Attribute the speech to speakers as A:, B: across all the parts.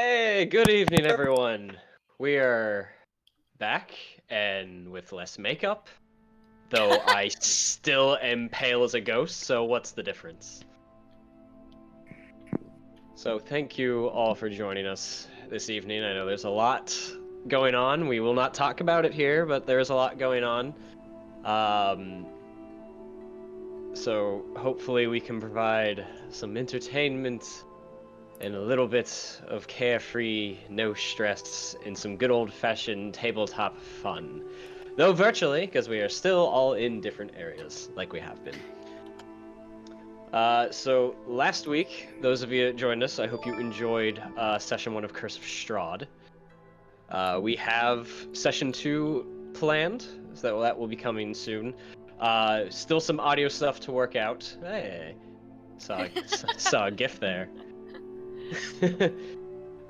A: Hey, good evening, everyone. We are back and with less makeup, though I still am pale as a ghost, so what's the difference? So thank you all for joining us this evening. I know there's a lot going on. We will not talk about it here, but there's a lot going on. So hopefully we can provide some entertainment and a little bit of carefree, no stress, and some good old-fashioned tabletop fun. Though virtually, because we are still all in different areas, like we have been. So last week, those of you that joined us, I hope you enjoyed Session 1 of Curse of Strahd. We have Session 2 planned, so that will be coming soon. Still some audio stuff to work out. Hey, saw a gif there. We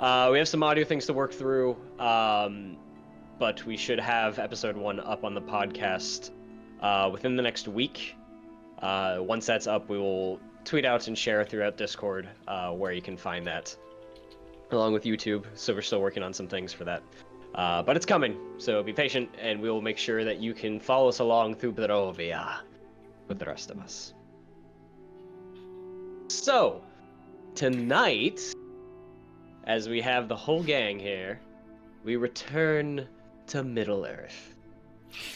A: have some audio things to work through, but we should have episode 1 up on the podcast within the next week. Once that's up, we will tweet out and share throughout Discord where you can find that, along with YouTube, so we're still working on some things for that. But it's coming, so be patient, and we will make sure that you can follow us along through Barovia with the rest of us. So, tonight, as we have the whole gang here, we return to Middle-earth.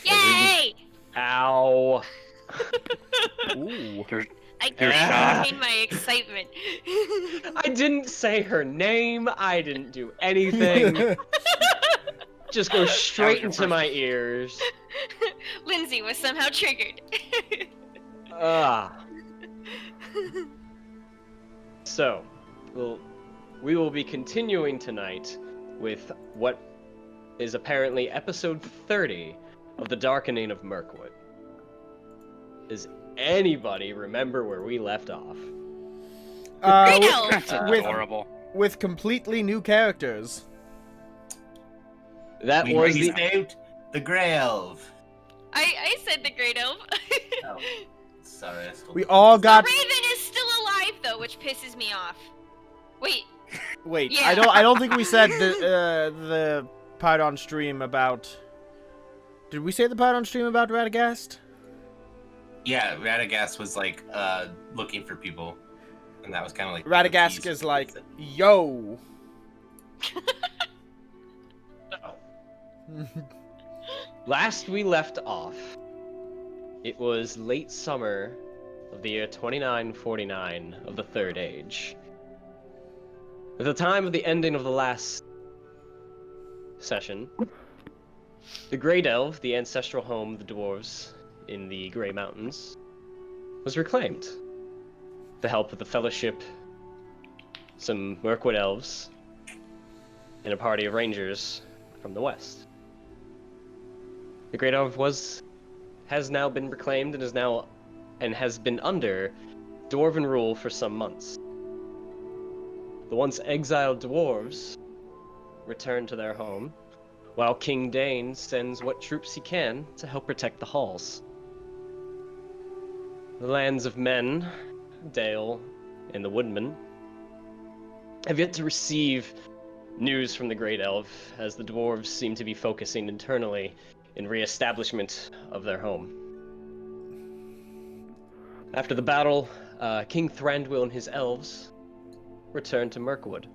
B: Yay!
A: Ow!
C: Ooh.
B: I can't contain my excitement.
A: I didn't say her name, I didn't do anything. Just go straight into my ears.
B: Lindsay was somehow triggered.
A: So, we will be continuing tonight with what is apparently episode 30 of the Darkening of Mirkwood. Does anybody remember where we left off?
B: That's
C: adorable.
D: With completely new characters.
A: That
E: we
A: was
E: saved the Grey Elf.
B: I said the Great Elf.
E: Oh, sorry.
D: We all got.
B: Raven is still alive though, which pisses me off. Wait.
D: Wait,
B: Yeah.
D: I don't think we said the part on stream about. Did we say the part on stream about Radagast?
E: Yeah, Radagast was like looking for people, and that was kind of like
D: Radagast is like, yo.
A: Last we left off, it was late summer of the year 2949 of the Third Age. At the time of the ending of the last session, the Grey Delve, the ancestral home of the dwarves in the Grey Mountains, was reclaimed. With the help of the Fellowship, some Mirkwood elves, and a party of rangers from the west. The Great Elf has now been reclaimed and has been under dwarven rule for some months. The once exiled dwarves return to their home, while King Dane sends what troops he can to help protect the halls. The lands of men, Dale, and the Woodmen have yet to receive news from the Great Elf, as the dwarves seem to be focusing internally in re-establishment of their home. After the battle, King Thranduil and his elves returned to Mirkwood,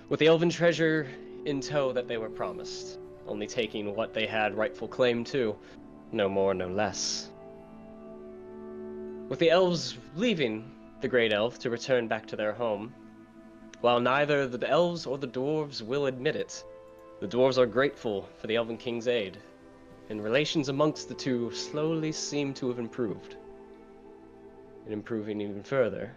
A: with the elven treasure in tow that they were promised, only taking what they had rightful claim to, no more, no less. With the elves leaving the Great Elf to return back to their home, while neither the elves or the dwarves will admit it, the dwarves are grateful for the Elven King's aid, and relations amongst the two slowly seem to have improved. And improving even further.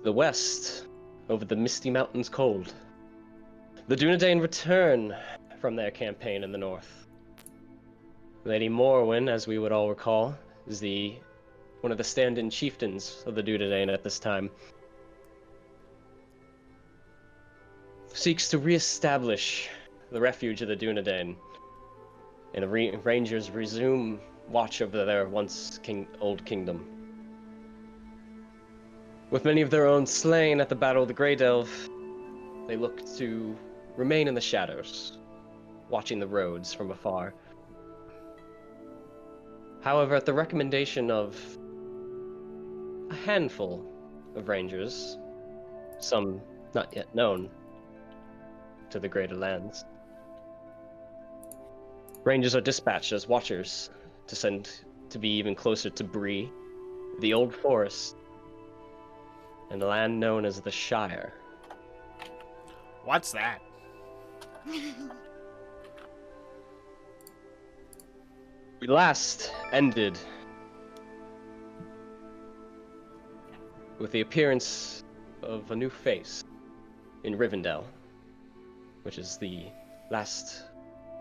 A: The west, over the misty mountains cold, the Dunedain return from their campaign in the north. Lady Morwen, as we would all recall, is one of the stand-in chieftains of the Dunedain at this time. Seeks to re-establish the refuge of the Dunedain, and the Rangers resume watch over their once old kingdom. With many of their own slain at the Battle of the Grey Delve, they look to remain in the shadows, watching the roads from afar. However, at the recommendation of a handful of rangers, some not yet known to the greater lands, rangers are dispatched as watchers to be even closer to Bree, the Old Forest, and the land known as the Shire.
D: What's that?
A: We last ended with the appearance of a new face in Rivendell, which is the last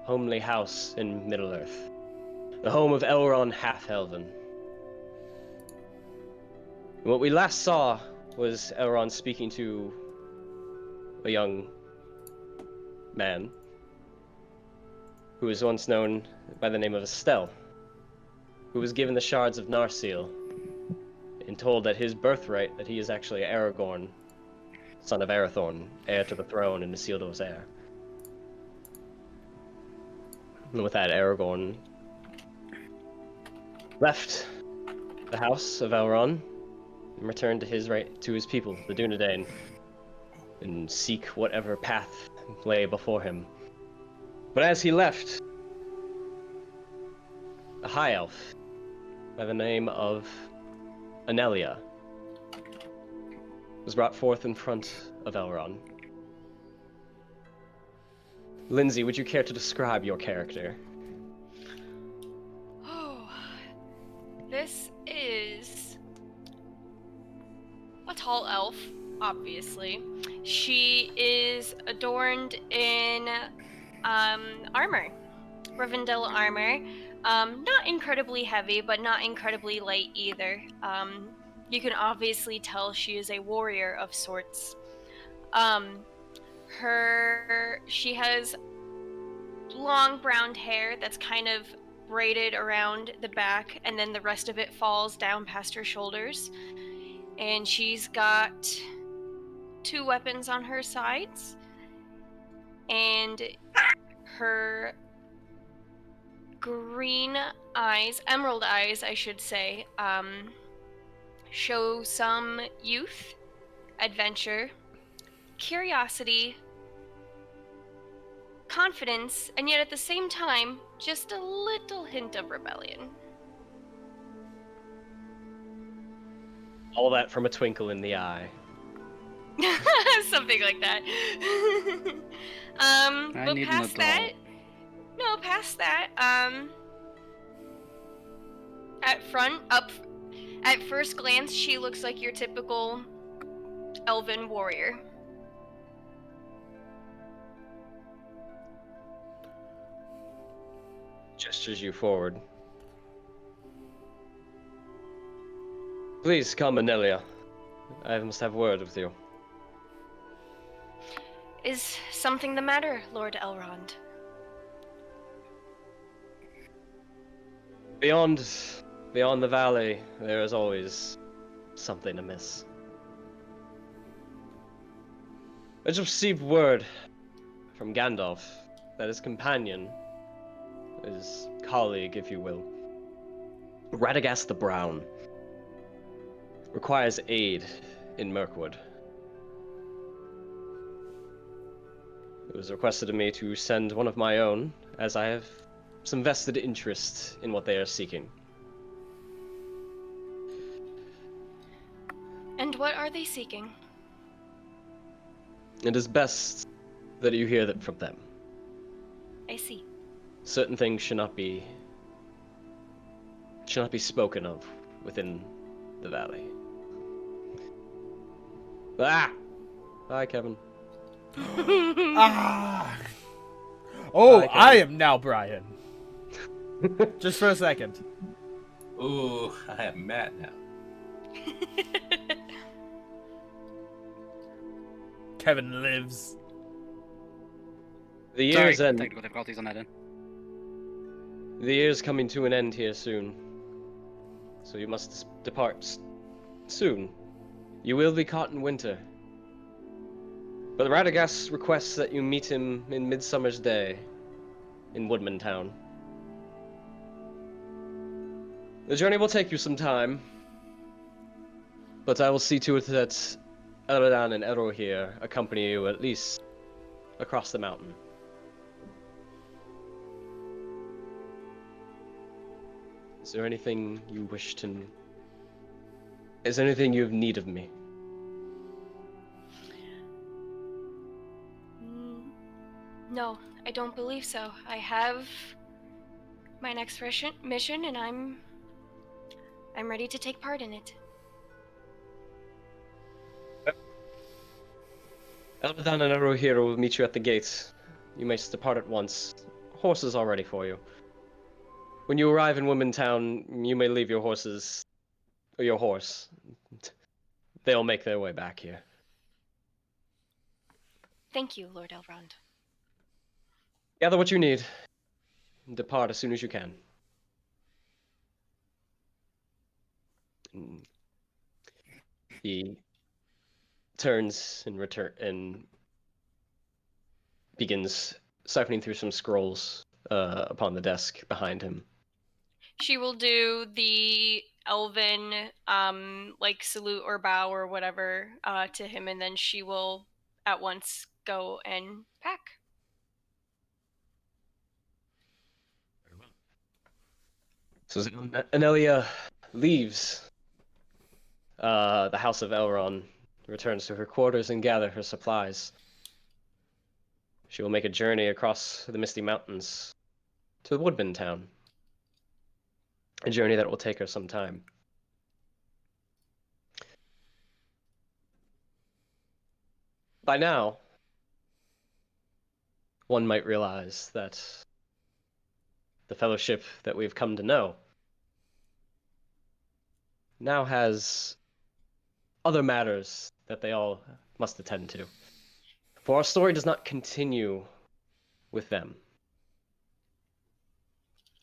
A: homely house in Middle-earth, the home of Elrond Half-Elven. What we last saw was Elrond speaking to a young man who was once known by the name of Estelle, who was given the shards of Narsil and told that his birthright, that he is actually Aragorn, son of Arathorn, heir to the throne and Isildur's heir. And with that, Aragorn left the house of Elrond and returned to his people, the Dunedain, and seek whatever path lay before him. But as he left, a high elf by the name of Anelia was brought forth in front of Elrond. Lindsay, would you care to describe your character?
B: Oh, this is a tall elf, obviously. She is adorned in armor, Rivendell armor. Not incredibly heavy, but not incredibly light either. You can obviously tell she is a warrior of sorts. She has long brown hair that's kind of braided around the back, and then the rest of it falls down past her shoulders. And she's got 2 weapons on her sides, and her green eyes, emerald eyes, I should say, show some youth, adventure, curiosity, confidence, and yet at the same time, just a little hint of rebellion.
A: All that from a twinkle in the eye.
B: Something like that.
C: I
B: but
C: need
B: past
C: an adult.
B: that, no, past that, at first glance, she looks like your typical elven warrior.
A: Gestures you forward. Please come, Anelia. I must have word with you.
B: Is something the matter, Lord Elrond?
A: Beyond the valley, there is always something amiss. I just received word from Gandalf that his companion, his colleague, if you will, Radagast the Brown, requires aid in Mirkwood. It was requested of me to send one of my own, as I have some vested interest in what they are seeking.
B: And what are they seeking?
A: It is best that you hear that from them.
B: I see.
A: Certain things should not be spoken of within the valley. Ah! Hi, Kevin.
D: Ah! Oh,
A: Kevin.
D: I am now Brian. Just for a second.
E: Ooh, I am Matt now.
D: Kevin lives.
A: The
C: Sorry,
A: year's end.
C: technical difficulties on that end.
A: The year's coming to an end here soon. So you must depart soon. You will be caught in winter. But Radagast requests that you meet him in Midsummer's Day in Woodman Town. The journey will take you some time, but I will see to it that Eladan and Ero here accompany you at least across the mountain. Is there anything you wish to... Is there anything you have need of me?
B: No, I don't believe so. I have my next mission, and I'm ready to take part in it.
A: Eladan and Ero here will meet you at the gates. You may depart at once. Horses are ready for you. When you arrive in Woodman Town, you may leave your horses, or your horse. They'll make their way back here.
B: Thank you, Lord Elrond.
A: Gather what you need, and depart as soon as you can. He turns and begins siphoning through some scrolls upon the desk behind him.
B: She will do the elven, salute or bow or whatever to him, and then she will at once go and pack.
A: So Anelia leaves the House of Elrond, returns to her quarters and gather her supplies. She will make a journey across the Misty Mountains to Woodman Town. A journey that will take her some time. By now, one might realize that the fellowship that we've come to know now has other matters that they all must attend to. For our story does not continue with them.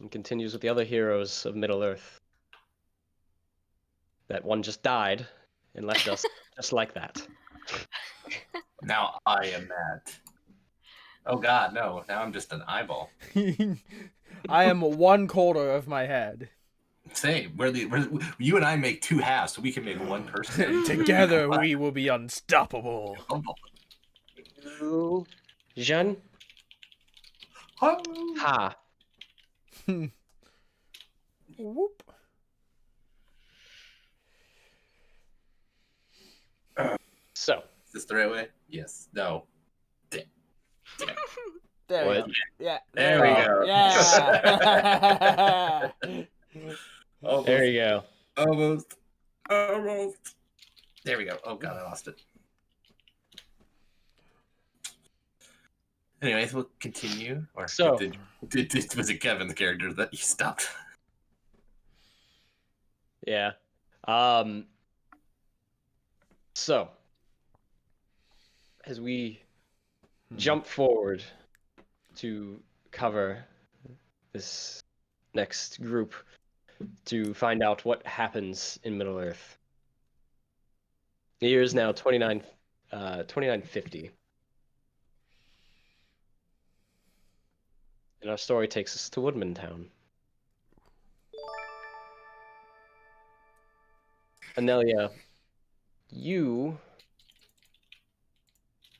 A: It continues with the other heroes of Middle-earth. That one just died and left us just like that.
E: Now I am that. Oh god, no. Now I'm just an eyeball.
D: I am 1/4 of my head.
E: Say, you and I make two halves, so we can make one person.
D: Together we will be unstoppable.
A: Jean? Ha.
D: Whoop.
A: So.
E: Is this the right way? Yes. No.
D: There we
A: What?
D: go. Yeah.
E: There we go.
D: Yeah.
E: Almost.
A: There you go.
E: Almost. There we go. Oh god, I lost it. Anyways, we'll continue. Or
A: So-
E: was it Kevin's character that you stopped?
A: Yeah. So, as we jump forward to cover this next group to find out what happens in Middle-earth. The year is now 2950. And our story takes us to Woodman Town. Anelia, you,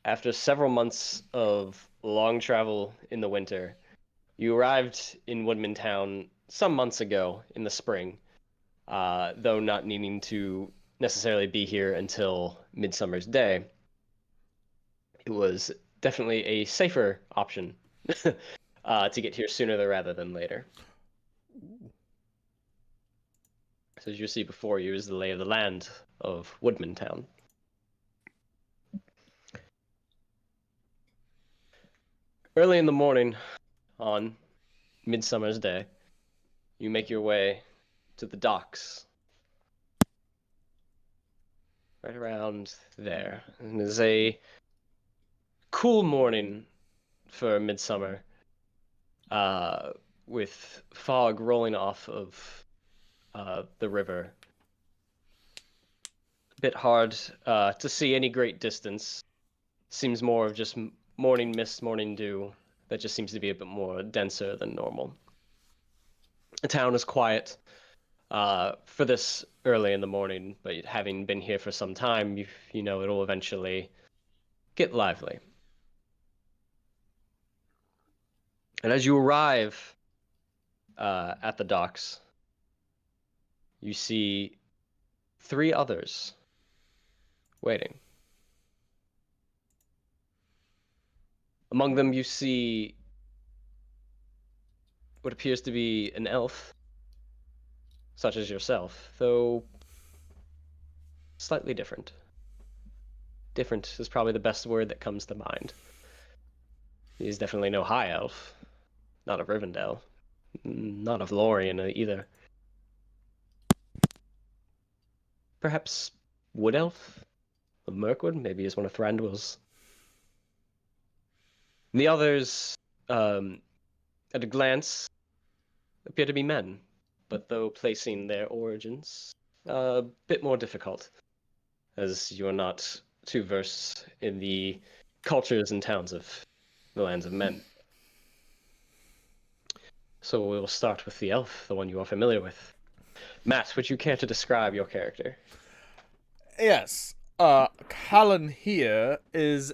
A: after several months of long travel in the winter, you arrived in Woodman Town some months ago in the spring, though not needing to necessarily be here until Midsummer's Day. It was definitely a safer option to get here sooner rather than later. So as you see before you is the lay of the land of Woodman Town. Early in the morning on Midsummer's Day, you make your way to the docks. Right around there. And it is a cool morning for midsummer, with fog rolling off of the river. bit hard to see any great distance. Seems more of just morning mist, morning dew. That just seems to be a bit more denser than normal. The town is quiet for this early in the morning, but having been here for some time, you know it'll eventually get lively. And as you arrive at the docks, you see 3 others waiting. Among them, you see what appears to be an elf, such as yourself, though slightly different. Different is probably the best word that comes to mind. He is definitely no high elf, not of Rivendell, not of Lorien either. Perhaps wood elf of Mirkwood, maybe is one of Thranduil's. The others, at a glance, appear to be men, but though placing their origins a bit more difficult, as you are not too versed in the cultures and towns of the lands of men. So we'll start with the elf, the one you are familiar with. Matt, would you care to describe your character?
D: Yes. Callan here is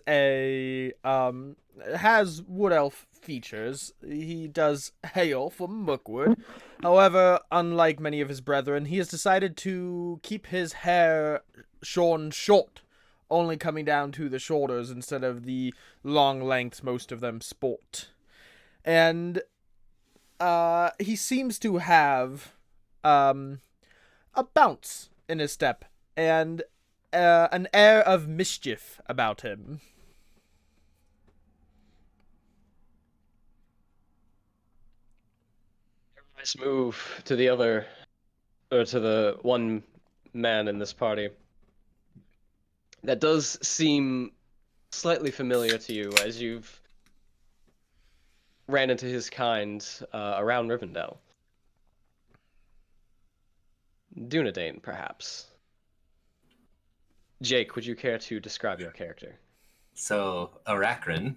D: has wood elf features. He does hail from Mirkwood. However, unlike many of his brethren, he has decided to keep his hair shorn short, only coming down to the shoulders instead of the long lengths most of them sport. And he seems to have a bounce in his step and an air of mischief about him.
A: Let's move to the other, or to the one man in this party that does seem slightly familiar to you, as you've ran into his kind around Rivendell. Dunedain, perhaps. Jake, would you care to describe your character?
E: So, Arachrin,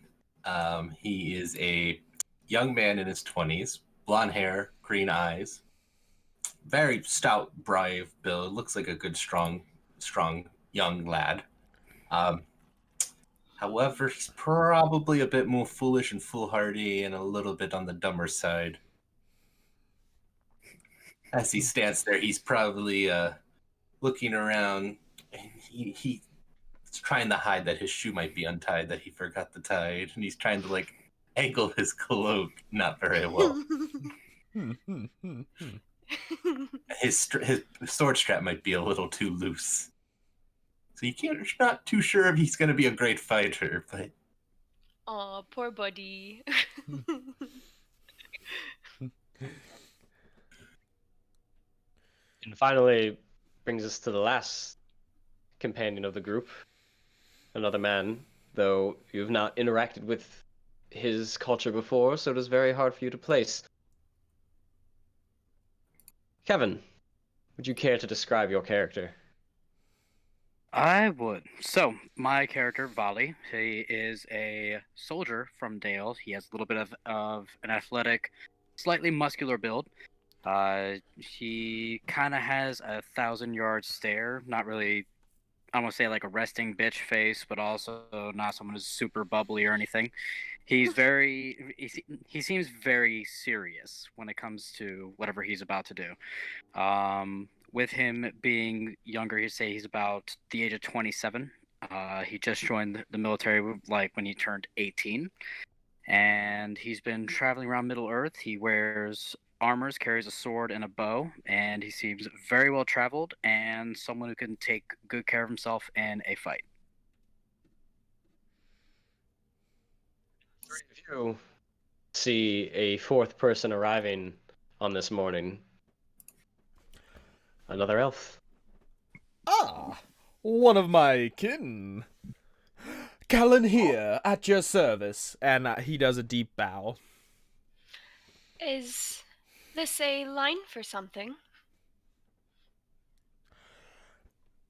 E: he is a young man in his 20s, blonde hair, green eyes, very stout, brave build, looks like a good, strong young lad. However, he's probably a bit more foolish and foolhardy and a little bit on the dumber side. As he stands there, he's probably looking around, and he's trying to hide that his shoe might be untied, that he forgot to tie it, and he's trying to, like, angle his cloak not very well. His sword strap might be a little too loose. So you're not too sure if he's going to be a great fighter, but...
B: Aw, poor buddy.
A: And finally, brings us to the last companion of the group. Another man, though you've not interacted with his culture before, so it is very hard for you to place. Kevin, would you care to describe your character?
C: I would. So, my character, Vali, he is a soldier from Dale. He has a little bit of an athletic, slightly muscular build. He kind of has a 1,000-yard stare. Not really, I won't say like a resting bitch face, but also not someone who's super bubbly or anything. He's he seems very serious when it comes to whatever he's about to do. With him being younger, he'd say he's about the age of 27. He just joined the military like when he turned 18. And he's been traveling around Middle Earth. He wears armors, carries a sword and a bow, and he seems very well traveled and someone who can take good care of himself in a fight.
A: Three of you see a 4th person arriving on this morning. Another elf.
D: Ah, one of my kin. Callan here, at your service. And he does a deep bow.
B: Is this a line for something?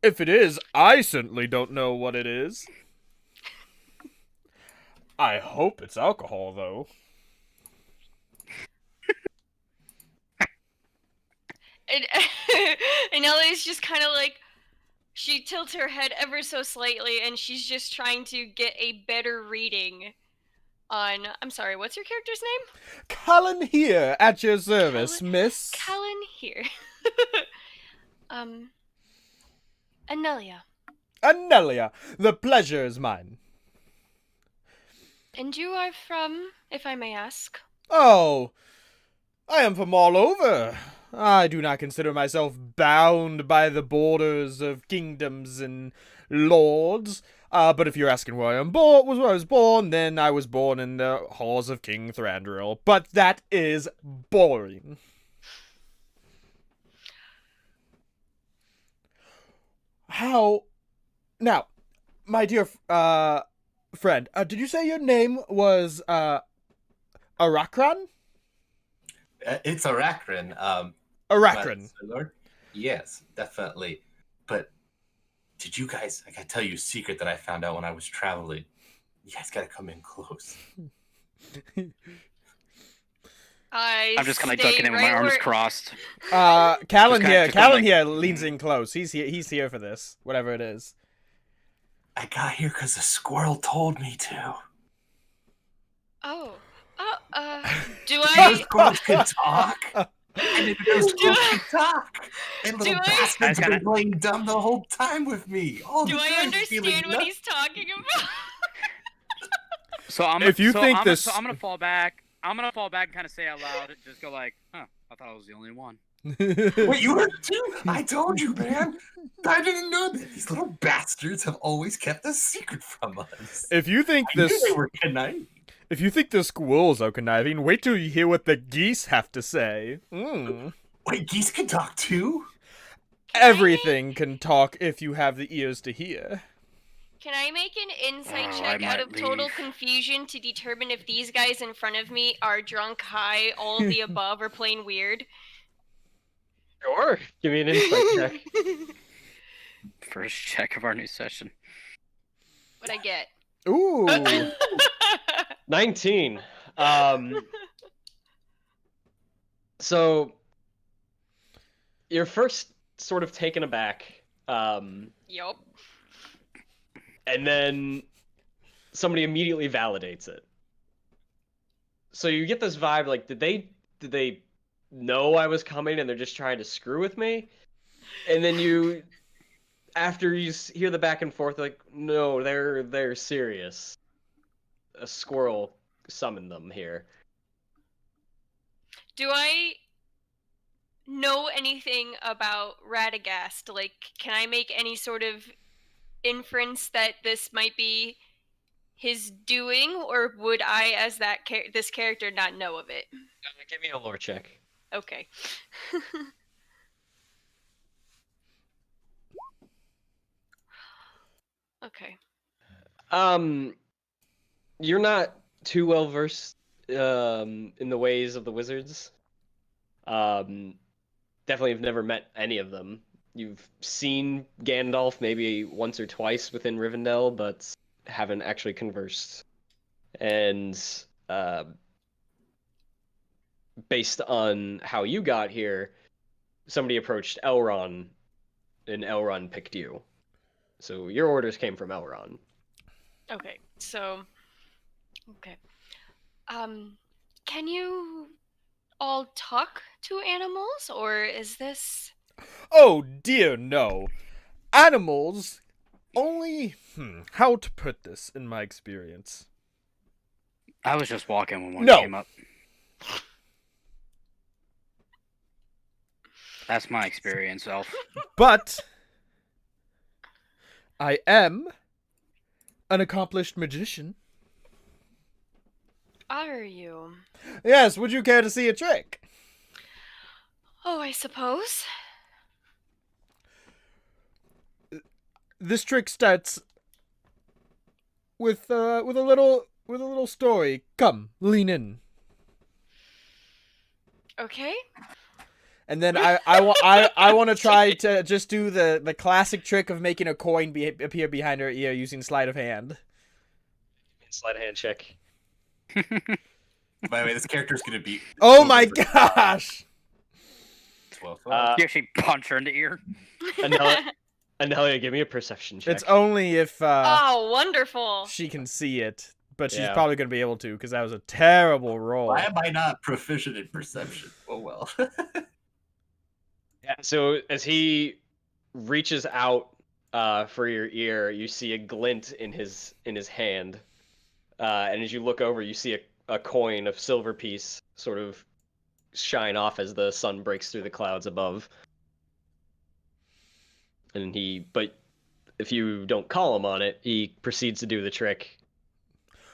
D: If it is, I certainly don't know what it is. I hope it's alcohol, though.
B: And, and Ellie's just kind of like, she tilts her head ever so slightly, and she's just trying to get a better reading on. I'm sorry, what's your character's name?
D: Callan here, at your service, miss.
B: Callan here. Anelia.
D: Anelia, the pleasure is mine.
B: And you are from, if I may ask?
D: Oh, I am from all over. I do not consider myself bound by the borders of kingdoms and lords. But if you're asking where where I was born, then I was born in the halls of King Thranduil. But that is boring. How? Now, my dear friend, did you say your name was Arakran?
E: It's Arachrin.
D: Arakran.
E: Lord? Yes, definitely. But did you guys? I gotta tell you a secret that I found out when I was traveling. You guys gotta come in close.
C: I'm just kind of ducking in with my arms crossed.
D: Callan
C: Just
D: here leans in close. He's here for this, whatever it is.
E: I got here because the squirrel told me to.
B: Oh. Do
E: Those
B: I...
E: squirrels can talk. And if those squirrels can talk. And little
B: Do I-
E: bastards have been playing dumb the whole time with me. All
B: Do
E: the
B: I
E: time,
B: understand
E: feeling
B: what he's talking about?
C: So I'm
D: If you think
C: I'm,
D: this-
C: so I'm gonna fall back. I'm gonna fall back and kind of say out loud, and just go like, "Huh? I thought I was the only one."
E: Wait, you heard it too? I told you, man. I didn't know that. These little bastards have always kept a secret from us.
D: If you think
E: I knew
D: this,
E: they were conniving.
D: if you think the squirrels are conniving, wait till you hear what the geese have to say.
E: Wait, geese can talk too?
D: Everything can talk if you have the ears to hear.
B: Can I make an insight
C: Oh,
B: check
C: I
B: out
C: might
B: of total
C: leave.
B: confusion to determine if these guys in front of me are drunk, high, all of the above, or plain weird?
A: Sure. Give me an insight check.
C: First check of our new session.
B: What I get?
D: Ooh.
A: 19. So you're first sort of taken aback,
B: Yup.
A: and then somebody immediately validates it. So you get this vibe like, did they know I was coming and they're just trying to screw with me? And then you, after you hear the back and forth, like, no, they're serious. A squirrel summoned them here.
B: Do I know anything about Radagast? Like, can I make any sort of inference that this might be his doing, or would I, as this character, not know of it?
A: Give me a lore check.
B: Okay. Okay.
A: You're not too well versed in the ways of the wizards. Definitely have never met any of them. You've seen Gandalf maybe once or twice within Rivendell, but haven't actually conversed. And based on how you got here, somebody approached Elrond, and Elrond picked you. So your orders came from Elrond.
B: Okay. So. Okay. Can you all talk to animals, or is this?
D: Oh dear, no. Animals only. How to put this in my experience?
C: I was just walking when one
D: No.
C: came up. That's my experience, Elf.
D: But I am an accomplished magician.
B: Are you?
D: Yes, would you care to see a trick?
B: Oh, I suppose.
D: This trick starts with a little story. Come, lean in.
B: Okay.
D: And then I want to try to just do the classic trick of making a coin appear behind her ear using sleight of hand.
A: Sleight of hand check.
E: By the way, this character's gonna be.
D: Oh my gosh!
E: 12.
C: You actually punch her in the ear.
A: Anelia, give me a perception check.
D: It's only if
B: Oh, wonderful.
D: she can see it, but she's
A: Yeah.
D: probably gonna be able to because that was a terrible roll.
E: Why am I not proficient in perception? Oh well.
A: Yeah, so as he reaches out for your ear, you see a glint in his hand, and as you look over, you see a coin of silver piece sort of shine off as the sun breaks through the clouds above. And but if you don't call him on it, he proceeds to do the trick.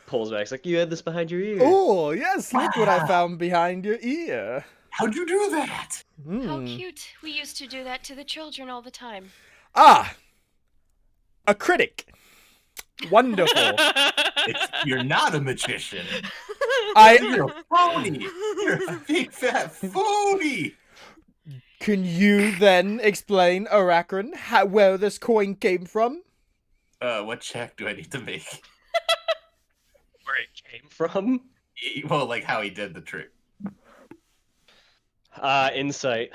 A: Pulls back, it's like, you had this behind your ear.
D: Oh yes, look what I
E: Wow.
D: found behind your ear.
E: How'd you do that?
B: How
D: Hmm.
B: cute. We used to do that to the children all the time.
D: Ah, a critic. Wonderful.
E: You're not a magician.
D: I
E: You're a phony. You're a big fat phony.
D: Can you then explain, Arachron, where this coin came from?
E: What check do I need to make?
A: Where it came from?
E: Well, like how he did the trick.
A: Insight.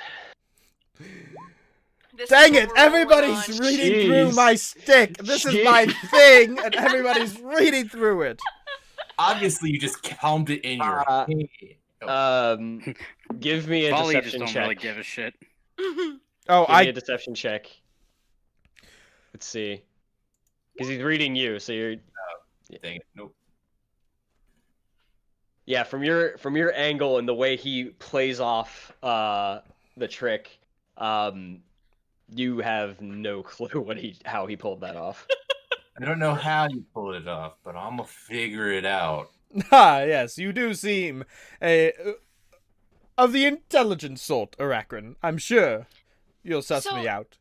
B: This
D: Dang
B: is
D: it!
B: what we're
D: Everybody's
B: rolling on.
D: reading through
A: Jeez.
D: my stick. This is my thing, and everybody's reading through it.
E: Obviously, you just calmed it in your head.
A: Give me a
C: Volley just
A: deception
C: don't
A: check.
C: really give a shit.
D: Oh,
A: Give me a deception check. Let's see. Because he's reading you, so you're...
E: Dang it. Nope.
A: Yeah, from your angle and the way he plays off the trick, you have no clue how he pulled that off.
E: I don't know how you pulled it off, but I'm gonna figure it out.
D: Ah, yes, you do seem of the intelligent sort, Arachron. I'm sure you'll suss
B: So-
D: me out.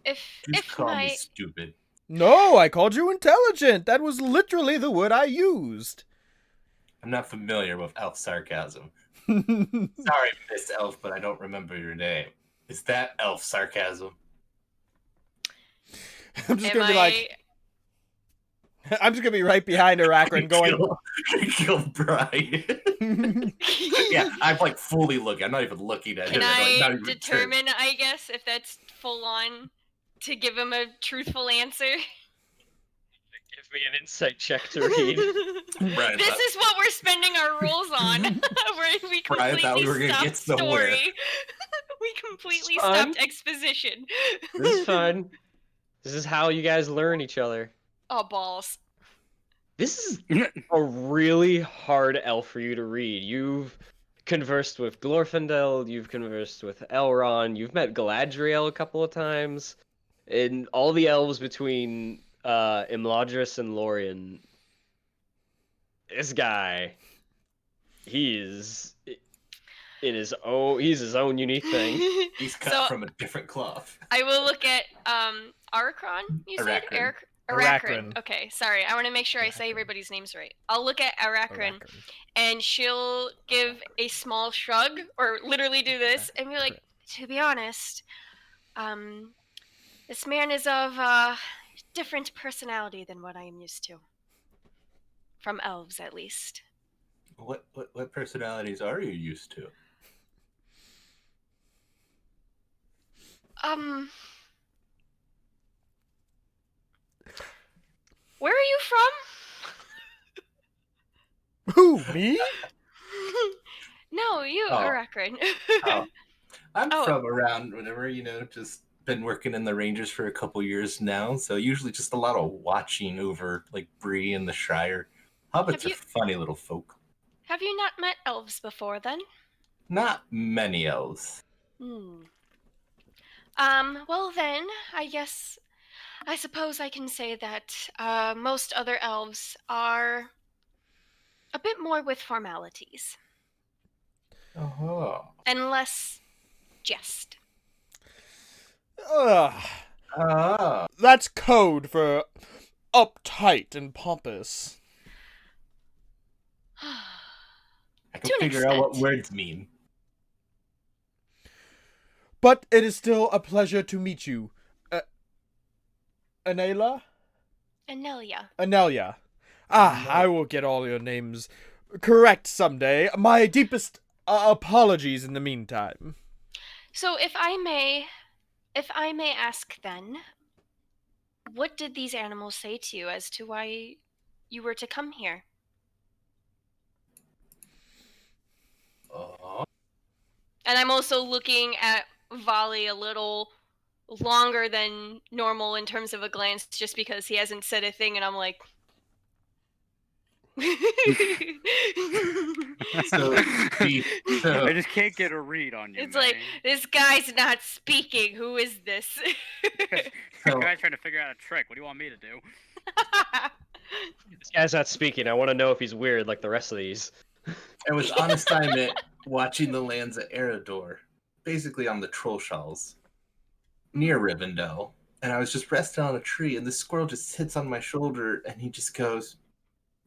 E: Just
B: If
E: call me
B: my
E: stupid.
D: No, I called you intelligent. That was literally the word I used.
E: I'm not familiar with elf sarcasm. Sorry, Miss Elf, but I don't remember your name. Is that elf sarcasm?
D: I'm just
B: am
D: gonna be like, I'm just gonna be right behind Arachron going.
E: Kill Brian. Yeah, I'm like fully looking. I'm not even looking at
B: Can
E: him. I'm, like, not
B: I
E: even
B: determine, I guess, if that's full on to give him a truthful answer?
A: Give me an insight check to read.
E: Brian,
B: This is what we're spending our rolls on. Where we
E: Brian,
B: completely
E: thought we were gonna
B: stopped
E: get somewhere.
B: story. We completely
A: It's fun.
B: stopped exposition.
A: This is fun. This is how you guys learn each other.
B: Oh, balls.
A: This is a really hard elf for you to read. You've conversed with Glorfindel, you've conversed with Elrond, you've met Galadriel a couple of times, and all the elves between Imladris and Lorien. This guy, he's his own unique thing.
E: He's cut
B: So-
E: from a different cloth.
B: I will look at Arachron, you said?
E: Arachron.
D: Arachron.
B: Okay, sorry. I want to make sure I say everybody's names right. I'll look at Arachron, and she'll give a small shrug, or literally do this, and be like, to be honest, this man is of a different personality than what I am used to. From elves, at least.
E: What personalities are you used to?
B: Where are you from?
D: Who, me?
B: No, you,
E: Oh.
B: Arachron.
E: Oh. I'm
B: Oh.
E: from around whenever, just been working in the Rangers for a couple years now, so usually just a lot of watching over like Bree and the Shire. Hobbits
B: Have
E: are
B: you-
E: funny little folk.
B: Have you not met elves before, then?
E: Not many elves.
B: Well then, I suppose I can say that most other elves are a bit more with formalities
E: Oh.
B: and less jest.
D: Ugh.
E: Ah.
D: That's code for uptight and pompous.
E: I can
B: To an
E: figure out what
B: extent.
E: words mean.
D: But it is still a pleasure to meet you. Anela?
B: Anelia.
D: Anelia. Ah, I will get all your names correct someday. My deepest apologies in the meantime.
B: So if I may ask then, what did these animals say to you as to why you were to come here? And I'm also looking at Volley a little longer than normal in terms of a glance, just because he hasn't said a thing, and I'm like.
C: I just can't get a read on you.
B: It's like, this guy's not speaking. Who is this?
C: This guy's trying to figure out a trick. What do you want me to do?
A: This guy's not speaking. I want to know if he's weird like the rest of these.
E: I was on assignment watching the lands at Eredor, basically on the Trollshalls, near Rivendell, and I was just resting on a tree, and this squirrel just sits on my shoulder, and he just goes,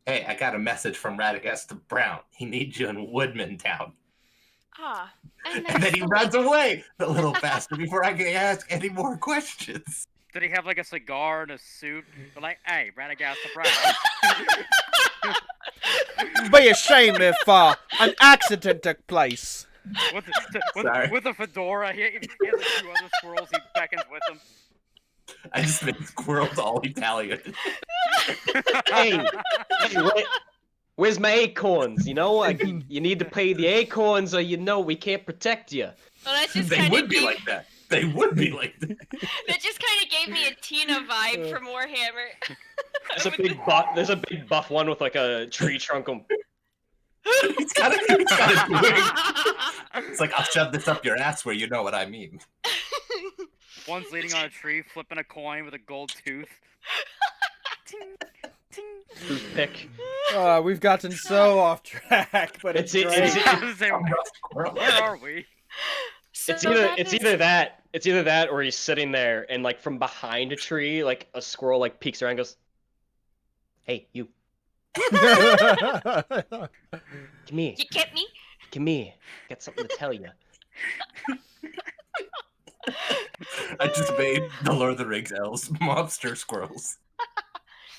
E: "Hey, I got a message from Radagast the Brown. He needs you in Woodman Town."
B: Ah,
E: and then he runs away a little faster before I can ask any more questions.
C: Did he have like a cigar and a suit? But like, hey, Radagast the Brown.
D: Be a shame if an accident took place.
C: With a fedora, he has like 2 other squirrels he beckons with him.
E: I just made squirrels all Italian.
A: Hey, wait, where's my acorns? You know, you need to pay the acorns, or we can't protect you.
B: Well, that just
E: They would be like that. They would be like that.
B: That just kind of gave me a Tina vibe from Warhammer.
A: There's a big buff one with like a tree trunk.
E: It's got a It's like, I'll shove this up your ass where you know what I mean.
C: One's leaning on a tree, flipping a coin with a gold tooth. Ting, ting.
A: Toothpick.
D: We've gotten so off track, but it's great.
C: Where are we?
A: It's either that or he's sitting there and like from behind a tree, like a squirrel like peeks around and goes, "Hey, you. Come here.
B: You get me?
A: Come here. Got something to tell you."
E: I just made the Lord of the Rings elves monster squirrels.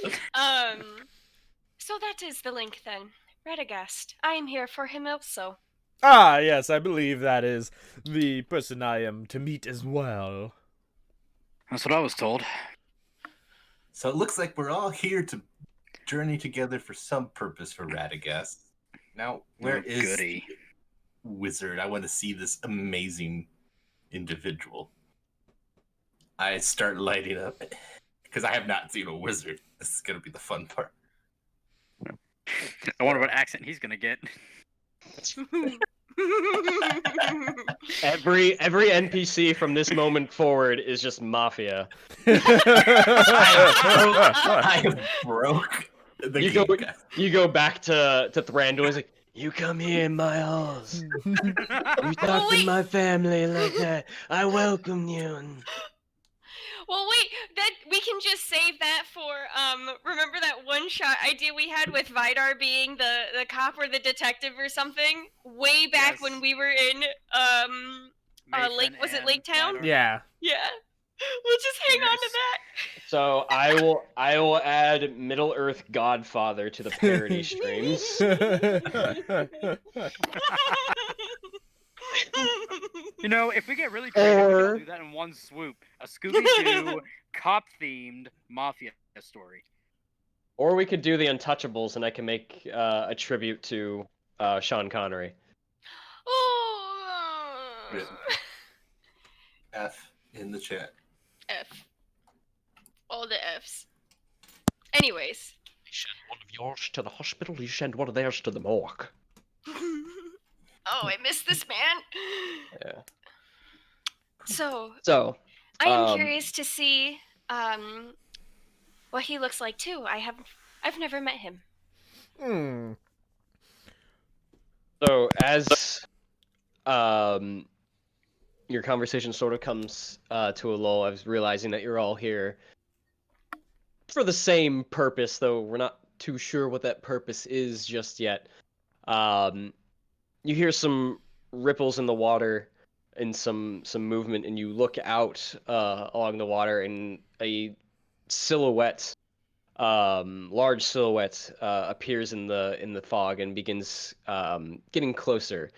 B: So that is the link then. Radagast. I am here for him also.
D: Ah, yes, I believe that is the person I am to meet as well.
C: That's what I was told.
E: So it looks like we're all here to journey together for some purpose for Radagast. Now, where is the wizard? I want to see this amazing individual. I start lighting up because I have not seen a wizard. This is going to be the fun part.
C: I wonder what accent he's going to get.
A: Every NPC from this moment forward is just mafia.
E: I have broke the game.
A: You go back to Thranduil. He's like, "You come here in my halls. You talk to my family like that. I welcome you."
B: Well, wait, that we can just save that for remember that one shot idea we had with Vidar being the cop or the detective or something way back when we were in Lake Town?
D: Yeah.
B: Yeah. We'll just hang on to that.
A: So I will add Middle Earth Godfather to the parody streams.
C: You know, if we get really creative, we can do that in one swoop. A Scooby-Doo, cop-themed mafia story.
A: Or we could do the Untouchables, and I can make a tribute to Sean Connery.
B: Oh.
E: F in the chat.
B: F. All the Fs. Anyways.
A: You send one of yours to the hospital, you send one of theirs to the morgue.
B: Oh, I missed this man.
A: Yeah.
B: So I am curious to see what he looks like too. I've never met him.
A: So as your conversation sort of comes to a lull, I was realizing that you're all here for the same purpose, though we're not too sure what that purpose is just yet. You hear some ripples in the water, in some movement, and you look out along the water, and a silhouette, large silhouette, appears in the fog and begins getting closer.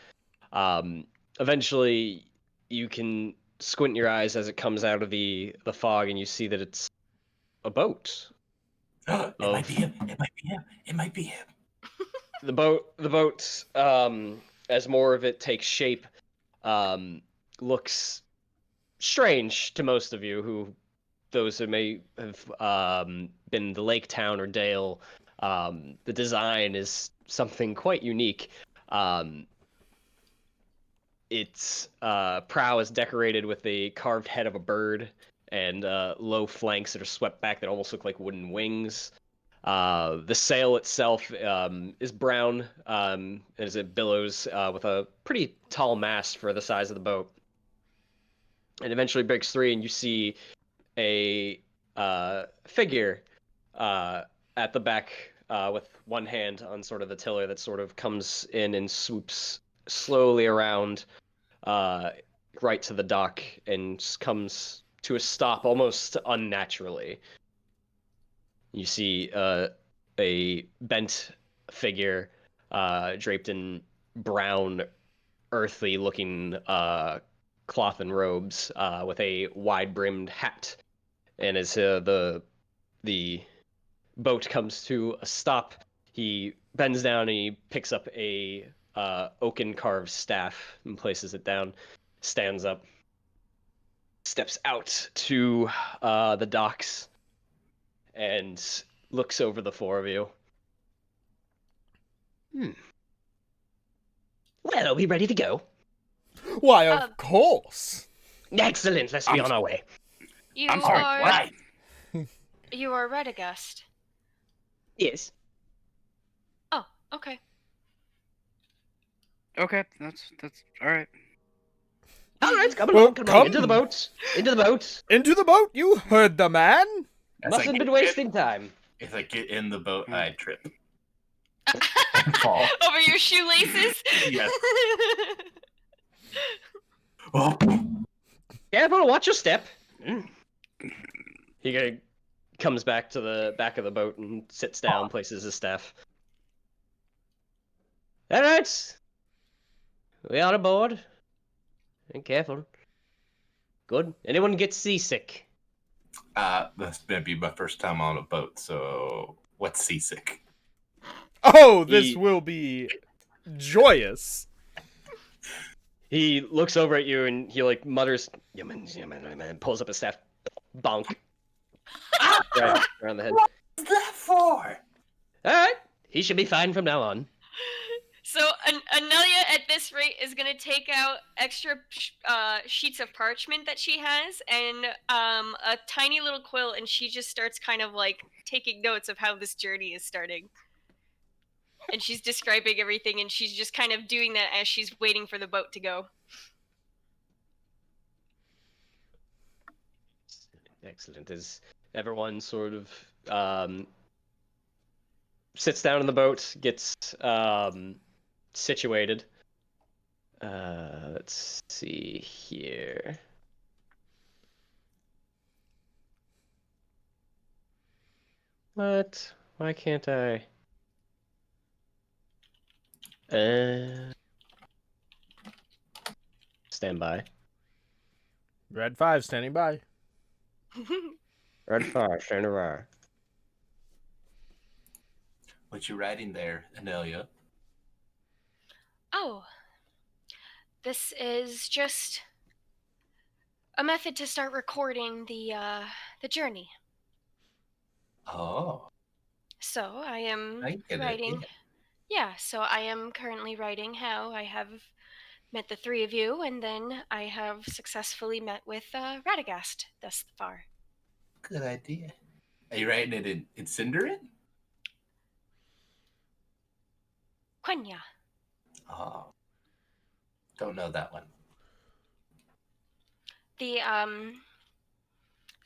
A: Eventually, you can squint your eyes as it comes out of the fog, and you see that it's a boat.
E: It might be him. It might be him. It might be him.
A: The boat, as more of it takes shape, looks strange to most of you, those who may have been the lake town or dale. The design is something quite unique. Its prow is decorated with a carved head of a bird and low flanks that are swept back that almost look like wooden wings. The sail itself is brown as it billows with a pretty tall mast for the size of the boat. And eventually breaks free, and you see a figure at the back with one hand on sort of the tiller that sort of comes in and swoops slowly around right to the dock and just comes to a stop almost unnaturally. You see a bent figure draped in brown, earthly-looking cloth and robes with a wide-brimmed hat. And as the boat comes to a stop, he bends down and he picks up a oaken carved staff and places it down, stands up, steps out to the docks, and looks over the four of you. Well, are we ready to go?
D: Why, of course.
A: Excellent, let's be on our way.
B: You
C: I'm sorry,
B: are
C: what?
B: you are Radagast.
A: Yes.
B: Oh, okay.
C: Okay, that's all right.
A: All right, come
D: Well,
A: along, come along. Into the
D: come.
A: boat. Into the boat.
D: Into the boat, you heard the man.
E: As I
A: Mustn't
E: get
A: been wasting time.
E: As I get in the boat, I trip and fall.
B: Over your shoelaces?
E: Yes. Oh.
A: Careful, watch your step. He comes back to the back of the boat and sits down, places his staff. All right. We are aboard. And careful. Good. Anyone get seasick?
E: That's gonna be my first time on a boat, so what's seasick?
D: Oh, this will be joyous.
A: He looks over at you and he like mutters, and pulls up his staff. Bonk. Right around the head.
E: What's that for?
A: Alright. He should be fine from now on.
B: So Anelia at this rate is gonna take out extra sheets of parchment that she has and a tiny little quill, and she just starts kind of like taking notes of how this journey is starting. And she's describing everything, and she's just kind of doing that as she's waiting for the boat to go.
A: Excellent. As everyone sort of sits down in the boat, gets situated. Let's see here. What? Why can't I? Stand by.
D: Red 5 standing by.
A: Red 5, standing by.
E: What you writing there, Anelia?
B: Oh, this is just a method to start recording the journey.
E: Oh,
B: So I am
E: I get
B: writing.
E: it.
B: Yeah, so I am currently writing how I have met the three of you, and then I have successfully met with Radagast thus far.
E: Good idea. Are you writing it in Cinderin?
B: Quenya.
E: Oh, don't know that one.
B: The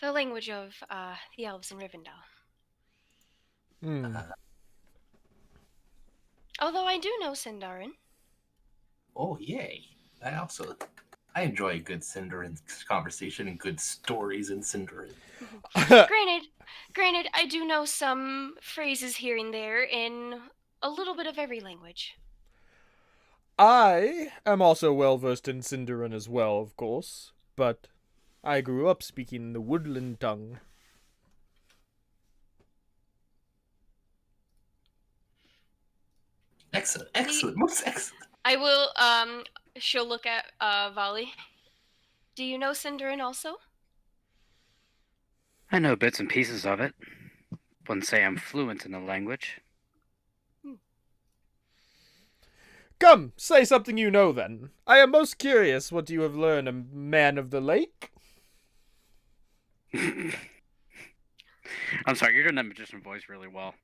B: language of the elves in Rivendell. Although I do know Sindarin.
E: Oh, yay! I I enjoy a good Cinderin conversation and good stories in Cinderin.
B: Granted, I do know some phrases here and there in a little bit of every language.
D: I am also well versed in Sindarin as well, of course, but I grew up speaking the woodland tongue.
E: Excellent, excellent, most excellent.
B: I will, she'll look at, Volley. Do you know Sindarin also?
C: I know bits and pieces of it. Wouldn't say I'm fluent in the language.
D: Come, say something you know then. I am most curious what you have learned, a man of the lake.
C: I'm sorry, you're doing that magician voice really well.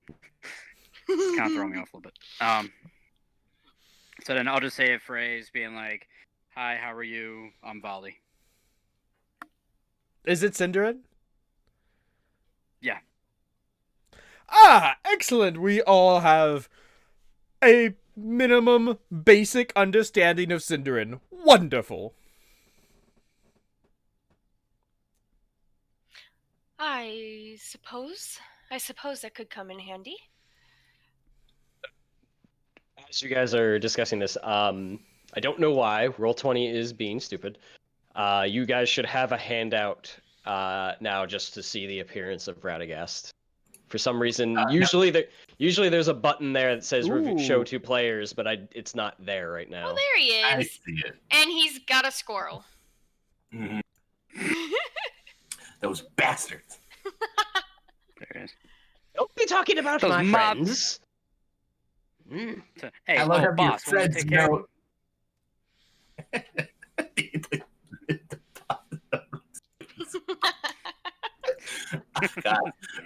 C: It's kind of throwing me off a little bit. So then I'll just say a phrase being like, "Hi, how are you? I'm Volley."
D: Is it Sindarin?
C: Yeah.
D: Ah, excellent. We all have a minimum basic understanding of Sindarin. Wonderful.
B: I suppose that could come in handy.
A: As you guys are discussing this, I don't know why Roll20 is being stupid. You guys should have a handout now just to see the appearance of Radagast. For some reason, usually there's a button there that says show to players, but it's not there right now.
B: Oh, there he
E: I
B: is.
E: see it.
B: And he's got a squirrel.
E: Mhm. Those bastards.
C: There it is.
A: Don't be talking about
C: Those
A: my
C: mob-
A: friends.
C: So, hey,
E: I love having your
C: boss, wanna
E: friends
C: take care of
E: know.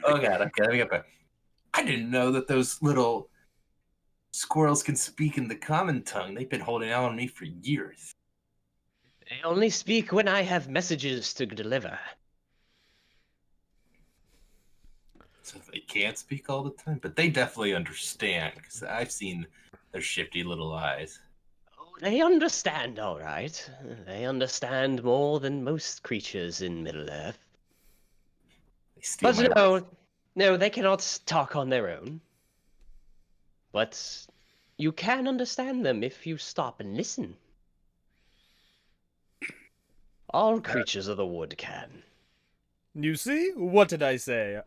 E: Oh god, okay, let me get back. I didn't know that those little squirrels can speak in the common tongue. They've been holding out on me for years.
A: I only speak when I have messages to deliver.
E: So they can't speak all the time, but they definitely understand because I've seen their shifty little eyes.
A: Oh, they understand, all right. They understand more than most creatures in Middle-earth.
E: They steal
A: But
E: my
A: no, they cannot talk on their own. But you can understand them if you stop and listen. All creatures of the wood can.
D: You see? What did I say?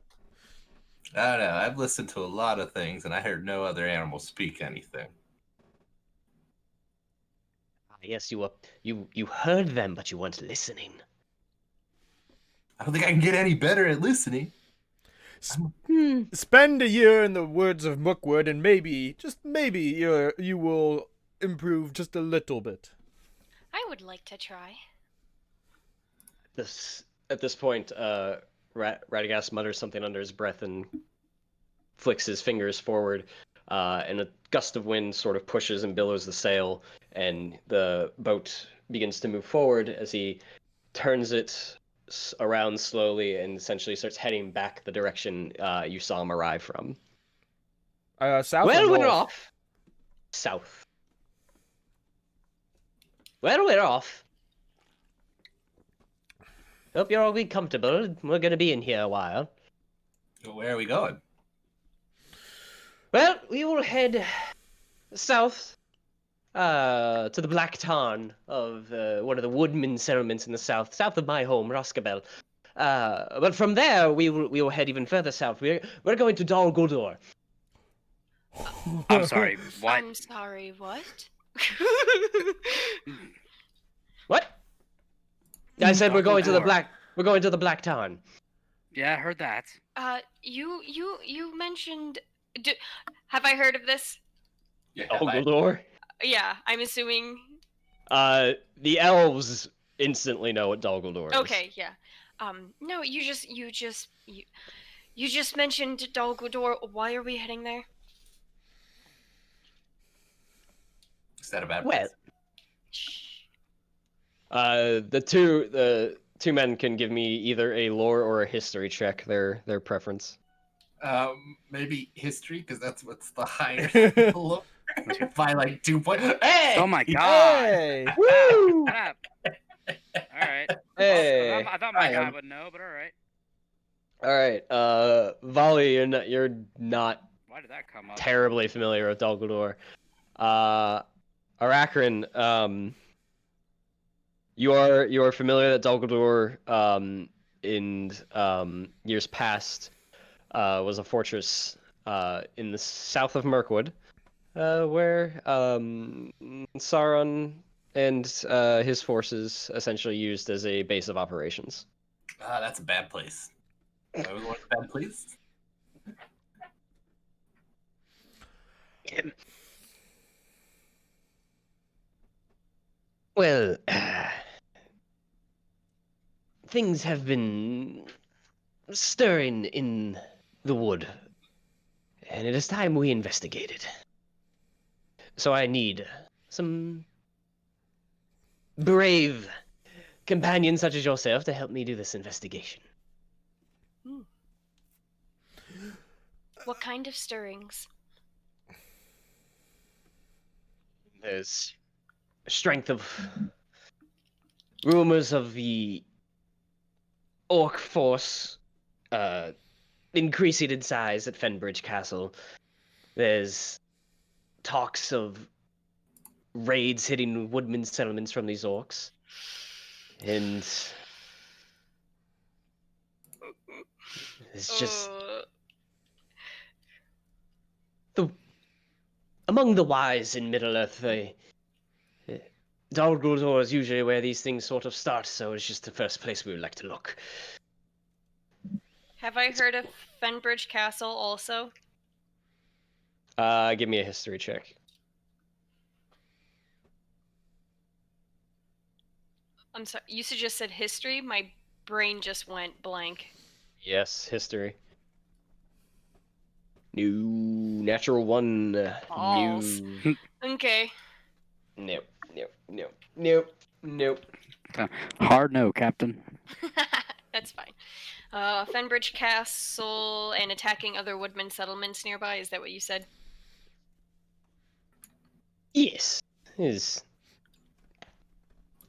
E: I don't know. I've listened to a lot of things, and I heard no other animal speak anything.
A: Yes, you heard them, but you weren't listening.
E: I don't think I can get any better at listening.
D: Spend a year in the woods of Mirkwood, and maybe, just maybe, you will improve just a little bit.
B: I would like to try.
A: At this point, Radagast mutters something under his breath and flicks his fingers forward, and a gust of wind sort of pushes and billows the sail, and the boat begins to move forward as he turns it around slowly and essentially starts heading back the direction you saw him arrive from.
D: South
A: Well,
D: or
A: we're
D: north?
A: off. South. Well, we're off. Hope you're all be comfortable. We're going to be in here a while.
E: So where are we going?
A: Well, we will head south to the Black Tarn of one of the woodman settlements in the south of my home, Roscabel. But from there, we will head even further south. We're going to Dol Guldur.
C: I'm sorry, what?
B: I'm sorry, what?
A: What? I said we're
C: Dol
A: going to the
C: Guldur.
A: We're going to the Black Tarn.
C: Yeah, I heard that.
B: You mentioned. Have I heard of this?
E: Yeah,
A: Dol Guldur.
B: Yeah, I'm assuming.
A: The elves instantly know what Dol Guldur is.
B: Okay, yeah. No, you just mentioned Dol Guldur. Why are we heading there?
E: Is that a bad
A: Well,
E: place?
B: Shh.
A: the two men can give me either a lore or a history check. Their preference.
E: Maybe history, because that's what's the higher by like 2 points. Hey!
C: Oh my god!
D: Hey!
A: Woo!
C: All right.
A: Hey.
C: I thought my
E: I
C: guy
E: am-
C: would know, but all right.
A: All right. Volley, you're not
C: Why did that come up?
A: terribly familiar with Dol Guldur. Arachrin, you're familiar that Dol Guldur, in years past, was a fortress in the south of Mirkwood, where Sauron and his forces essentially used as a base of operations.
E: That's a bad place. Why are we going to a bad place?
A: Well, things have been stirring in the wood, and it is time we investigated. So I need some brave companions such as yourself to help me do this investigation.
B: What kind of stirrings?
A: There's strength of rumors of the orc force increasing in size at Fenbridge Castle. There's talks of raids hitting woodman settlements from these orcs. And it's just among the wise in Middle-earth, Dol Guldur is usually where these things sort of start, so it's just the first place we would like to look.
B: Have I heard of Fenbridge Castle also?
A: Give me a history check.
B: I'm sorry, you just said history? My brain just went blank.
A: Yes, history. New natural one.
B: Balls.
A: New.
B: Okay.
A: Nope. Nope. Nope. Nope. Nope.
C: Hard no, Captain.
B: That's fine. Fenbridge Castle and attacking other woodman settlements nearby, is that what you said?
A: Yes. Is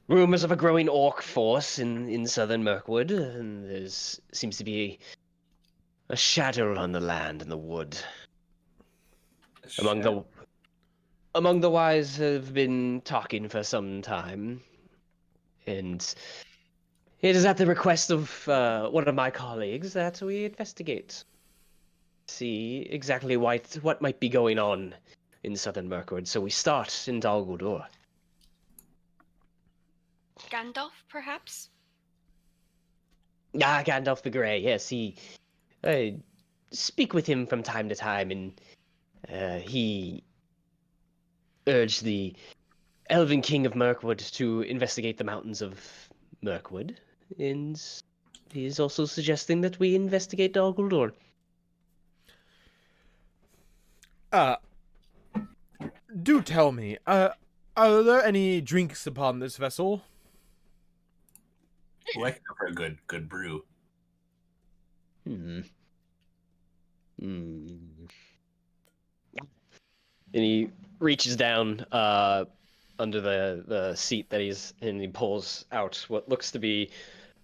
A: rumors of a growing orc force in southern Mirkwood, and there's seems to be a shadow on the land and the wood. Among the wise have been talking for some time, and it is at the request of one of my colleagues that we investigate, see exactly what might be going on in southern Mirkwood. So we start in Dol Guldur.
B: Gandalf, perhaps?
A: Ah, Gandalf the Grey. Yes, I speak with him from time to time, and he urged the Elven King of Mirkwood to investigate the mountains of Mirkwood, and he is also suggesting that we investigate Dol Guldur.
D: Do tell me, are there any drinks upon this vessel?
E: Well, I can go for a good brew.
A: Hmm. Hmm. And he reaches down under the seat that he's in, and he pulls out what looks to be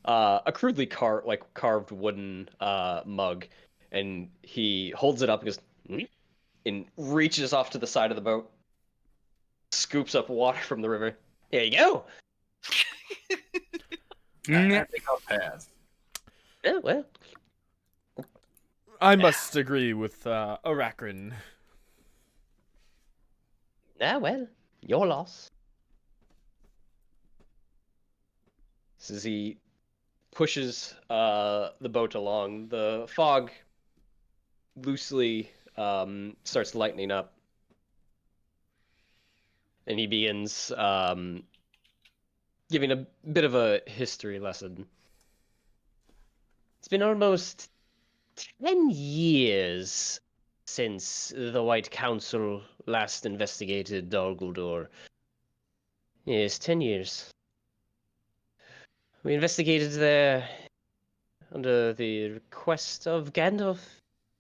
A: a crudely carved wooden mug, and he holds it up and goes, "Hmm?" and reaches off to the side of the boat, scoops up water from the river. There you go.
E: I think I'll pass.
A: Oh well.
D: I must agree with Arachrin.
A: Ah well. Your loss. As he pushes the boat along, the fog loosely starts lightening up, and he begins giving a bit of a history lesson. It's been almost 10 years since the White Council last investigated Dol Guldur. Yes, 10 years. We investigated there under the request of Gandalf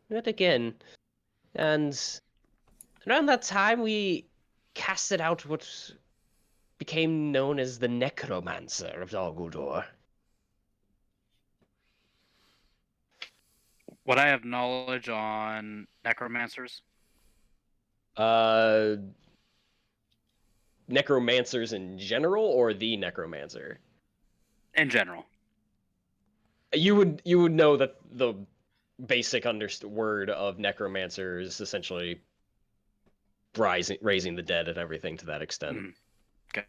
A: yet again, and around that time we casted out what became known as the Necromancer of Dol Guldur.
C: Would I have knowledge on necromancers?
A: Necromancers in general, or the Necromancer?
C: In general.
A: You would know that the basic word of Necromancer is essentially raising the dead and everything to that extent.
C: Mm. Okay.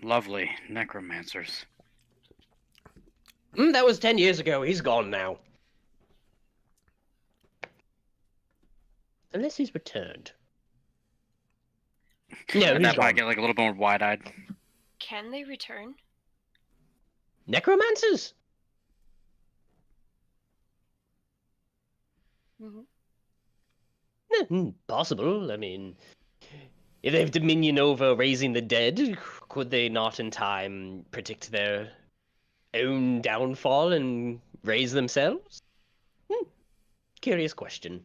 C: Lovely necromancers.
A: That was 10 years ago. He's gone now. Unless he's returned. No,
C: At
A: he's
C: that point, I
A: gone.
C: get like a little more wide-eyed.
B: Can they return?
A: Necromancers? Possible. I mean, if they have dominion over raising the dead, could they not in time predict their own downfall and raise themselves? Curious question.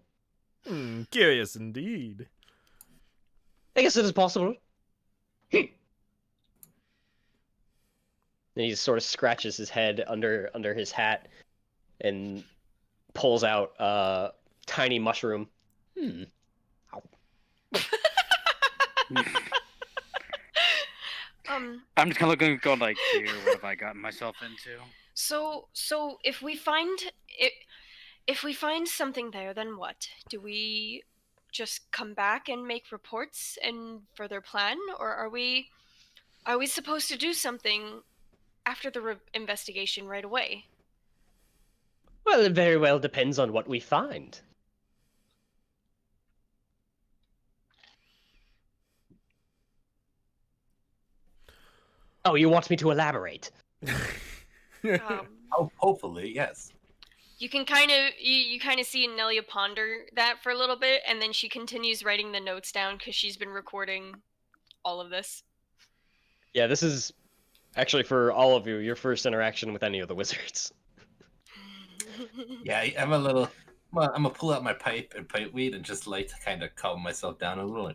D: Curious indeed.
A: I guess it is possible. Then he sort of scratches his head under his hat and pulls out a tiny mushroom.
C: I'm just kind of looking, going like, "Dear, what have I gotten myself into?"
B: So if we find it, if we find something there, then what? Do we just come back and make reports and further plan, or are we supposed to do something after the investigation right away?
A: Well, it very well depends on what we find. Oh, you want me to elaborate?
E: Oh, hopefully, yes.
B: You can kind of you kind of see Nelia ponder that for a little bit, and then she continues writing the notes down because she's been recording all of this.
A: Yeah, this is actually for all of you your first interaction with any of the wizards.
E: Yeah, I'm I'm gonna pull out my pipe and pipe weed and just like to kind of calm myself down a little.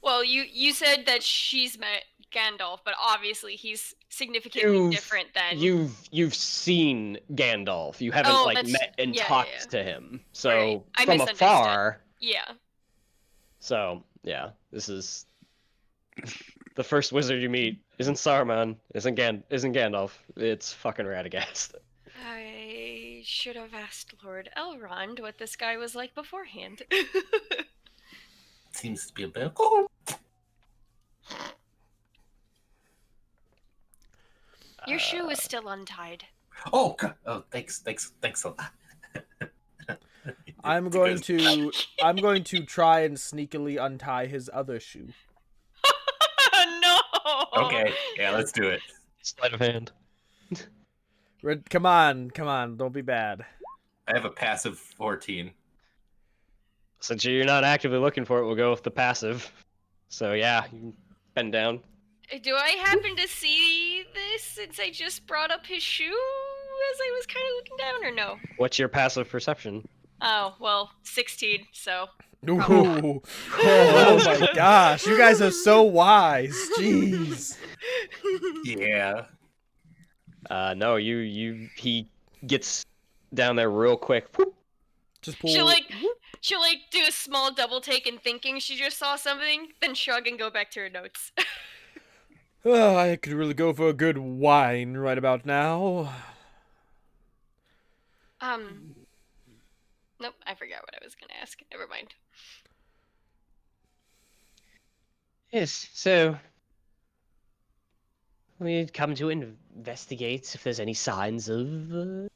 B: Well, you said that she's met Gandalf, but obviously he's significantly different than
A: You've seen Gandalf. You haven't met and talked to him. So
B: right. I
A: from
B: misunderstood.
A: afar.
B: Yeah.
A: So yeah, this is the first wizard you meet. Isn't Saruman? Isn't Gandalf? It's fucking Radagast.
B: I should have asked Lord Elrond what this guy was like beforehand.
E: Seems to be a bit.
B: Your shoe is still untied.
E: Oh, God. Oh, thanks a lot.
D: I'm going to try and sneakily untie his other shoe.
B: No.
E: Okay, yeah, let's do it.
A: Sleight of hand.
D: Come on, don't be bad.
E: I have a passive 14.
A: Since you're not actively looking for it, we'll go with the passive. So yeah, you can bend down.
B: Do I happen to see this since I just brought up his shoe as I was kind of looking down, or no?
A: What's your passive perception?
B: Oh, well, 16, so...
D: Ooh. Oh my gosh, you guys are so wise. Jeez.
E: Yeah.
A: No, he gets down there real quick. Whoop.
D: Just pull.
B: She'll do a small double take and thinking she just saw something, then shrug and go back to her notes.
D: Oh, I could really go for a good wine right about now.
B: Nope, I forgot what I was gonna ask. Never mind.
A: Yes, so we'd come to investigate if there's any signs of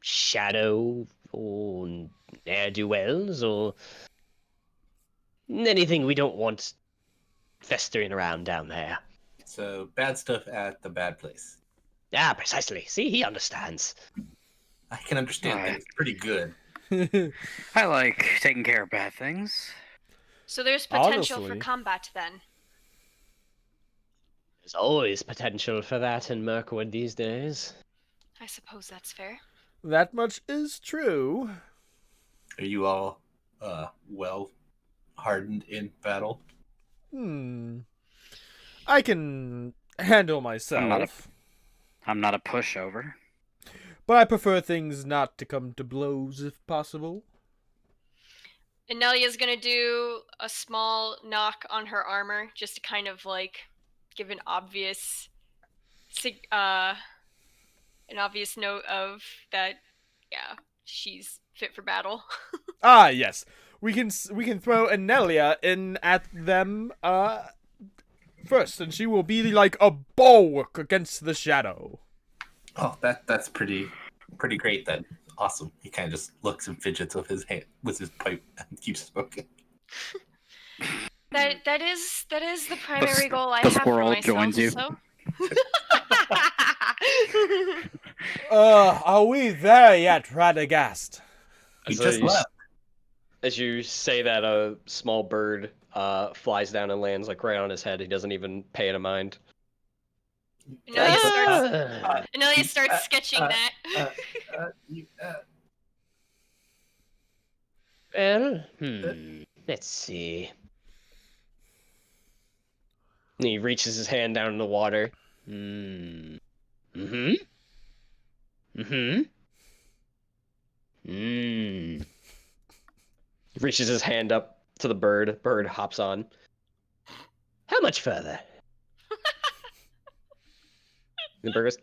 A: shadow or ne'er-do-wells or anything we don't want festering around down there.
E: So, bad stuff at the bad place.
A: Ah, precisely. See, he understands.
E: I can understand that. It's pretty good.
C: I like taking care of bad things.
B: So there's potential
D: Honestly.
B: for combat then.
A: There's always potential for that in Mirkwood these days.
B: I suppose that's fair.
D: That much is true.
E: Are you all well hardened in battle.
D: I can handle myself.
C: I'm not a pushover.
D: But I prefer things not to come to blows if possible.
B: Anelia's gonna do a small knock on her armor just to kind of like give an obvious note of that. Yeah, she's fit for battle.
D: Ah, yes. We can throw Anelia in at them first, and she will be like a bulwark against the shadow.
E: Oh, that's pretty great then. Awesome. He kind of just looks and fidgets with his hand, with his pipe, and keeps smoking.
B: That is the primary goal I
C: the
B: have for
C: squirrel
B: myself.
C: joins you.
B: So.
D: Are we there yet, Radagast?
E: He just left.
A: As you say that, a small bird flies down and lands like right on his head. He doesn't even pay it a mind.
B: Anelia starts sketching that.
A: Well, let's see. And he reaches his hand down in the water. Reaches his hand up to the bird. Bird hops on. How much further? The bird goes,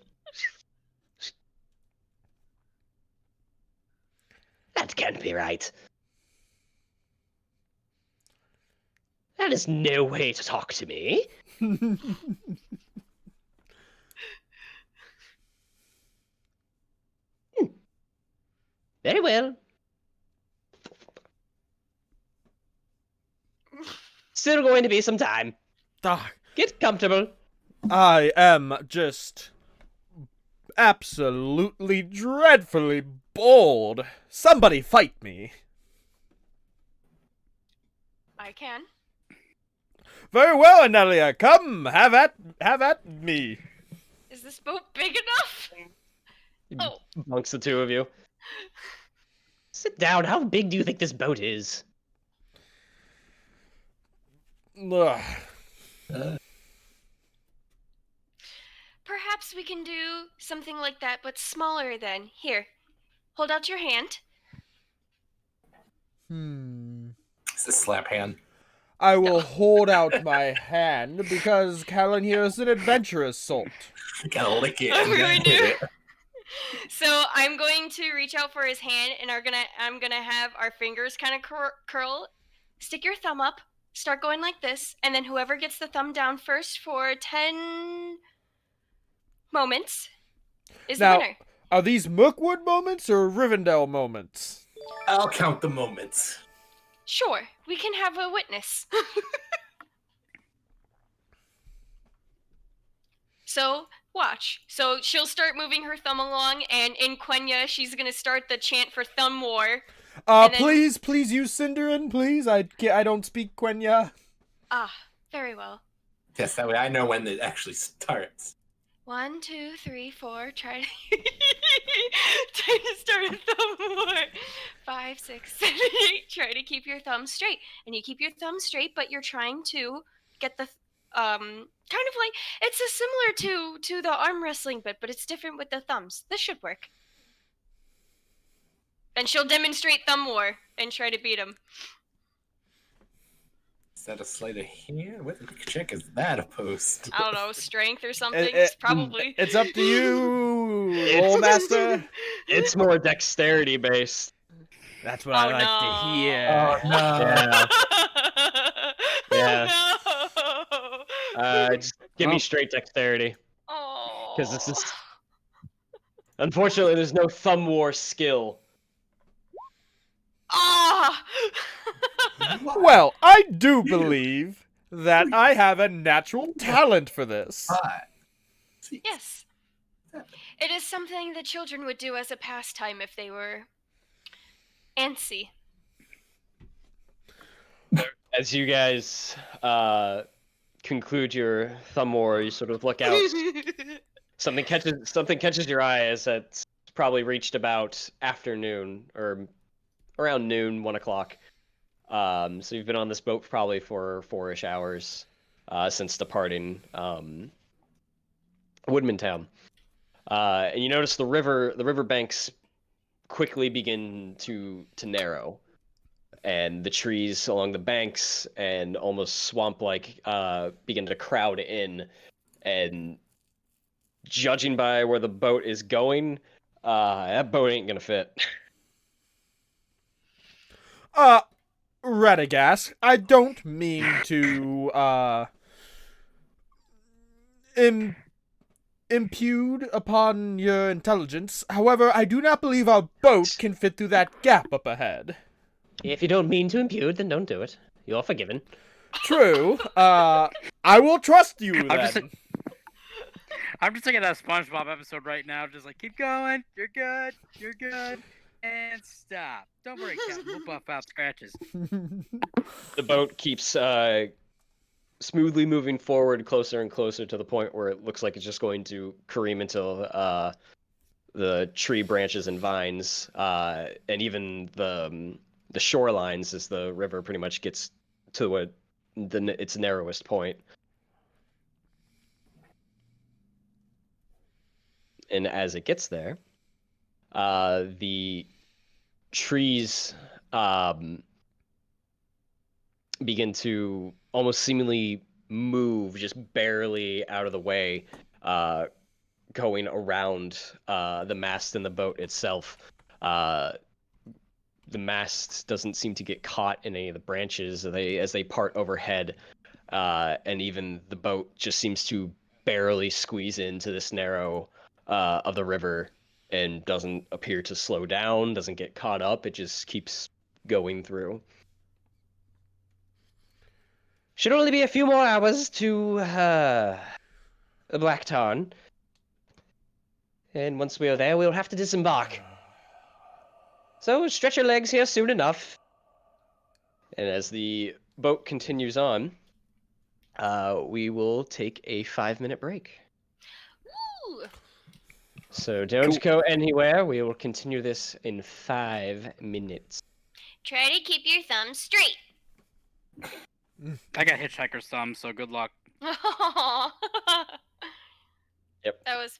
A: that can't be right. That is no way to talk to me. Very well. Still going to be some time. Get comfortable.
D: I am just absolutely dreadfully bored. Somebody fight me.
B: I can.
D: Very well, Anelia. Come, have at me.
B: Is this boat big enough? Oh.
A: Amongst the two of you. Sit down. How big do you think this boat is?
D: Ugh.
B: Perhaps we can do something like that, but smaller then. Here, hold out your hand.
E: It's a slap hand.
D: I will hold out my hand because Callan here is an adventurous salt.
E: Gotta lick it.
B: I'm going to. So I'm going to reach out for his hand, and I'm gonna have our fingers kind of curl. Stick your thumb up. Start going like this, and then whoever gets the thumb down first for 10 moments is the winner.
D: Are these Mirkwood moments or Rivendell moments?
E: I'll count the moments.
B: Sure, we can have a witness. So, watch. So she'll start moving her thumb along, and in Quenya, she's gonna start the chant for Thumb War.
D: Please use Cinderin, please. I don't speak Quenya.
B: Ah, very well.
E: Yes, that way I know when it actually starts.
B: 1, 2, 3, 4. Try to start a Thumb War. 5, 6, 7, 8. Try to keep your thumb straight, and you keep your thumb straight, but you're trying to get the kind of like it's similar to the arm wrestling bit, but it's different with the thumbs. This should work. And she'll demonstrate Thumb War and try to beat him.
E: Is that a sleight of hand? What check is that opposed?
B: I don't know, strength or something. It's probably.
D: It's up to you, old master.
A: It's more dexterity based.
D: That's what I like to hear.
E: Oh no!
A: Yeah.
B: Oh, no.
A: Just give me straight dexterity.
B: Oh.
A: Because this is. Unfortunately, there's no Thumb War skill.
B: Ah.
D: Well, I do believe that I have a natural talent for this.
B: Yes. It is something that children would do as a pastime if they were antsy.
A: As you guys conclude your Thumb War, you sort of look out. Something catches your eye as it's probably reached about afternoon or around noon, 1 o'clock. So you've been on this boat probably for 4-ish hours since departing Woodman Town. And you notice the river banks quickly begin to narrow, and the trees along the banks and almost swamp-like begin to crowd in. And judging by where the boat is going, that boat ain't gonna fit.
D: Radagast, I don't mean to impugn upon your intelligence. However, I do not believe our boat can fit through that gap up ahead.
A: If you don't mean to impugn, then don't do it. You're forgiven.
D: True. I will trust you then.
C: I'm just thinking of that SpongeBob episode right now, just like, keep going, you're good, and stop. Don't worry, Captain, we'll buff out scratches.
A: The boat keeps smoothly moving forward closer and closer to the point where it looks like it's just going to careen into the tree branches and vines, and even the shorelines as the river pretty much gets to its narrowest point. And as it gets there, the trees begin to almost seemingly move just barely out of the way, going around the mast and the boat itself. The mast doesn't seem to get caught in any of the branches as they part overhead, and even the boat just seems to barely squeeze into this narrow of the river and doesn't appear to slow down, doesn't get caught up. It just keeps going through. Should only be a few more hours to the Black Tarn. And once we are there, we'll have to disembark. So stretch your legs here soon enough. And as the boat continues on, we will take a 5-minute break.
B: Woo!
A: So don't go anywhere. We will continue this in 5 minutes.
B: Try to keep your thumbs straight.
C: I got hitchhiker's thumb, so good luck.
A: Yep.
B: That was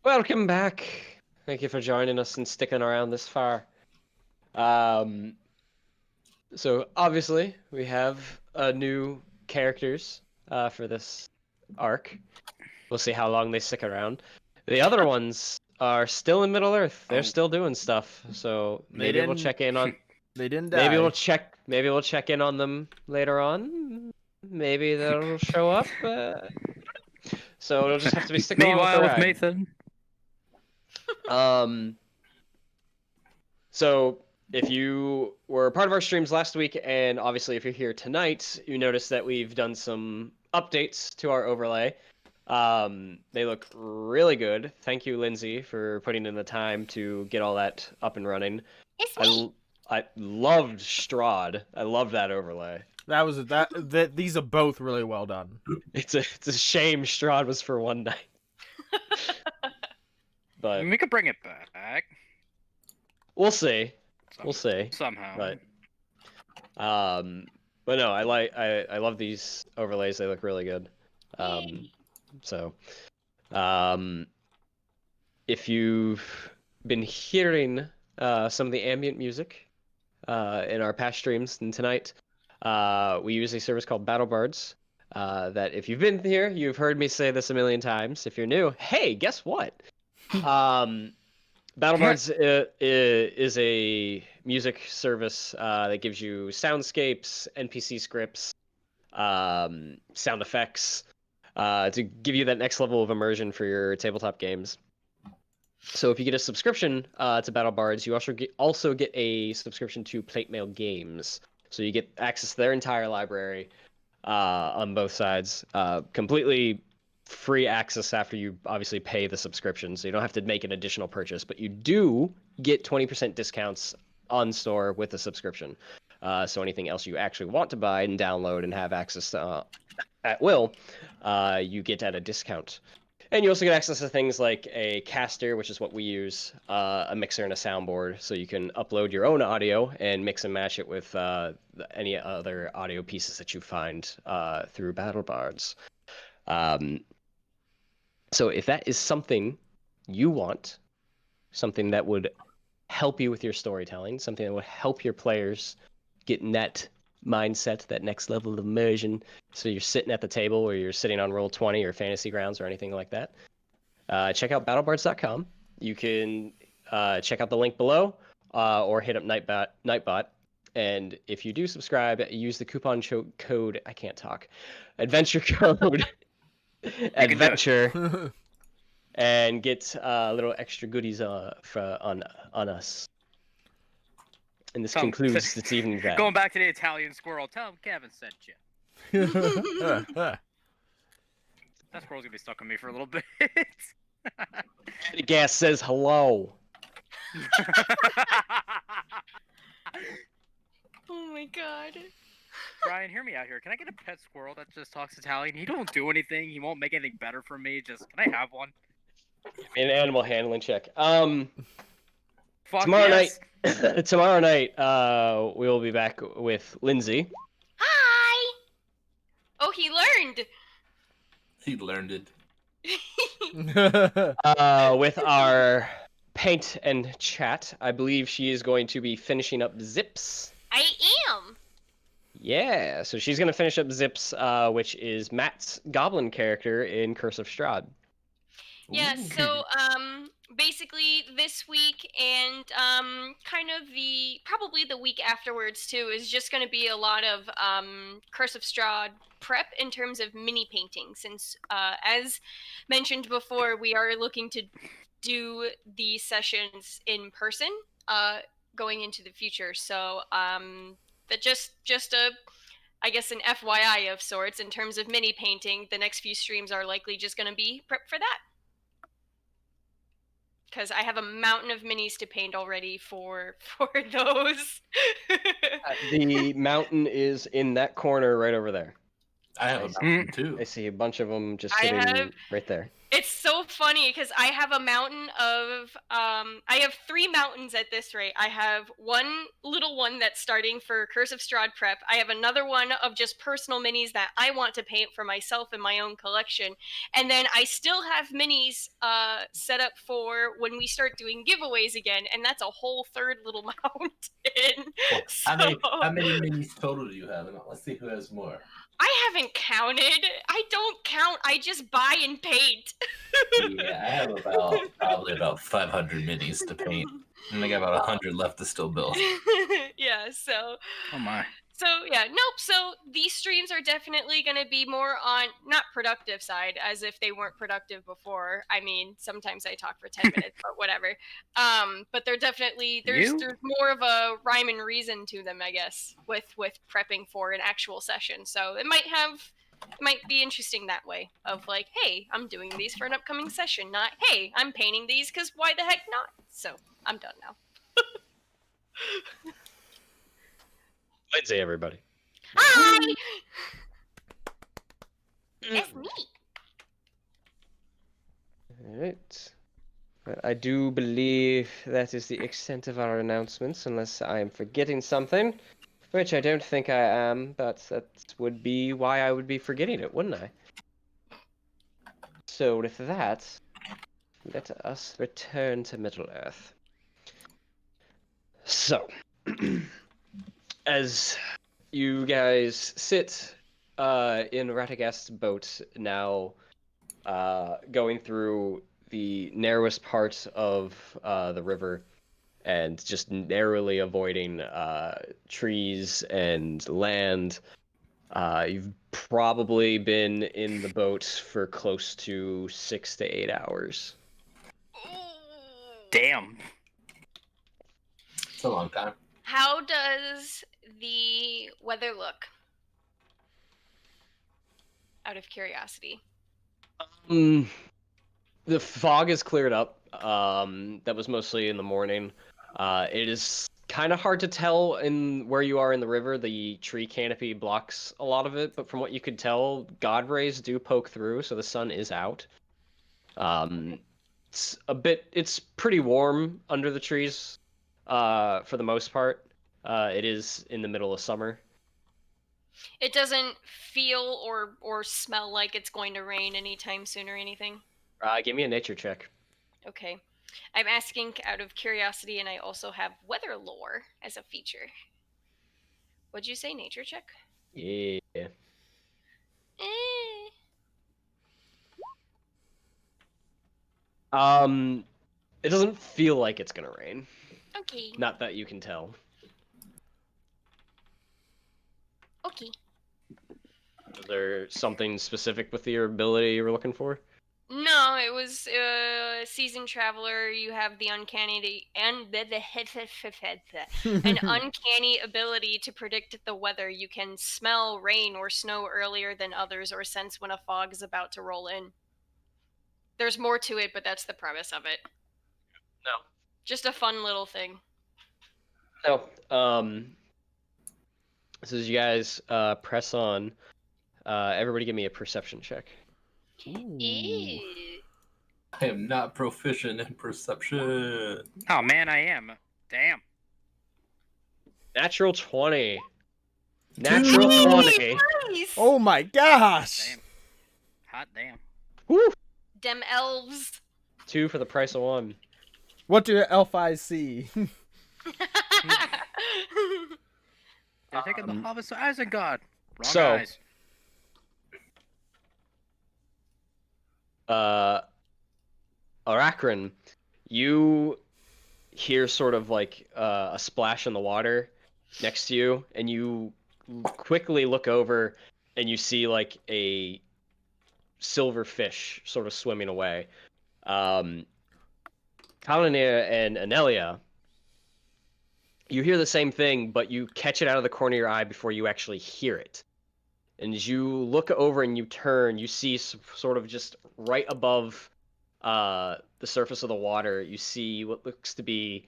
A: Welcome back. Thank you for joining us and sticking around this far. So obviously we have new characters for this arc. We'll see how long they stick around. The other ones are still in Middle Earth. They're still doing stuff. So maybe we'll check in on.
D: They didn't die.
A: Maybe we'll check. Maybe we'll check in on them later on. Maybe they'll show up. So it'll just have to be sticking along
C: Meanwhile,
A: with
C: with
A: the
C: Nathan.
A: ride. So if you were part of our streams last week, and obviously if you're here tonight, you notice that we've done some updates to our overlay. They look really good. Thank you, Lindsay, for putting in the time to get all that up and running.
B: It's me.
A: I loved Strahd. I loved that overlay.
D: These are both really well done.
A: It's a shame Strahd was for one night. But
C: We could bring it back.
A: we'll see. We'll see.
C: Somehow.
A: But no, I love these overlays. They look really good. So, if you've been hearing some of the ambient music in our past streams and tonight, we use a service called Battle Bards. That if you've been here, you've heard me say this a million times. If you're new, hey, guess what? Battle Bards is a music service that gives you soundscapes, NPC scripts, sound effects, to give you that next level of immersion for your tabletop games. So if you get a subscription to Battle Bards, you also get a subscription to Plate Mail Games. So you get access to their entire library on both sides, completely free access after you obviously pay the subscription, so you don't have to make an additional purchase, but you do get 20% discounts on store with the subscription. So anything else you actually want to buy and download and have access to at will, you get at a discount. And you also get access to things like a caster, which is what we use, a mixer and a soundboard, so you can upload your own audio and mix and match it with any other audio pieces that you find through Battle Bards. So if that is something you want, something that would help you with your storytelling, something that would help your players get in that mindset, that next level of immersion, so you're sitting at the table or you're sitting on Roll20 or Fantasy Grounds or anything like that, check out battlebards.com. You can check out the link below or hit up Nightbot. And if you do subscribe, use the coupon code, I can't talk, adventure code adventure, and get little extra goodies on us. And this concludes this evening's chat.
C: Going back to the Italian squirrel, tell him Kevin sent you. That squirrel's gonna be stuck on me for a little bit.
A: Gas says hello.
B: Oh my god.
C: Brian, hear me out here. Can I get a pet squirrel that just talks Italian? He don't do anything. He won't make anything better for me. Just, can I have one?
A: An animal handling check.
C: Fuck
A: Tomorrow
C: yes.
A: night, tomorrow night, we will be back with Lindsay.
B: Hi! Oh, he learned!
E: He learned it.
A: With our paint and chat. I believe she is going to be finishing up Zips.
B: I am!
A: Yeah, so she's going to finish up Zips, which is Matt's goblin character in Curse of Strahd.
B: Yeah, so, basically this week and, kind of probably the week afterwards too, is just gonna be a lot of, Curse of Strahd prep in terms of mini painting, since, as mentioned before, we are looking to do these sessions in person, going into the future, so, that just I guess an FYI of sorts in terms of mini painting. The next few streams are likely just gonna be prep for that. Because I have a mountain of minis to paint already for those.
A: The mountain is in that corner right over there.
E: I have a mountain too.
A: I see a bunch of them just sitting right there.
B: It's so funny because I have a mountain of I have 3 mountains at this rate. I have one little one that's starting for Curse of Strahd prep. I have another one of just personal minis that I want to paint for myself in my own collection. And then I still have minis set up for when we start doing giveaways again, and that's a whole third little mountain.
E: Well,
B: So
E: how many minis total do you have? And let's see who has more.
B: I haven't counted. I don't count. I just buy and paint.
E: Yeah, I have probably about 500 minis to paint, and I got about 100 left to still build.
B: Yeah, so
C: Oh my.
B: so yeah, nope. So these streams are definitely going to be more on not productive side, as if they weren't productive before. I mean, sometimes I talk for 10 minutes, but whatever. But they're definitely there's more of a rhyme and reason to them, I guess, with prepping for an actual session. So it might be interesting that way of like, hey, I'm doing these for an upcoming session, not hey, I'm painting these because why the heck not? So I'm done now.
A: Lindsay, everybody.
B: Hi. That's me.
A: Alright. I do believe that is the extent of our announcements, unless I am forgetting something, which I don't think I am, but that would be why I would be forgetting it, wouldn't I? So with that, let us return to Middle-earth. So, as you guys sit in Radagast's boat now, going through the narrowest part of the river and just narrowly avoiding trees and land. You've probably been in the boat for close to 6 to 8 hours.
C: Damn.
E: It's a long time.
B: How does the weather look? Out of curiosity.
A: The fog is cleared up. That was mostly in the morning. It is kind of hard to tell in where you are in the river. The tree canopy blocks a lot of it, but from what you could tell, god rays do poke through, so the sun is out. It's pretty warm under the trees, for the most part. It is in the middle of summer.
B: It doesn't feel or smell like it's going to rain anytime soon or anything.
A: Give me a nature check.
B: Okay. I'm asking out of curiosity, and I also have weather lore as a feature. What'd you say, nature check?
A: Yeah. It doesn't feel like it's gonna rain.
B: Okay.
A: Not that you can tell.
B: Okay.
A: Is there something specific with your ability you were looking for?
B: No, it was seasoned traveler. You have the uncanny and an uncanny ability to predict the weather. You can smell rain or snow earlier than others, or sense when a fog is about to roll in. There's more to it, but that's the premise of it.
A: No.
B: Just a fun little thing.
A: No. So as you guys press on, everybody give me a perception check.
B: Ew.
E: I am not proficient in perception.
C: Oh man, I am. Damn.
A: Natural 20. Natural 20.
B: Nice.
D: Oh my gosh!
C: Damn. Hot damn.
A: Woo!
B: Dem elves.
A: 2 for the price of 1.
D: What do elf eyes see?
C: They're taking the Harvest of Isengard. Wrong
A: so-
C: eyes.
A: Arachrin, you hear sort of like a splash in the water next to you, and you quickly look over and you see like a silver fish sort of swimming away. Kalanir and Anelia, you hear the same thing, but you catch it out of the corner of your eye before you actually hear it. And as you look over and you turn, you see sort of just right above the surface of the water, you see what looks to be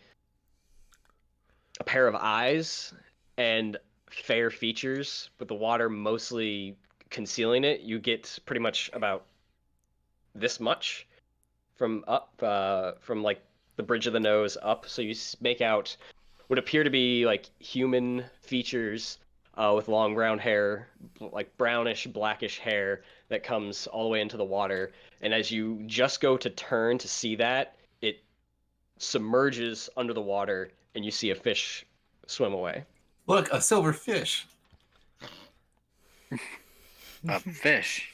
A: a pair of eyes and fair features, but the water mostly concealing it. You get pretty much about this much from up, from like the bridge of the nose up. So you make out what appear to be like human features, with long brown hair, like brownish, blackish hair that comes all the way into the water. And as you just go to turn to see that, it submerges under the water, and you see a fish swim away.
E: Look, a silver fish.
C: A fish.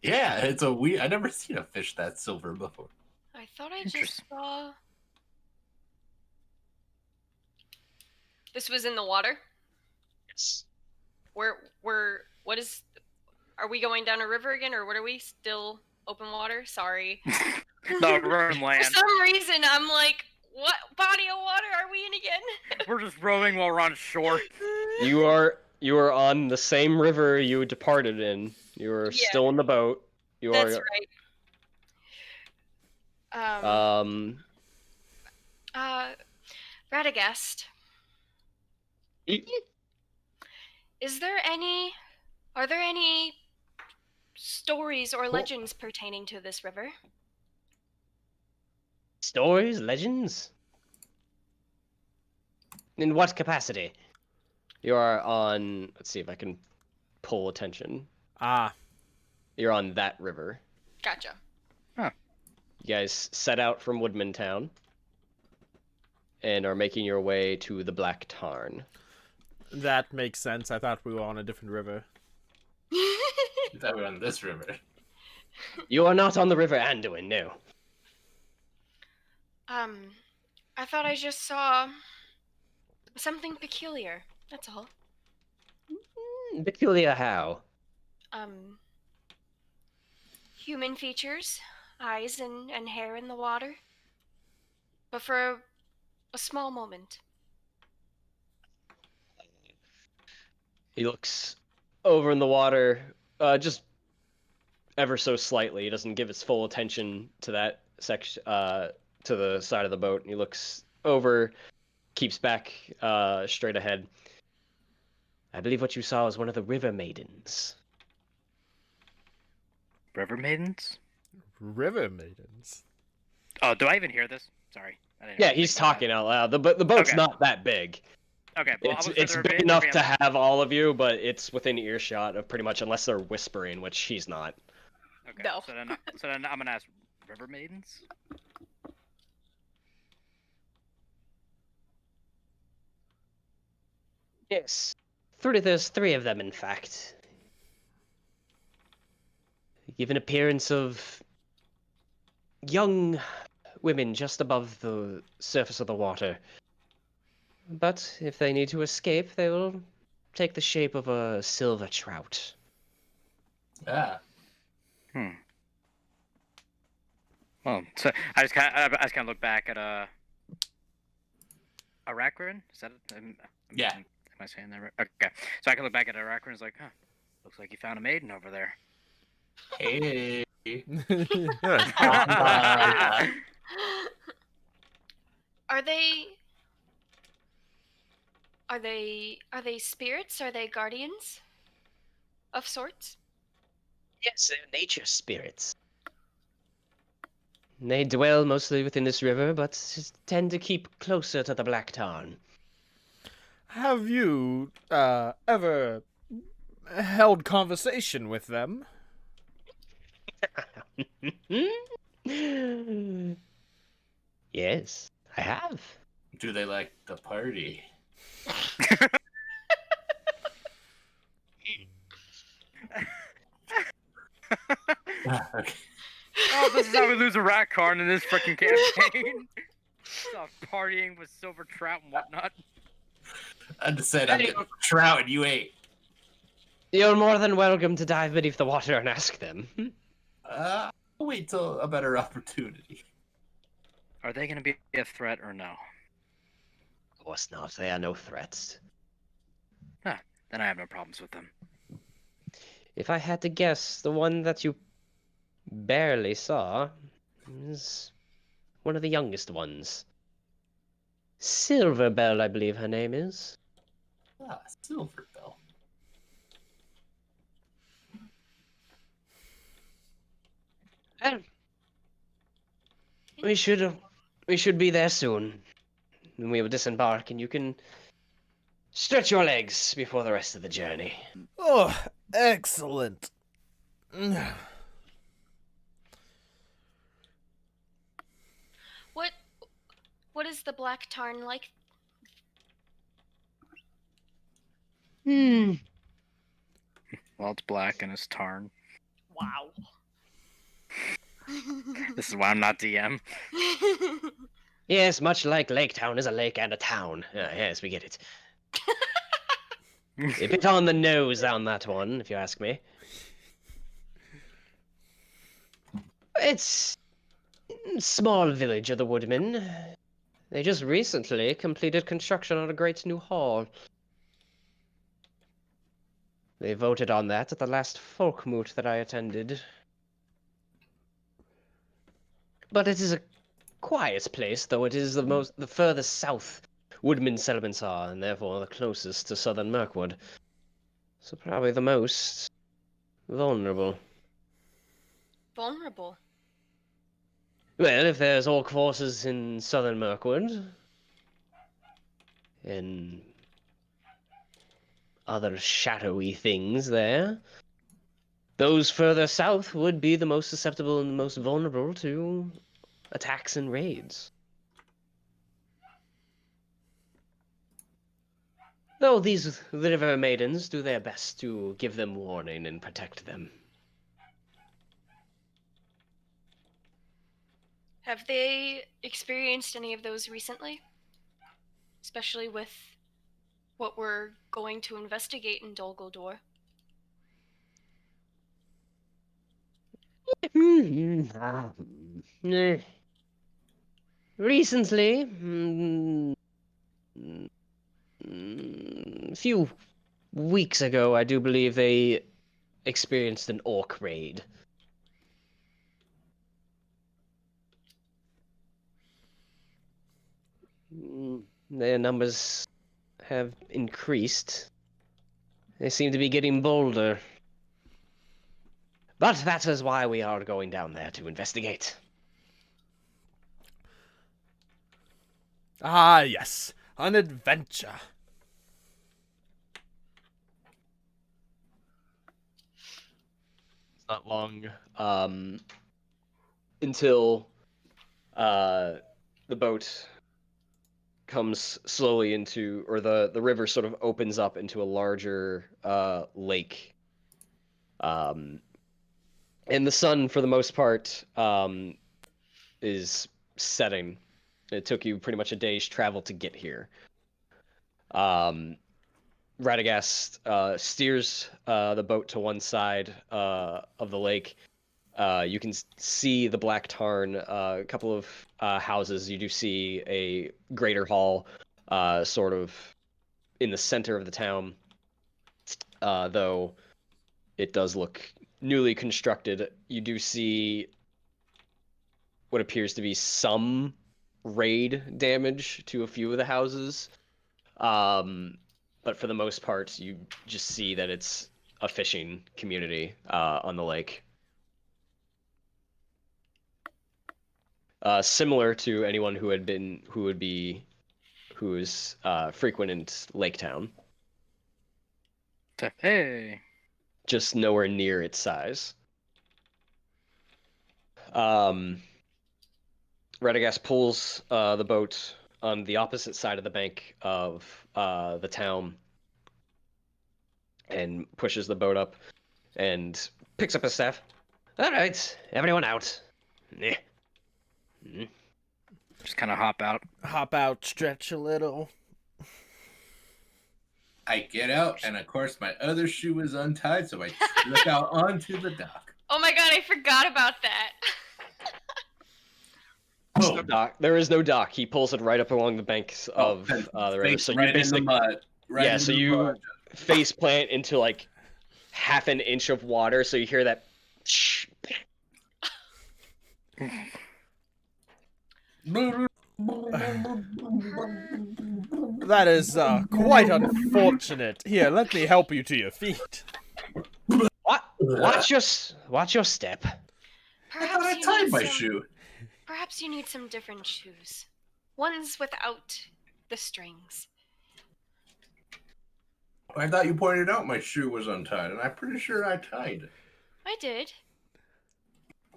E: Yeah, it's a weird. I never seen a fish that silver before.
B: I thought I just
C: Interesting.
B: saw. This was in the water?
A: Yes.
B: What is. Are we going down a river again, or what are we? Still open water? Sorry.
C: No, we're in
B: For
C: land.
B: some reason, I'm like, what body of water are we in again?
C: We're just rowing while we're on shore.
A: You are on the same river you departed in. You are
B: Yeah.
A: still in the boat. You
B: That's
A: are
B: right. Radagast, are there any stories or legends pertaining to this river?
A: stories, legends? In what capacity? You are on. Let's see if I can pull attention.
D: Ah,
A: You're on that river.
B: Gotcha.
A: You guys set out from Woodman Town and are making your way to the Black Tarn.
D: that makes sense. I thought we were on a different river.
E: You thought we were on this river.
A: You are not on the River Anduin, no.
B: I thought I just saw something peculiar. That's all.
A: Peculiar how?
B: Human features, eyes and hair in the water. But for a small moment.
A: He looks over in the water, just ever so slightly. He doesn't give his full attention to that section, to the side of the boat. He looks over, keeps back, straight ahead. I believe what you saw was one of the river maidens.
C: River maidens?
D: River maidens.
C: Oh, do I even hear this? Sorry. I didn't
A: Yeah,
C: even
A: he's
C: think about
A: talking out loud. The boat's
C: Okay.
A: not that big.
C: that. Okay, well,
A: It's big enough to have all of you, but it's within earshot of pretty much, unless they're whispering, which he's not.
C: Okay,
B: No.
C: so then I'm gonna ask river maidens?
A: Yes. There's three of them, in fact. They give an appearance of young women just above the surface of the water. But if they need to escape, they will take the shape of a silver trout.
E: Ah,
C: Well, so I just kind of look back at Aracrin. Is that it?
E: Yeah.
C: Am I saying that right? Okay. So I can look back at Aracrin and it's like, huh, looks like you found a maiden over there.
E: hey.
B: Are they spirits? Are they guardians of sorts?
A: Yes, they're nature spirits. They dwell mostly within this river, but tend to keep closer to the Black Tarn.
D: Have you ever held conversation with them?
A: Yes, I have.
E: Do they like the party? Okay.
C: Oh, this is how we lose a rat card in this freaking campaign. Stop partying with silver trout and whatnot.
E: I just said I'm getting a trout and you ain't.
A: You're more than welcome to dive beneath the water and ask them.
E: I'll wait till a better opportunity.
C: Are they going to be a threat or no?
A: Of course not. They are no threats.
C: Then I have no problems with them.
A: If I had to guess, the one that you barely saw is one of the youngest ones. Silverbell, I believe her name is.
E: Ah, Silverbell.
A: Well, we should be there soon. And we will disembark, and you can stretch your legs before the rest of the journey.
D: Oh, excellent.
B: What is the black tarn like?
A: Hmm.
C: Well, it's black and it's tarn.
B: Wow.
C: This is why I'm not DM.
A: Yes, much like Lake Town is a lake and a town. Yes, we get it. A bit on the nose on that one, if you ask me. It's a small village of the woodmen. They just recently completed construction on a great new hall. They voted on that at the last folk moot that I attended. But it is a quiet place, though it is the furthest south woodmen settlements are, and therefore the closest to Southern Mirkwood. So probably the most vulnerable.
B: Vulnerable.
A: Well, if there's orc forces in Southern Mirkwood, and other shadowy things there, those further south would be the most susceptible and the most vulnerable to attacks and raids. Though these river maidens do their best to give them warning and protect them.
B: Have they experienced any of those recently? Especially with what we're going to investigate in Dol Guldur.
A: Recently, a few weeks ago, I do believe they experienced an orc raid. Their numbers have increased. They seem to be getting bolder. But that is why we are going down there to investigate.
D: Ah, yes. An adventure.
A: It's not long until the boat comes slowly into, or the river sort of opens up into a larger lake. And the sun, for the most part, is setting. It took you pretty much a day's travel to get here. Radagast steers the boat to one side of the lake. You can see the Black Tarn, a couple of houses. You do see a greater hall sort of in the center of the town, though it does look newly constructed. You do see what appears to be some raid damage to a few of the houses. But for the most part, you just see that it's a fishing community on the lake. Similar to anyone who is frequent in Lake Town.
C: Hey.
A: Just nowhere near its size. Radagast pulls the boat on the opposite side of the bank of the town and pushes the boat up and picks up his staff. All right, everyone out.
C: Just kind of hop out.
D: Hop out, stretch a little.
E: I get out, and of course my other shoe is untied, so I slip out onto the dock.
B: Oh my god, I forgot about that.
A: There's no dock. There is no dock. He pulls it right up along the banks of the river. So
E: right
A: you basically,
E: in the mud. Right
A: yeah.
E: in
A: So
E: the
A: you
E: mud.
A: face plant into like half an inch of water. So you hear that.
D: That is quite unfortunate. Here, let me help you to your feet.
A: What? Watch your step.
E: I thought I tied my shoe.
B: Perhaps you need some different shoes. Ones without the strings.
E: I thought you pointed out my shoe was untied, and I'm pretty sure I tied it.
B: I did.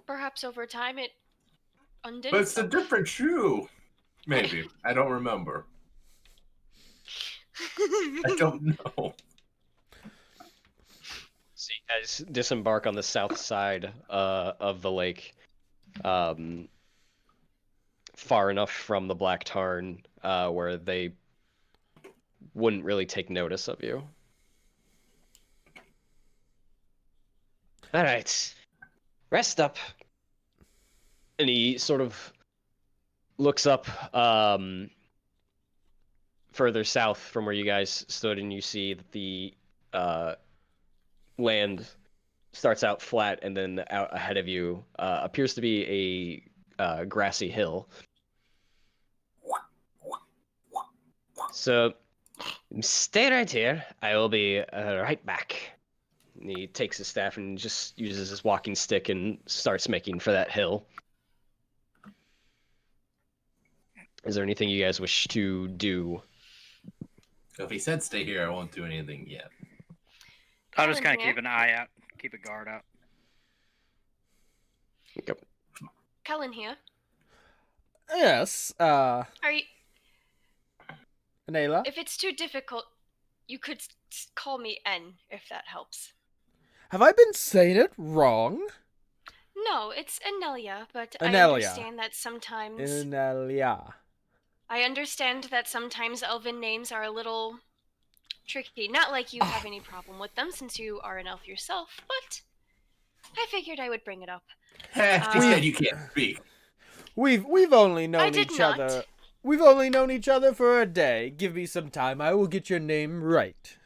B: Perhaps over time it undid
E: But it's a
B: itself.
E: different shoe. Maybe. I don't remember. I don't know.
A: So you guys disembark on the south side of the lake, far enough from the Black Tarn where they wouldn't really take notice of you. All right, rest up. And he sort of looks up further south from where you guys stood, and you see that the land starts out flat, and then out ahead of you appears to be a grassy hill. So stay right here. I will be right back. And he takes his staff and just uses his walking stick and starts making for that hill. Is there anything you guys wish to do?
E: If he said stay here, I won't do anything yet.
C: I'll just kind of
B: Here.
C: keep an eye out, keep a guard out.
A: Yep.
B: Cullen here.
D: Yes,
B: Are you?
D: Nayla?
B: If it's too difficult, you could call me N, if that helps.
D: Have I been saying it wrong?
B: No, it's Anelia, but I
D: Anelia.
B: understand that sometimes...
D: Inelia.
B: I understand that sometimes elven names are a little tricky. Not like you have any problem with them, since you are an elf yourself, but I figured I would bring it up.
E: He said you can't speak.
D: We've only known
B: did
D: each
B: not.
D: other. We've only known each other for a day. Give me some time. I will get your name right.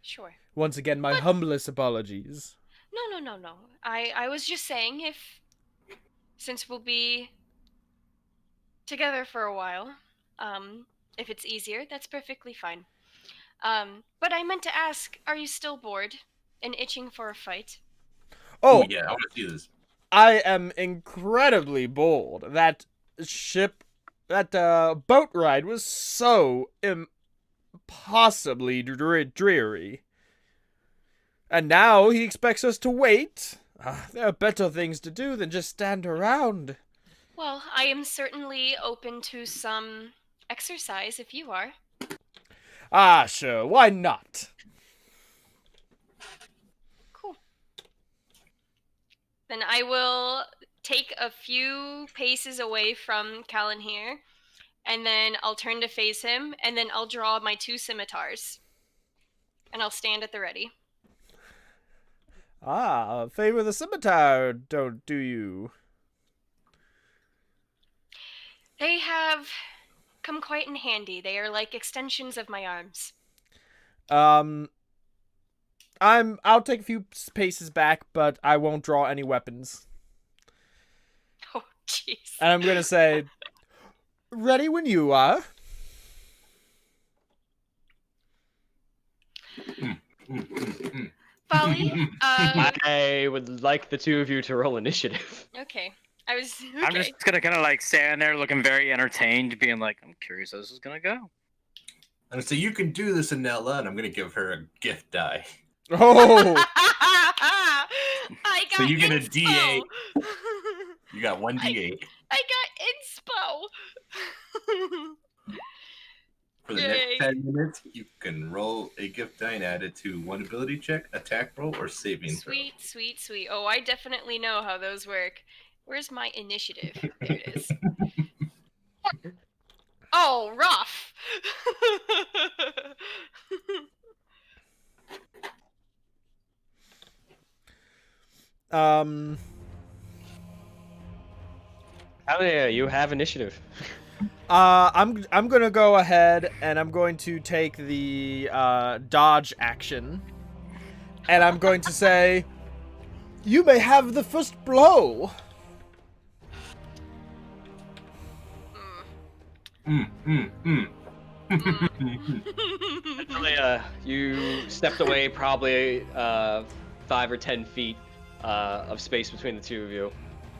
B: Sure.
D: Once again, my humblest apologies.
B: No. I was just saying since we'll be together for a while, if it's easier, that's perfectly fine. But I meant to ask, are you still bored and itching for a fight?
D: Oh,
E: Yeah, I want to see this.
D: I am incredibly bold. That boat ride was so impossibly dreary. And now he expects us to wait. There are better things to do than just stand around.
B: Well, I am certainly open to some exercise if you are.
D: Ah, sure. Why not?
B: Cool. Then I will take a few paces away from Callan here, and then I'll turn to face him, and then I'll draw my 2 scimitars. And I'll stand at the ready.
D: Ah, favor the scimitar, don't do you?
B: They have come quite in handy. They are like extensions of my arms.
D: I'll take a few paces back, but I won't draw any weapons.
B: Oh, jeez.
D: And I'm gonna say, ready when you are.
B: Folly?
A: I would like the two of you to roll initiative.
B: Okay. I was... Okay.
C: I'm just gonna kind of like stand there looking very entertained, being like, I'm curious how this is gonna go.
E: And so you can do this, Anella, and I'm going to give her a gift die.
D: Oh,
B: I got
E: So you get a
B: inspo.
E: D8. You got 1 D8.
B: I got inspo.
E: For the
B: Yay.
E: next 10 minutes, you can roll a gift die and add it to one ability check, attack roll, or saving throw.
B: Sweet. Oh, I definitely know how those work. Where's my initiative? There it is. Oh, rough.
A: Oh yeah, you have initiative.
D: I'm gonna go ahead and I'm going to take the dodge action, and I'm going to say, you may have the first blow.
A: You stepped away probably 5 or 10 feet of space between the two of you.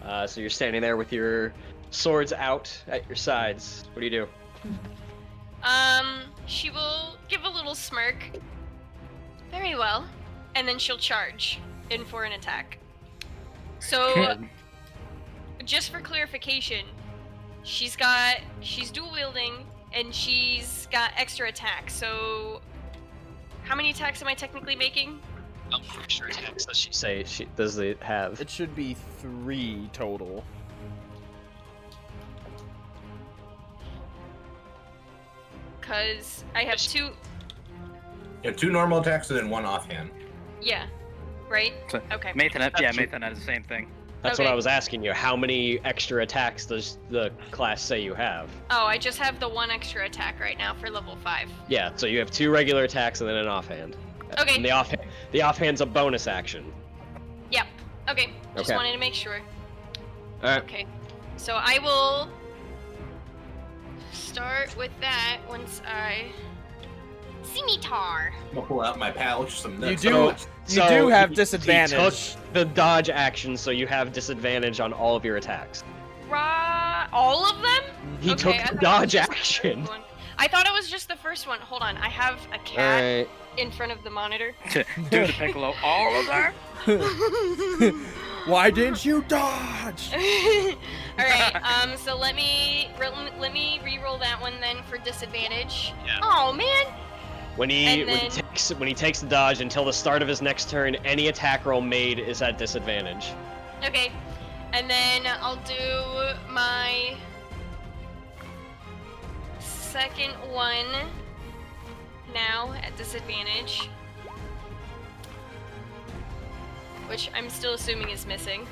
A: So you're standing there with your swords out at your sides. What do you do?
B: She will give a little smirk. Very well. And then she'll charge in for an attack. So, just for clarification, she's dual wielding and she's got extra attacks. So, how many attacks am I technically making?
A: Extra attacks does she say does it have?
D: It should be 3 total.
B: Because I have 2.
E: You have 2 normal attacks and then 1 offhand.
B: Yeah. Right?
C: So,
B: Okay.
C: Mathan had the same thing.
A: That's
B: Okay.
A: what I was asking you. How many extra attacks does the class say you have?
B: Oh, I just have the 1 extra attack right now for level 5.
A: Yeah, so you have 2 regular attacks and then an offhand.
B: Okay.
A: And the offhand's a bonus action.
B: Yep. Okay. Just
A: Okay.
B: wanted to make sure.
A: Alright.
B: Okay. So I will start with that once I scimitar.
E: I'll pull out my pouch, some
D: You
E: nuts.
D: do
A: So
D: do have
A: he
D: disadvantage.
A: took the dodge action, so you have disadvantage on all of your attacks.
B: All of them?
A: He
B: Okay,
A: took
B: I
A: the
B: thought it was
A: dodge
B: just the
A: action.
B: first one. I thought it was just the first one. Hold on. I have a cat
A: Alright.
B: in front of the monitor.
C: Do the Piccolo all of that?
D: Why didn't you dodge?
B: All right. So let me re-roll that one then for disadvantage.
A: Yeah.
B: Oh man.
A: When he takes the dodge until the start of his next turn, any attack roll made is at disadvantage.
B: Okay. And then I'll do my second one now at disadvantage, which I'm still assuming is missing.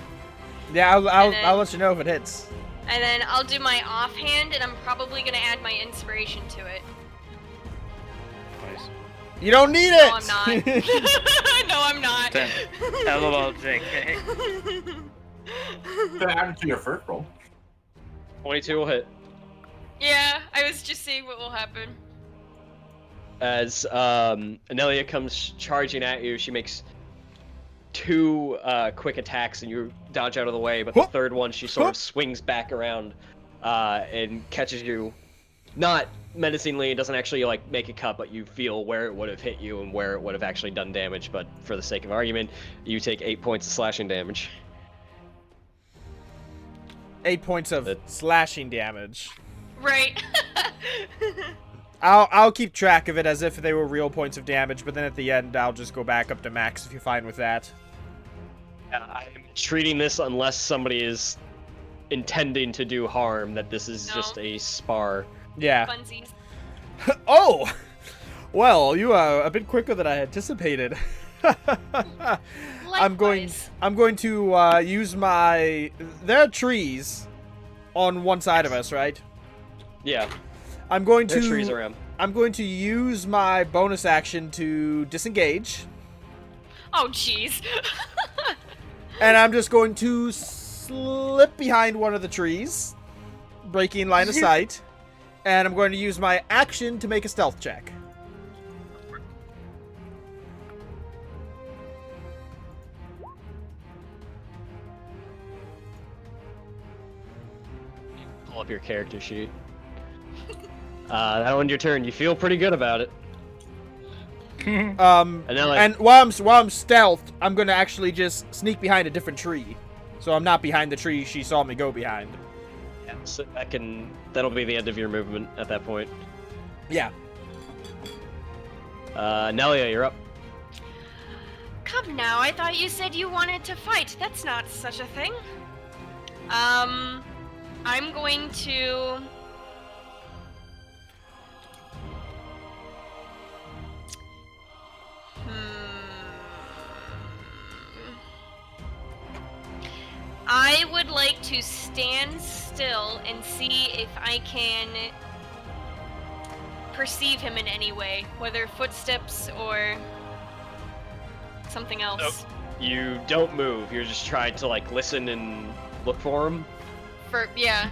D: Yeah,
B: And then-
D: I'll let you know if it hits.
B: And then I'll do my offhand, and I'm probably gonna add my inspiration to it.
C: Nice.
D: You don't need
B: No,
D: it.
B: I'm not. No, I'm not.
C: LOL, JK.
E: Add it to your first roll.
A: 22 will hit.
B: Yeah, I was just seeing what will happen.
A: As Anelia comes charging at you, she makes 2 quick attacks and you dodge out of the way, but the
D: Whoop.
A: third one she sort
D: Whoop.
A: of swings back around and catches you. Not menacingly, it doesn't actually like make a cut, but you feel where it would have hit you and where it would have actually done damage, but for the sake of argument, you take 8 points of slashing damage.
D: 8 points of slashing damage.
B: Right.
D: I'll keep track of it as if they were real points of damage, but then at the end I'll just go back up to max if you're fine with that.
A: I'm treating this, unless somebody is intending to do harm, that this is
B: No.
A: just a spar.
D: Yeah.
B: Funsies.
D: Oh! Well, you are a bit quicker than I anticipated. I'm going to use my... There are trees on one side of us, right?
A: Yeah,
D: I'm going
A: there are
D: to...
A: trees around.
D: I'm going to use my bonus action to disengage.
B: Oh, jeez.
D: And I'm just going to slip behind one of the trees, breaking line of sight. And I'm going to use my action to make a stealth check.
A: Pull up your character sheet. That one's your turn. You feel pretty good about it. And then, like,
D: And while I'm stealthed, I'm gonna actually just sneak behind a different tree, so I'm not behind the tree she saw me go behind.
A: yeah, so that'll be the end of your movement at that point.
D: Yeah.
A: Nelia, you're up.
B: Come now, I thought you said you wanted to fight. That's not such a thing. I'm going to... I would like to stand still and see if I can perceive him in any way, whether footsteps or something else.
A: You don't move. You're just trying to like listen and look for him.
B: Yeah.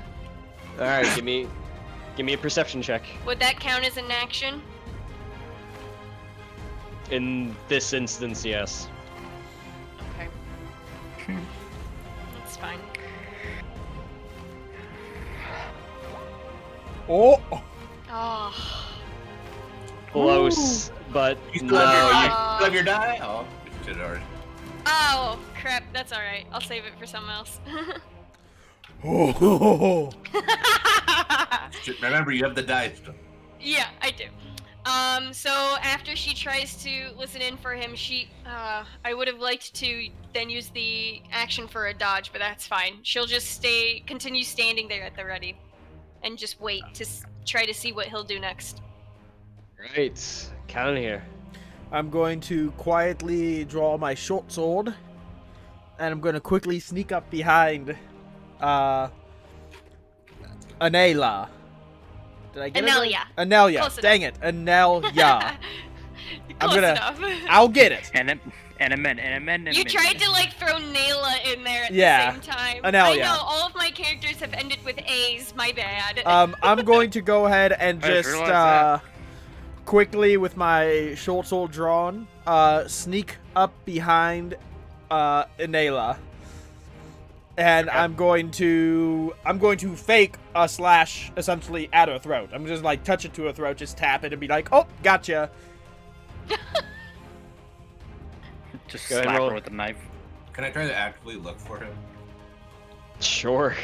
A: All right, give me a perception check.
B: Would that count as an action?
A: In this instance, yes.
B: Okay. That's fine.
D: Oh.
B: Oh.
A: Close, but
E: You still
A: no.
E: have your die? Oh, you did it already.
B: Oh, crap. That's alright. I'll save it for someone else.
D: Oh.
E: Remember, you have the die still.
B: Yeah, I do. So after she tries to listen in for him, I would have liked to then use the action for a dodge, but that's fine. She'll just continue standing there at the ready, and just wait to try to see what he'll do next.
A: Right, count here.
D: I'm going to quietly draw my short sword, and I'm going to quickly sneak up behind, Anela. Did I get it?
B: Anelia.
D: Anelia.
B: Close
D: Dang it, Anelia.
B: Close enough.
D: I'll get it.
C: And
B: You tried to throw Nayla in there at
D: Yeah,
B: the same time.
D: Anelia.
B: I know, all of my characters have ended with A's, my bad.
D: I'm going to go ahead and
C: I just
D: just
C: realized that.
D: quickly with my short sword drawn, sneak up behind Inela. And I'm going to fake a slash essentially at her throat. I'm just touch it to her throat, just tap it and be like, "Oh, gotcha."
C: Just
A: Go ahead,
C: slap
A: roll.
C: her with a knife.
E: Can I try to actively look for him?
A: Sure.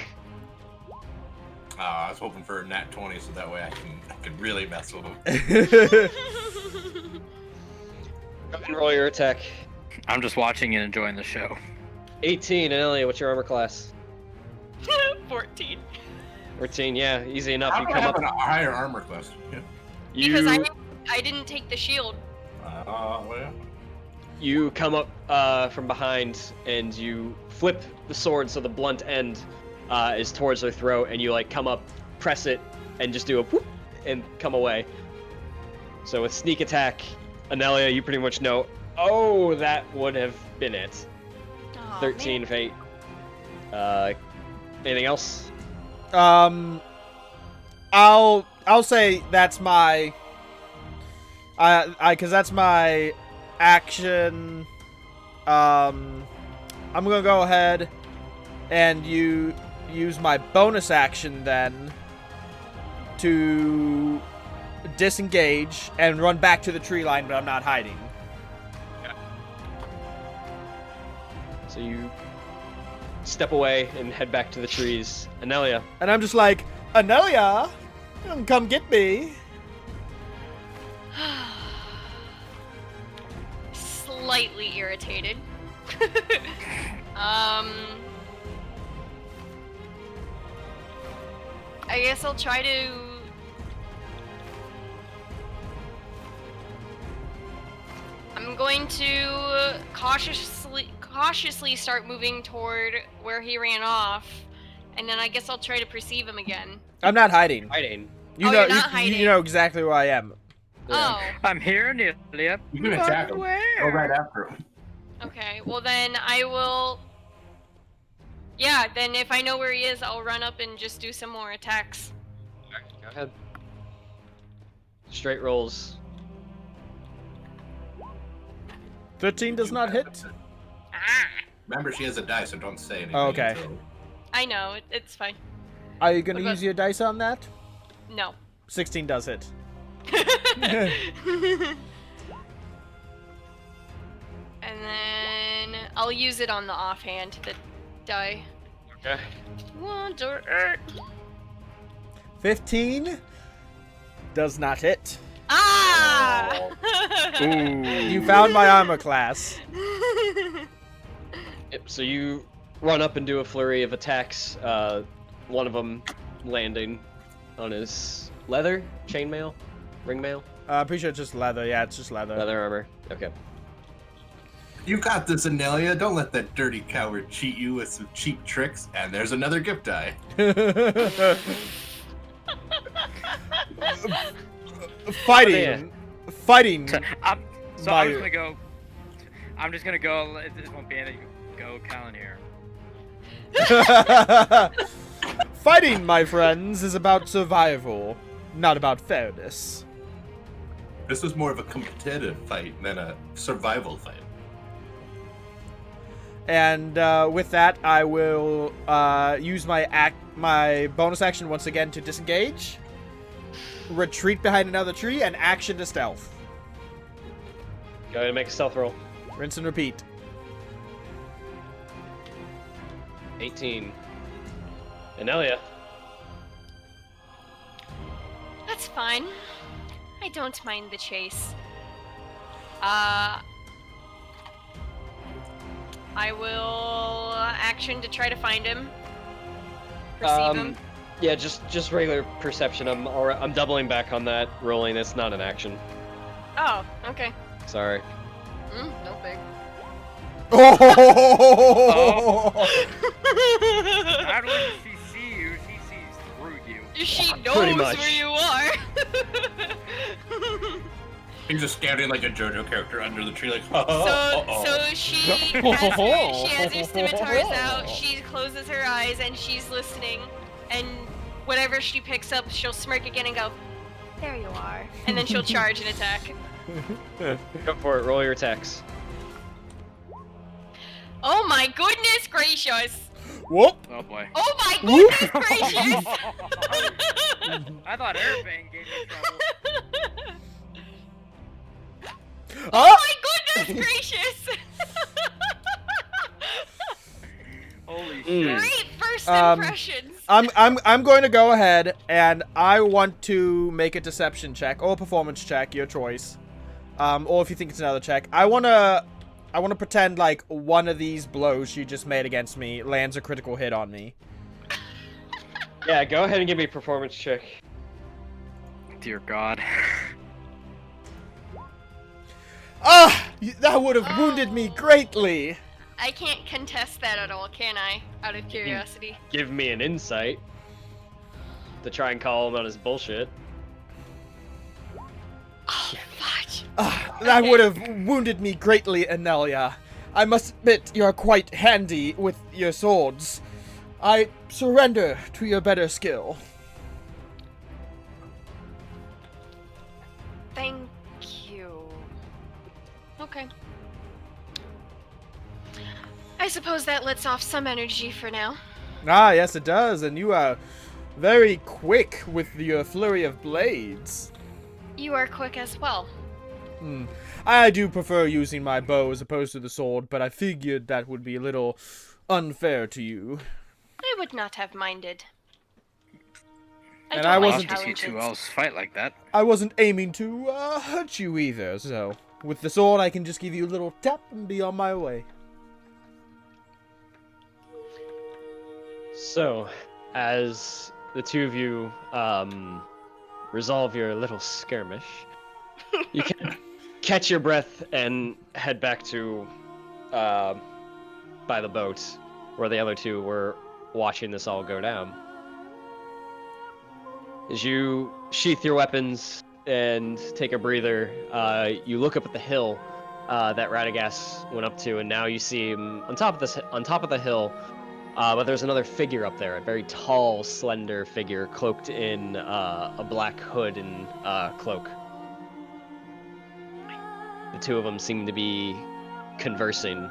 E: I was hoping for a nat 20, so that way I can really mess with him.
A: Go ahead and roll your attack.
C: I'm just watching and enjoying the show.
A: 18, Anelia, what's your armor class?
B: 14.
A: 14, yeah, easy enough.
E: How
A: You
E: do I
A: come
E: have
A: up.
E: a higher armor class? Yeah.
B: Because I didn't take the shield.
E: Well,
A: You come up from behind and you flip the sword so the blunt end is towards her throat, and you come up, press it, and just do a whoop and come away. So with sneak attack, Anelia, you pretty much know. Oh, that would have been it.
B: Aw,
A: 13
B: man.
A: fate. Anything else?
D: I'll say that's my because that's my action. I'm gonna go ahead and use my bonus action then to disengage and run back to the tree line, but I'm not hiding.
A: So you step away and head back to the trees. Anelia.
D: And I'm just like, Anelia, come get me.
B: Slightly irritated. I guess I'll try to. I'm going to cautiously start moving toward where he ran off, and then I guess I'll try to perceive him again.
D: I'm not hiding.
A: Hiding.
D: You
B: Oh,
D: know,
B: you're not hiding.
D: you know exactly where I am.
B: Oh,
C: I'm here, Anelia.
E: you can attack him. Go right after him.
B: okay. Well then I will. Yeah, then if I know where he is, I'll run up and just do some more attacks.
A: Alright, go ahead. Straight rolls.
D: 13 does not hit.
B: Ah,
E: Remember, she has a die, so don't say anything.
D: Oh, okay.
E: until-
B: I know, it's fine.
D: Are you gonna
B: What about-
D: use your dice on that?
B: No.
D: 16 does hit.
B: And then I'll use it on the offhand, the die.
A: Okay.
B: Wonder.
D: 15 does not hit.
B: Ah!
D: You found my armor class.
A: Yep, so you run up and do a flurry of attacks. One of them landing on his leather, chainmail, ringmail,
D: I'm pretty sure it's just leather. Yeah, it's just leather.
A: leather armor. Okay.
E: You got this, Anelia. Don't let that dirty coward cheat you with some cheap tricks. And there's another gift die.
D: Fighting. Fighting.
C: So I'm
D: My-
C: just gonna go. I'm just gonna go. This won't be any go, Callan here.
D: Fighting, my friends, is about survival, not about fairness.
E: This was more of a competitive fight than a survival fight.
D: And with that, I will use my bonus action once again to disengage. retreat behind another tree, and action to stealth.
A: Go ahead and make a stealth roll.
D: Rinse and repeat.
A: 18. Anelia.
B: That's fine. I don't mind the chase. I will action to try to find him. Perceive him.
A: Yeah, just regular perception. I'm doubling back on that rolling. It's not an action.
B: Oh, okay.
A: Sorry.
B: No big.
D: Oh!
C: Not only does she see you, she sees through you.
B: She
A: Pretty
B: knows
A: much.
B: where you are.
E: He's just standing like a JoJo character under the tree, like,
B: So she has her scimitars out. She closes her eyes and she's listening. And whatever she picks up, she'll smirk again and go, "There you are." And then she'll charge and attack.
A: Go for it. Roll your attacks.
B: Oh my goodness gracious!
D: Whoop!
C: Oh boy.
B: Oh my goodness gracious!
C: I thought Airbang gave me trouble.
B: Oh my goodness gracious!
C: Holy shit.
B: Great first
D: Um,
B: impressions.
D: I'm going to go ahead and I want to make a deception check or a performance check, your choice. Or if you think it's another check. I wanna pretend like one of these blows she just made against me lands a critical hit on me.
A: Yeah, go ahead and give me a performance check.
C: Dear God.
D: Ah! That would have wounded me greatly!
B: I can't contest that at all, can I? Out of curiosity.
A: Give me an insight to try and call him on his bullshit.
B: Oh, fudge.
D: That
B: Okay.
D: would have wounded me greatly, Anelia. I must admit you're quite handy with your swords. I surrender to your better skill.
B: Thank you. Okay. I suppose that lets off some energy for now.
D: Ah, yes it does, and you are very quick with your flurry of blades.
B: You are quick as well.
D: I do prefer using my bow as opposed to the sword, but I figured that would be a little unfair to you.
B: I would not have minded.
D: And
B: don't
D: I
B: like
D: wasn't-
C: Love to see two
B: challenges.
C: elves fight like that.
D: I wasn't aiming to hurt you either, so with the sword I can just give you a little tap and be on my way.
A: So, as the two of you resolve your little skirmish, you can catch your breath and head back to by the boat, where the other two were watching this all go down. As you sheath your weapons and take a breather, you look up at the hill that Radagast went up to, and now you see him on top of the hill. But there's another figure up there, a very tall, slender figure cloaked in a black hood and cloak. The two of them seem to be conversing.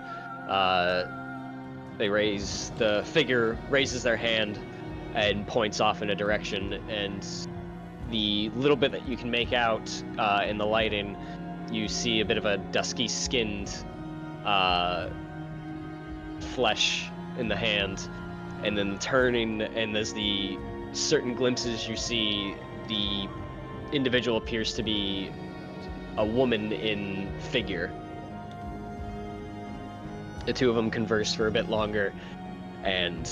A: The figure raises their hand and points off in a direction, and the little bit that you can make out in the lighting, you see a bit of a dusky skinned flesh in the hand, and then turning, and as the certain glimpses you see, the individual appears to be a woman in figure. The two of them converse for a bit longer, and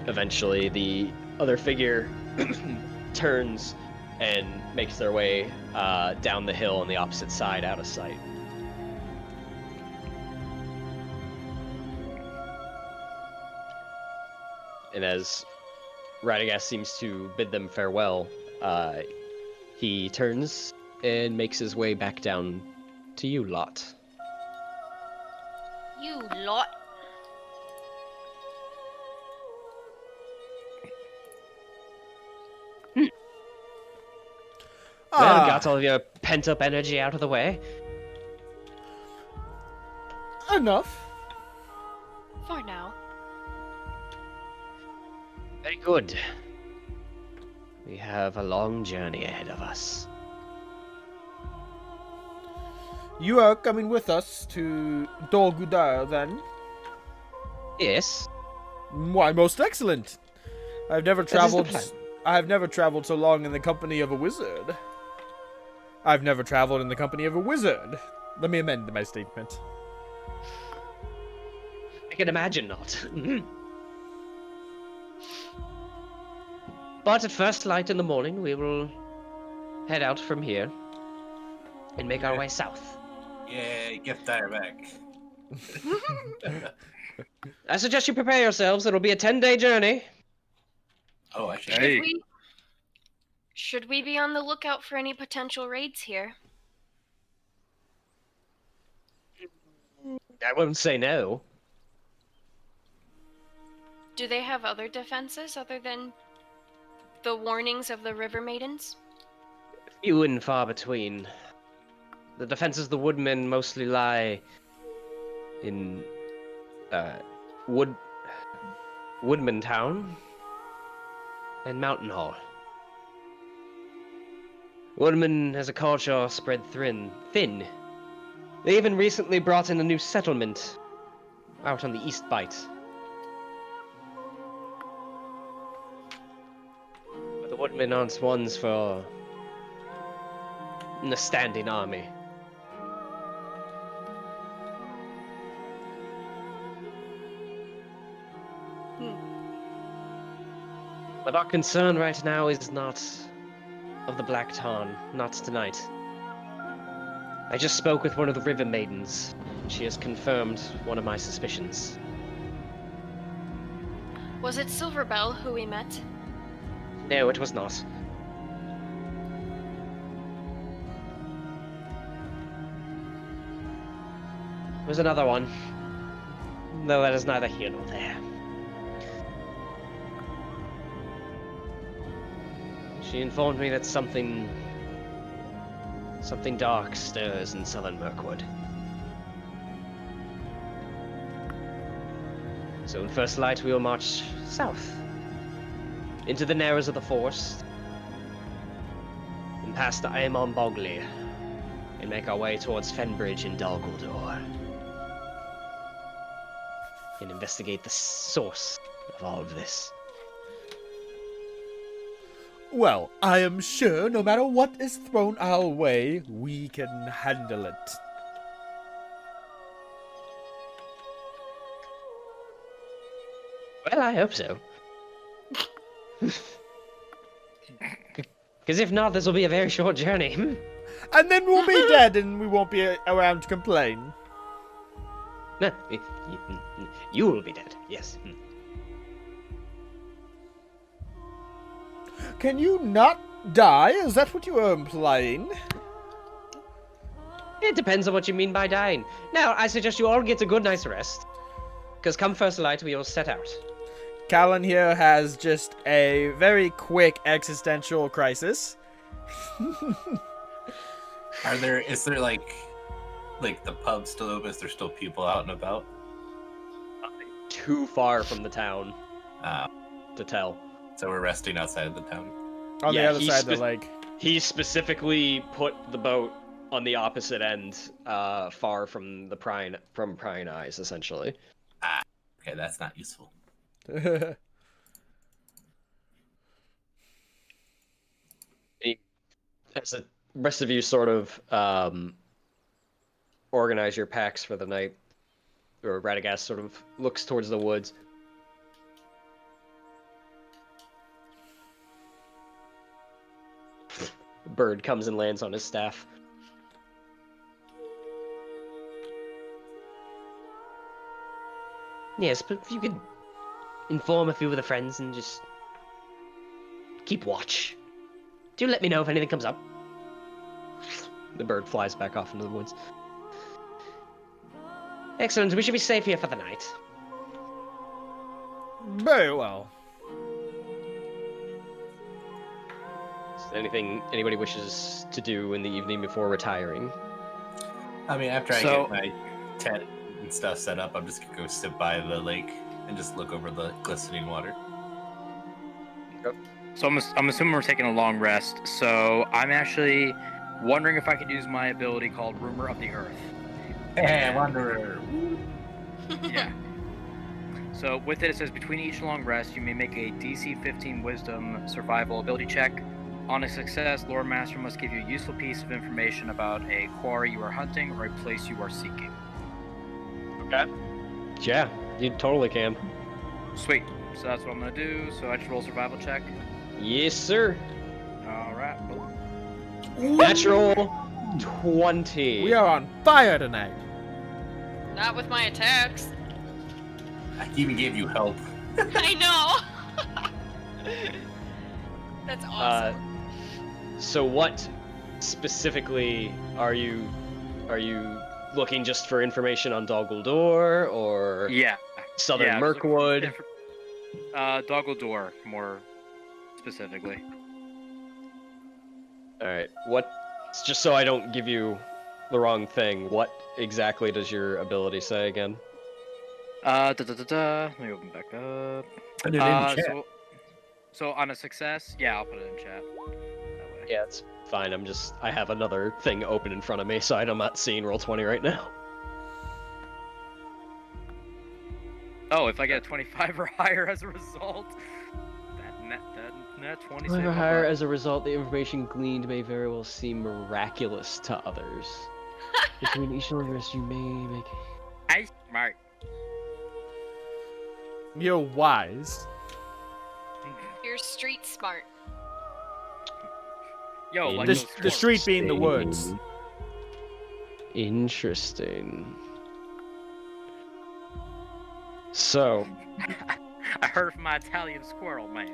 A: eventually the other figure turns and makes their way down the hill on the opposite side, out of sight. And as Radagast seems to bid them farewell, he turns and makes his way back down to you lot.
B: You lot.
A: Well, got all of your pent-up energy out of the way.
D: Enough.
B: For now.
A: Very good. We have a long journey ahead of us.
D: You are coming with us to Dol Guldur, then?
A: Yes.
D: Why, most excellent. I've never
A: That is the
D: traveled.
A: plan.
D: I have never traveled so long in the company of a wizard. I've never traveled in the company of a wizard. Let me amend my statement.
A: I can imagine not. But at first light in the morning, we will head out from here and make our way south.
E: Yay, gift dire back.
A: I suggest you prepare yourselves. It'll be a 10-day journey.
E: Oh, I should.
C: Hey.
B: Should we be on the lookout for any potential raids here?
A: I won't say no.
B: Do they have other defenses other than the warnings of the river maidens?
A: Few and far between. The defenses of the woodmen mostly lie in Woodman Town and Mountain Hall. Woodman has a culture spread thin. They even recently brought in a new settlement out on the East Bight. But the Woodmen aren't ones for a standing army. But our concern right now is not of the Black Tarn, not tonight. I just spoke with one of the River Maidens. She has confirmed one of my suspicions.
B: Was it Silverbell who we met?
A: No, it was not. It was another one. Though that is neither here nor there. She informed me that something dark stirs in Southern Mirkwood. So in first light we will march south, into the narrows of the forest, and past the Aemon Bogley, and make our way towards Fenbridge and Dol Guldur, and investigate the source of all of this.
D: Well, I am sure no matter what is thrown our way, we can handle it.
A: Well, I hope so. Because if not, this will be a very short journey.
D: And then we'll be dead and we won't be around to complain.
A: No, you will be dead, yes.
D: Can you not die? Is that what you are implying?
A: It depends on what you mean by dying. Now, I suggest you all get a good night's rest. Because come first light, we will set out.
D: Callan here has just a very quick existential crisis.
E: Is there like the pub still open? Is there still people out and about?
A: Too far from the town to tell.
E: So we're resting outside of the town.
D: On the
A: Yeah,
D: other side of the lake.
A: He specifically put the boat on the opposite end, far from the prying eyes, essentially.
E: Okay, that's not useful.
A: As the rest of you sort of organize your packs for the night, or Radagast sort of looks towards the woods. Bird comes and lands on his staff. Yes, but if you could inform a few of the friends and just keep watch. Do let me know if anything comes up. The bird flies back off into the woods. Excellent, we should be safe here for the night.
D: Very well.
A: Is there anything anybody wishes to do in the evening before retiring?
E: I mean, after I get my tent and stuff set up, I'm just gonna go sit by the lake and just look over the glistening water.
C: So I'm assuming we're taking a long rest. So I'm actually wondering if I could use my ability called Rumor of the Earth.
E: Hey, Wanderer.
C: Yeah. So with it says between each long rest, you may make a DC 15 Wisdom Survival ability check. On a success, Lore Master must give you a useful piece of information about a quarry you are hunting or a place you are seeking.
A: Okay. Yeah, you totally can.
C: Sweet. So that's what I'm gonna do. So I just roll survival check.
A: Yes, sir.
C: All right.
A: Natural 20.
D: We are on fire tonight.
B: Not with my attacks.
E: I even gave you help.
B: I know. That's awesome.
A: So what specifically are you looking just for information on Dol Guldur or
C: Yeah.
A: Southern
C: Yeah, I was looking for
A: Mirkwood?
C: Dol Guldur, more specifically.
A: All right. What? Just so I don't give you the wrong thing. What exactly does your ability say again?
C: Let me open back up.
E: Put it in chat.
C: So on a success, yeah, I'll put it in chat. That way.
A: Yeah, it's fine. I have another thing open in front of me, so I'm not seeing Roll20 right now.
C: Oh, if I get a 25 or higher as a result, that 20 save up.
A: Higher as a result, the information gleaned may very well seem miraculous to others. Between each long rest, you may make.
C: I smart.
D: You're wise.
B: You're street smart.
C: Yo, like
D: The,
C: those
D: the street
C: squirrels.
D: being the words.
A: Interesting. So,
C: I heard from my Italian squirrel man.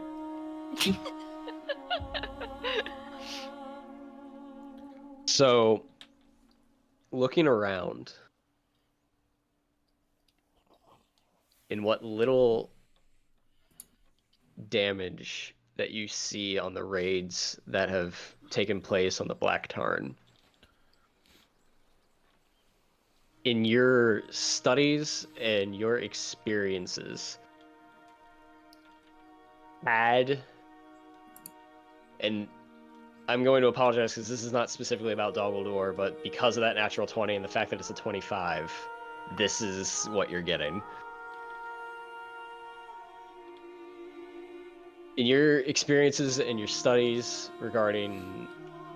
A: so looking around, in what little damage that you see on the raids that have taken place on the Black Tarn, in your studies and your experiences, and I'm going to apologize because this is not specifically about Dol Guldur, but because of that natural 20 and the fact that it's a 25, this is what you're getting. In your experiences and your studies regarding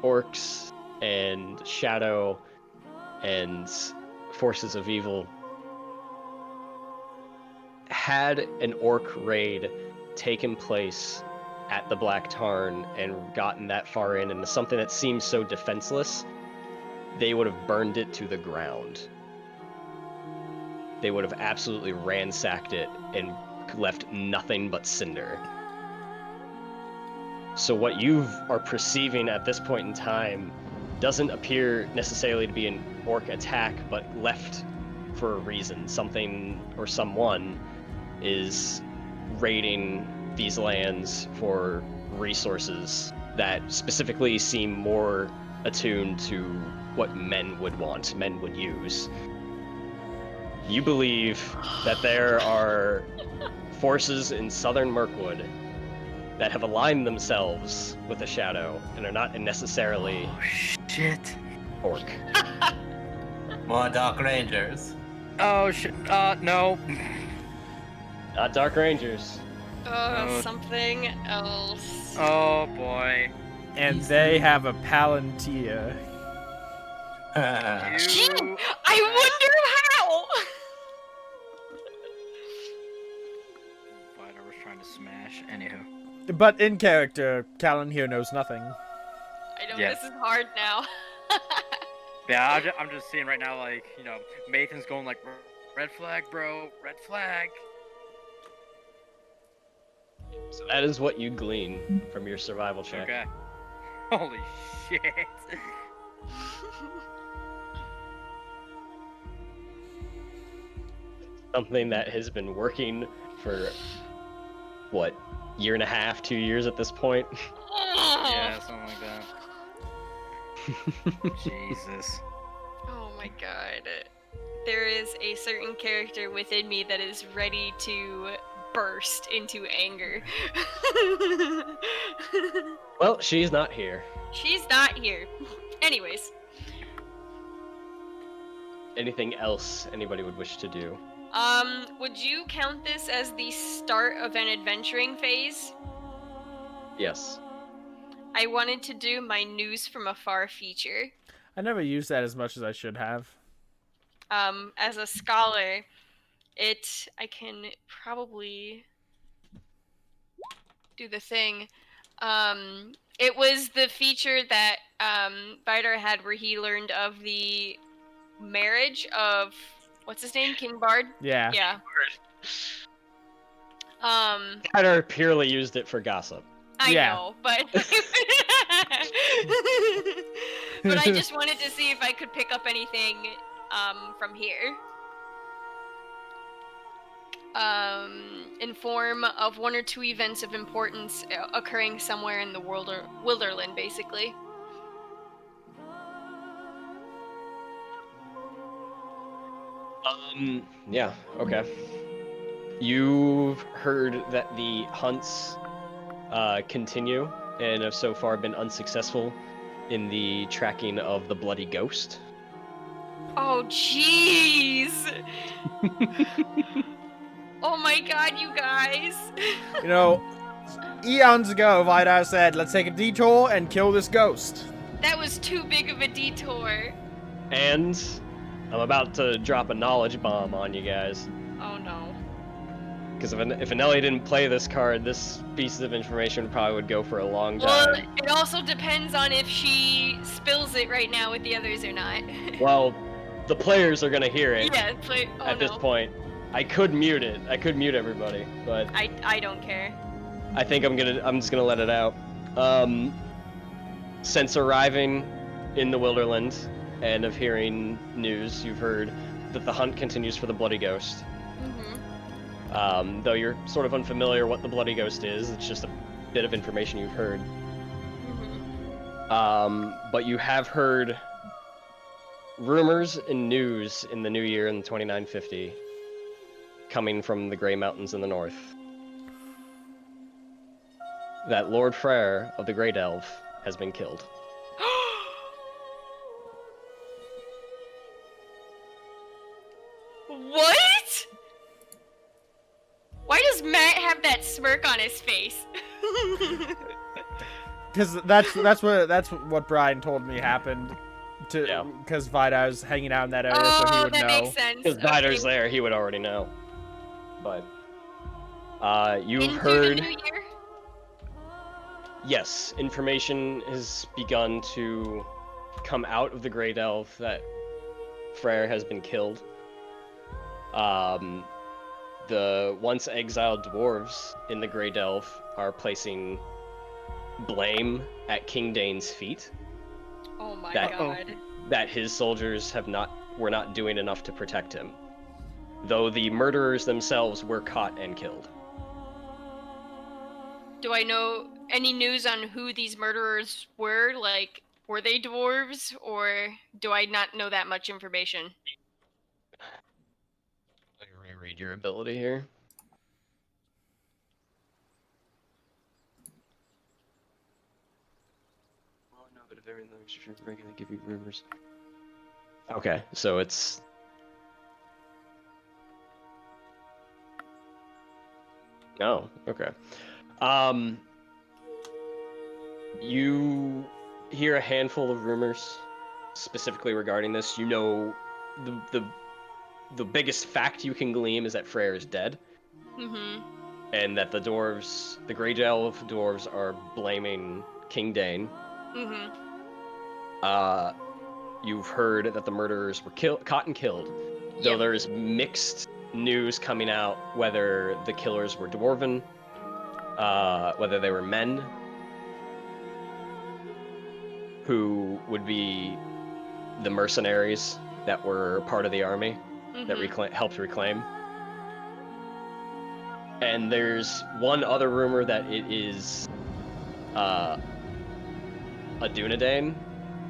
A: orcs and shadow and forces of evil, had an orc raid taken place at the Black Tarn and gotten that far in into something that seems so defenseless, they would have burned it to the ground. They would have absolutely ransacked it and left nothing but cinder. So what you are perceiving at this point in time doesn't appear necessarily to be an orc attack, but left for a reason. Something or someone is raiding these lands for resources that specifically seem more attuned to what men would want, men would use. You believe that there are forces in Southern Mirkwood that have aligned themselves with the Shadow and are not necessarily
C: Shit.
A: orc.
E: More Dark Rangers.
C: Oh shit. No.
A: Not Dark Rangers.
C: Oh.
B: Something else.
C: Oh boy.
D: And they have a Palantir.
C: You...
B: I wonder how!
C: But I was trying to smash. Anywho.
D: But in character, Callan here knows nothing.
B: I know
C: Yeah.
B: this is hard now.
C: Yeah, I'm just seeing right now, like, you know, Mathan's going like, red flag, bro, red flag.
A: So that is what you glean from your survival check.
C: Okay. Holy shit.
A: Something that has been working for, what, year and a half, 2 years at this point?
C: Yeah, something like that. Jesus.
B: Oh my god. There is a certain character within me that is ready to burst into anger.
A: Well, she's not here.
B: She's not here. Anyways.
A: Anything else anybody would wish to do?
B: Would you count this as the start of an adventuring phase?
A: Yes.
B: I wanted to do my news from afar feature.
D: I never used that as much as I should have.
B: As a scholar, I can probably do the thing. It was the feature that Vidar had where he learned of the marriage of what's his name, King Bard.
D: Yeah.
B: Yeah.
A: Hatter purely used it for gossip.
B: I
D: Yeah.
B: know, but but I just wanted to see if I could pick up anything from here. Inform of one or two events of importance occurring somewhere in the Wilderland, basically.
A: Yeah, okay. You've heard that the hunts continue and have so far been unsuccessful in the tracking of the bloody ghost.
B: Oh, jeez! Oh my god, you guys!
D: You know, eons ago, Vidar said, let's take a detour and kill this ghost.
B: That was too big of a detour.
A: And I'm about to drop a knowledge bomb on you guys.
B: Oh no.
A: Because if Anelli didn't play this card, this piece of information probably would go for a long
B: Well,
A: time.
B: it also depends on if she spills it right now with the others or not.
A: Well, the players are gonna hear it
B: Yeah, it's like, oh
A: at
B: no.
A: this point. I could mute it. I could mute everybody, but
B: I don't care.
A: I think I'm just gonna let it out. Since arriving in the Wilderland and of hearing news, you've heard that the hunt continues for the Bloody Ghost.
B: Mm-hmm.
A: Though you're sort of unfamiliar what the Bloody Ghost is, it's just a bit of information you've heard.
B: Mm-hmm.
A: But you have heard rumors and news in the new year in 2950 coming from the Grey Mountains in the north that Lord Freyr of the Great Elf has been killed.
B: What? Why does Matt have that smirk on his face?
D: Because that's what Brian told me happened. Because Vidar's hanging out in that area, so he would
B: that
D: know.
B: makes sense.
A: Because Vidar's there, he would already know. But you've
B: Into
A: heard.
B: the new year?
A: Yes, information has begun to come out of the Great Elf that Freyr has been killed. The once exiled dwarves in the Great Elf are placing blame at King Dane's feet.
B: Oh my
A: That-
B: god.
A: That his soldiers were not doing enough to protect him, though the murderers themselves were caught and killed.
B: Do I know any news on who these murderers were? Like, were they dwarves, or do I not know that much information?
A: Let me reread your ability here. Oh no, but if everything is regularly give you rumors. Okay, so it's. Oh, okay. You hear a handful of rumors specifically regarding this. You know, the biggest fact you can glean is that Freyr is dead,
B: Mm-hmm.
A: and that the dwarves, the Grey Elf dwarves, are blaming King Dane.
B: Mm-hmm.
A: You've heard that the murderers were caught and killed, though
B: Yep.
A: there's mixed news coming out whether the killers were dwarven, whether they were men who would be the mercenaries that were part of the army that helped reclaim. And there's one other rumor that it is a Dunedain,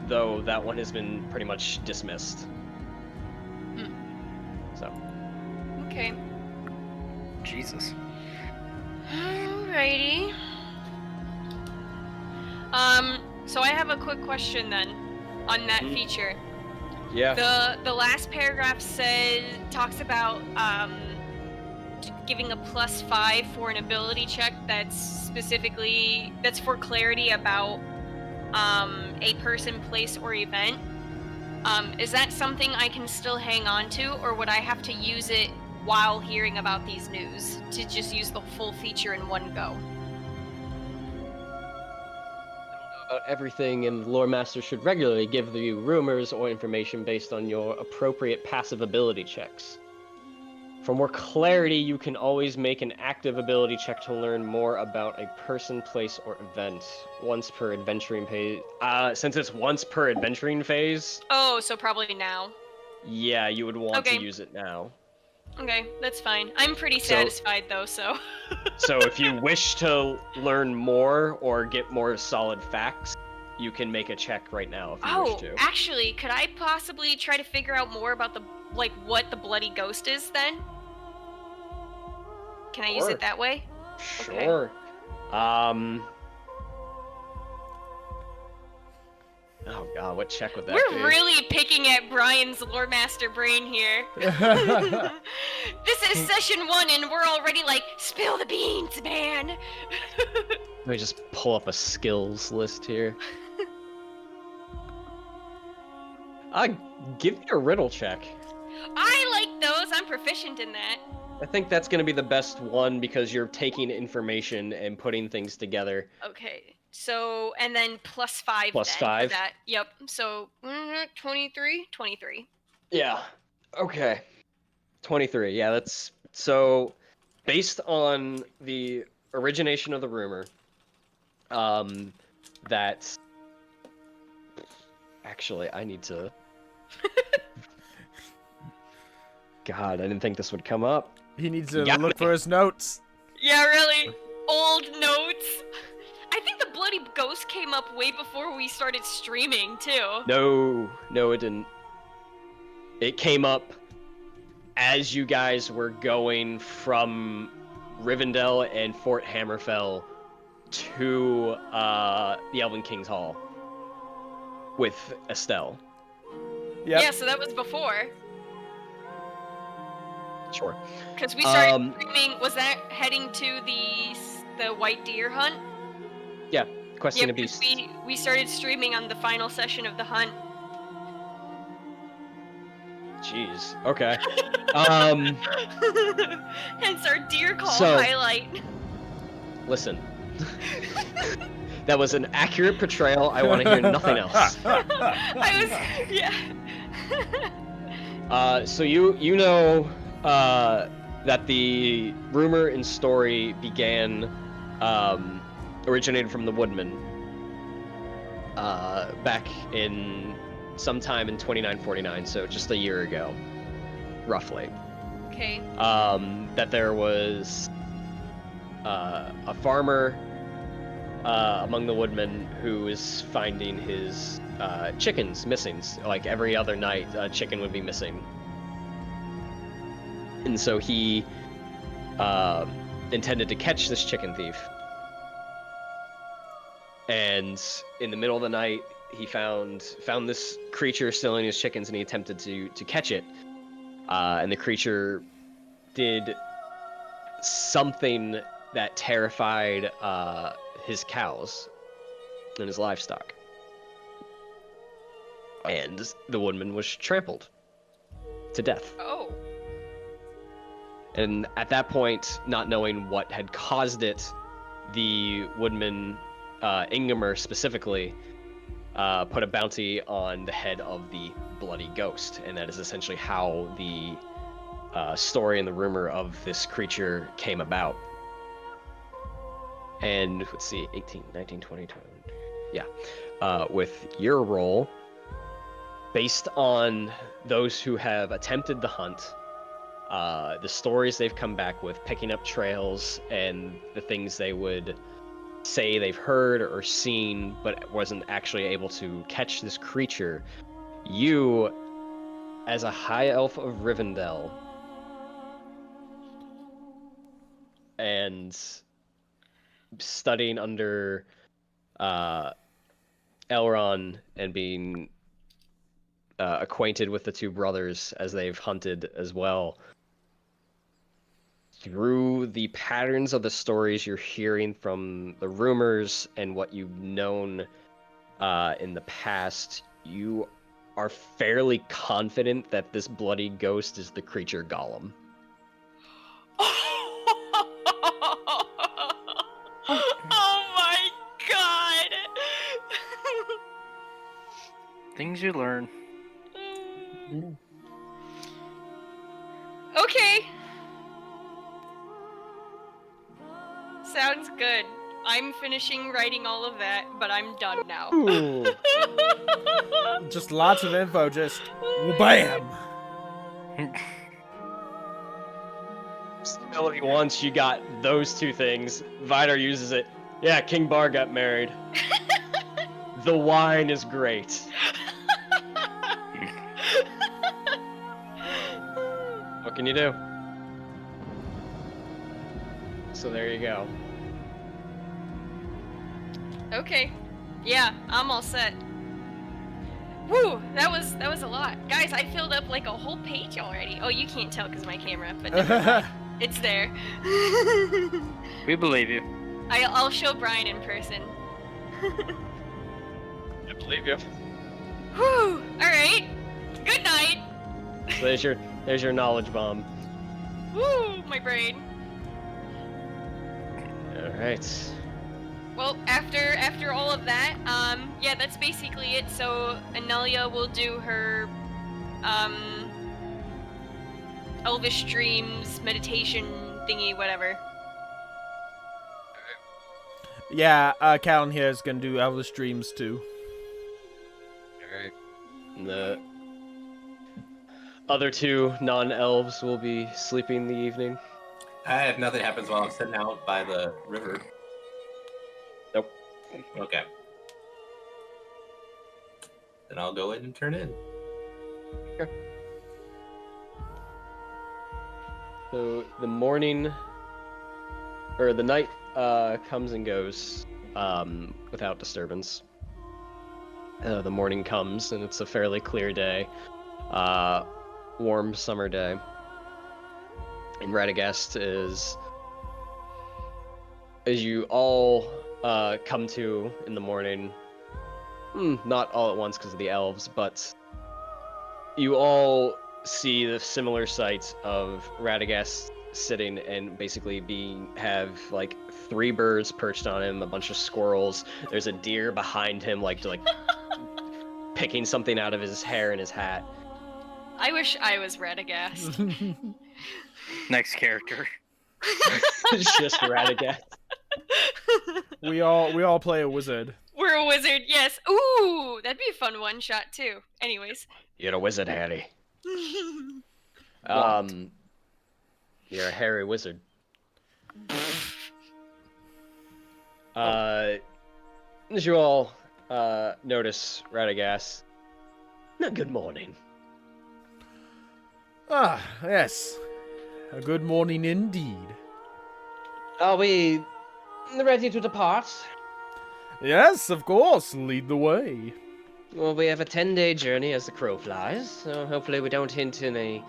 A: though that one has been pretty much dismissed. So.
B: Okay.
C: Jesus.
B: Alrighty. So I have a quick question then on that feature.
A: Yeah.
B: The last paragraph talks about giving a +5 for an ability check that's for clarity about a person, place, or event. Is that something I can still hang on to, or would I have to use it while hearing about these news to just use the full feature in one go?
A: About everything, and the lore master should regularly give you rumors or information based on your appropriate passive ability checks. For more clarity, you can always make an active ability check to learn more about a person, place, or event once per adventuring phase. Since it's once per adventuring phase,
B: Oh, so probably now.
A: yeah, you would want to
B: Okay.
A: use it now.
B: Okay, that's fine. I'm pretty
A: So-
B: satisfied though, so.
A: So if you wish to learn more or get more solid facts, you can make a check right now if you wish to.
B: Actually, could I possibly try to figure out more about what the bloody ghost is then? Can I use
A: Sure.
B: it that way?
A: Sure. Oh god, what check would that be?
B: We're really picking at Brian's lore master brain here. This is session 1 and we're already like, spill the beans, man.
A: Let me just pull up a skills list here. Give me a riddle check.
B: I like those. I'm proficient in that.
A: I think that's going to be the best one because you're taking information and putting things together.
B: Okay. So, and then +5
A: Plus
B: then
A: 5?
B: for that. Yep. So, 23? 23.
A: Yeah. Okay. 23. Yeah, that's... So, based on the origination of the rumor, that... Actually, I need to... God, I didn't think this would come up.
D: He needs to
A: Got
D: look
A: me.
D: for his notes.
B: Yeah, really. Old notes. I think the bloody ghost came up way before we started streaming, too.
A: No, it didn't. It came up as you guys were going from Rivendell and Fort Hammerfell to the Elven King's Hall with Estelle.
D: Yep.
B: Yeah, so that was before.
A: Sure.
B: Because we started streaming. Was that heading to the white deer hunt?
A: Yeah, Questing
B: Yep,
A: a Beast.
B: we started streaming on the final session of the hunt.
A: Jeez. Okay.
B: Hence our deer call
A: So-
B: highlight.
A: Listen. That was an accurate portrayal. I want to hear nothing else.
B: Yeah.
A: So you know that the rumor and story began originated from the Woodman back in sometime in 2949, so just a year ago, roughly.
B: Okay.
A: That there was a farmer among the Woodmen who is finding his chickens missing. Like every other night, a chicken would be missing. And so he intended to catch this chicken thief. And in the middle of the night, he found this creature stealing his chickens, and he attempted to catch it. And the creature did something that terrified his cows and his livestock. And the woodman was trampled to death.
B: Oh.
A: And at that point, not knowing what had caused it, the woodman, Ingemer specifically, put a bounty on the head of the bloody ghost. And that is essentially how the story and the rumor of this creature came about. And let's see, 18, 19, 20, 20. Yeah. With your role, based on those who have attempted the hunt, the stories they've come back with, picking up trails, and the things they would say they've heard or seen, but wasn't actually able to catch this creature, you, as a high elf of Rivendell, and studying under Elrond and being acquainted with the two brothers as they've hunted as well. Through the patterns of the stories you're hearing from the rumors and what you've known in the past, you are fairly confident that this bloody ghost is the creature Gollum.
B: Oh my god!
C: Things you learn.
B: Okay. Sounds good. I'm finishing writing all of that, but I'm done now.
A: Ooh.
D: Just lots of info, just bam!
A: Stability once you got those two things. Vidar uses it. Yeah, King Bar got married. The wine is great. What can you do? So there you go.
B: Okay. Yeah, I'm all set. Woo! That was a lot. Guys, I filled up like a whole page already. Oh, you can't tell because of my camera, but never mind. It's there.
C: We believe you.
B: I'll show Brian in person.
A: I believe you.
B: Whew! Alright. Good night.
A: So there's your knowledge bomb.
B: Woo! My brain.
A: Alright.
B: Well, after all of that, yeah, that's basically it. So Anelia will do her Elvish dreams meditation thingy, whatever.
D: Yeah, Callan here is gonna do Elvish Dreams too.
A: Alright. The other two non-elves will be sleeping in the evening.
E: If nothing happens while I'm sitting out by the river.
A: Nope.
E: Okay. Then I'll go in and turn in.
A: Okay. So the morning, or the night, comes and goes without disturbance. The morning comes and it's a fairly clear day, warm summer day. And Radagast is, as you all come to in the morning, not all at once because of the elves, but you all see the similar sight of Radagast sitting and basically have like 3 birds perched on him, a bunch of squirrels. There's a deer behind him, like picking something out of his hair and his hat.
B: I wish I was Radagast.
C: Next character.
A: It's just Radagast.
D: We all play a wizard.
B: We're a wizard, yes. Ooh, that'd be a fun one shot too. Anyways.
A: You're a wizard, Harry. You're a hairy wizard. As you all notice Radagast. Good morning.
D: Ah, yes. A good morning indeed.
A: Are we ready to depart?
D: Yes, of course. Lead the way.
A: Well, we have a 10-day journey as the crow flies, so hopefully we don't hint any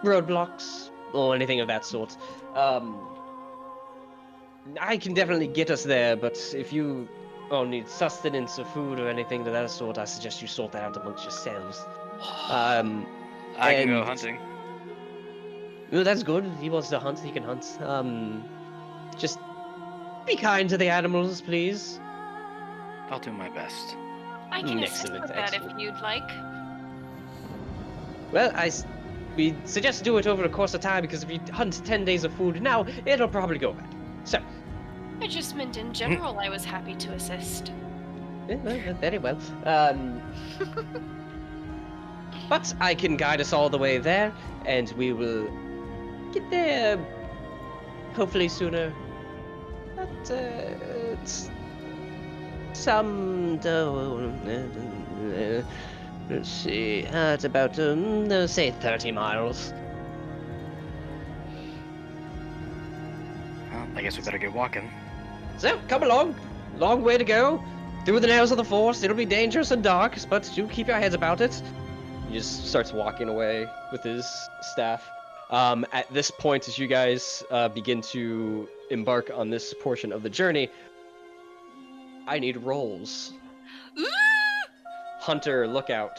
A: roadblocks or anything of that sort. I can definitely get us there, but if you all need sustenance or food or anything of that sort, I suggest you sort that out amongst yourselves.
C: I can go hunting.
A: Well, that's good. He wants to hunt, he can hunt. Just be kind to the animals, please.
C: I'll do my best.
B: I can assist
A: Excellent,
B: with that if
A: excellent.
B: you'd like.
A: Well, we suggest do it over the course of time, because if you hunt 10 days of food now, it'll probably go bad. So,
B: I just meant in general I was happy to assist.
A: very well. But I can guide us all the way there, and we will get there hopefully sooner. But let's see, it's about say 30 miles.
C: I guess we better get walking.
A: So, come along. Long way to go. Through the nails of the forest. It'll be dangerous and dark, but do keep your heads about it. He just starts walking away with his staff. At this point, as you guys begin to embark on this portion of the journey, I need rolls.
B: Ooh!
A: Hunter, look out.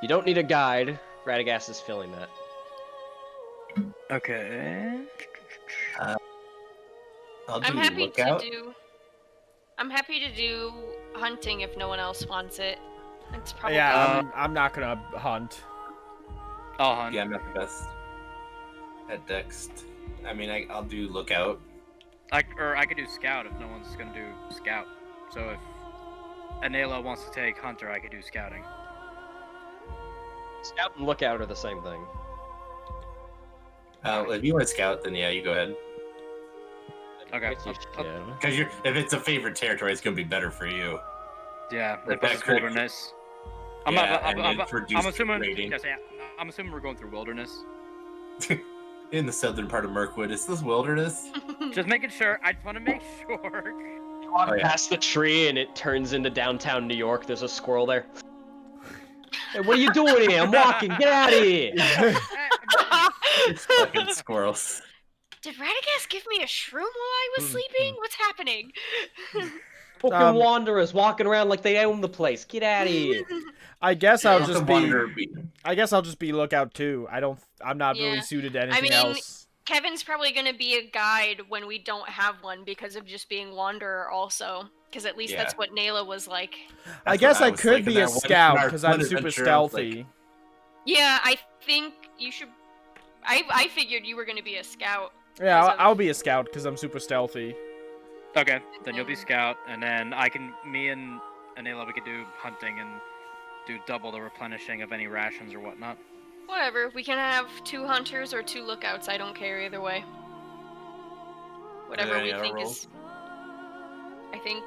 A: You don't need a guide. Radagast is filling that.
C: Okay.
E: I'll do
B: I'm happy
E: lookout.
B: to do. I'm happy to do hunting if no one else wants it. It's probably
D: Yeah, I'm not gonna hunt.
C: I'll hunt.
E: Yeah, I'm not the best at Dex. I mean, I'll do lookout.
C: I could do scout if no one's gonna do scout. So if Anela wants to take hunter, I could do scouting.
A: Scout and lookout are the same thing.
E: If you want to scout, then yeah, you go ahead.
C: Okay.
E: Because if it's a favorite territory, it's gonna be better for you.
C: Yeah,
E: Like
C: if this
E: that
C: is
E: critic-
C: wilderness.
E: it's
C: I'm assuming.
E: rating.
C: Yes, yeah, I'm assuming we're going through wilderness.
E: In the southern part of Mirkwood, is this wilderness?
C: Just making sure. I just want to make sure.
A: You walk
E: Oh, yeah.
A: past the tree and it turns into downtown New York. There's a squirrel there. Hey, what are you doing here? I'm walking. Get out of here.
E: It's fucking squirrels.
B: Did Radagast give me a shroom while I was sleeping? What's happening?
A: Fucking wanderers walking around like they own the place. Get out of here.
D: I guess I'll
E: Let
D: just
E: the
D: be.
E: wanderer be.
D: I guess I'll just be lookout too. I'm not
B: Yeah.
D: really suited to anything
B: mean,
D: else.
B: Kevin's probably gonna be a guide when we don't have one because of just being wanderer also. Because at least that's
E: Yeah.
B: what Nayla was like.
D: I
E: That's
D: guess
E: what
D: I
E: was
D: could
E: thinking
D: be a
E: that one-
D: scout
E: our
D: because
E: one
D: I'm super
E: adventure, I was like,
D: stealthy.
B: Yeah, I think you should. I figured you were gonna be a scout.
D: Yeah,
B: because of-
D: I'll be a scout because I'm super stealthy.
C: Okay, then you'll be scout, and then me and Anela, we could do hunting and do double the replenishing of any rations or whatnot.
B: Whatever. We can have 2 hunters or 2 lookouts. I don't care either way. Whatever
E: any
B: we
E: other
B: think
E: rolls?
B: is. I think.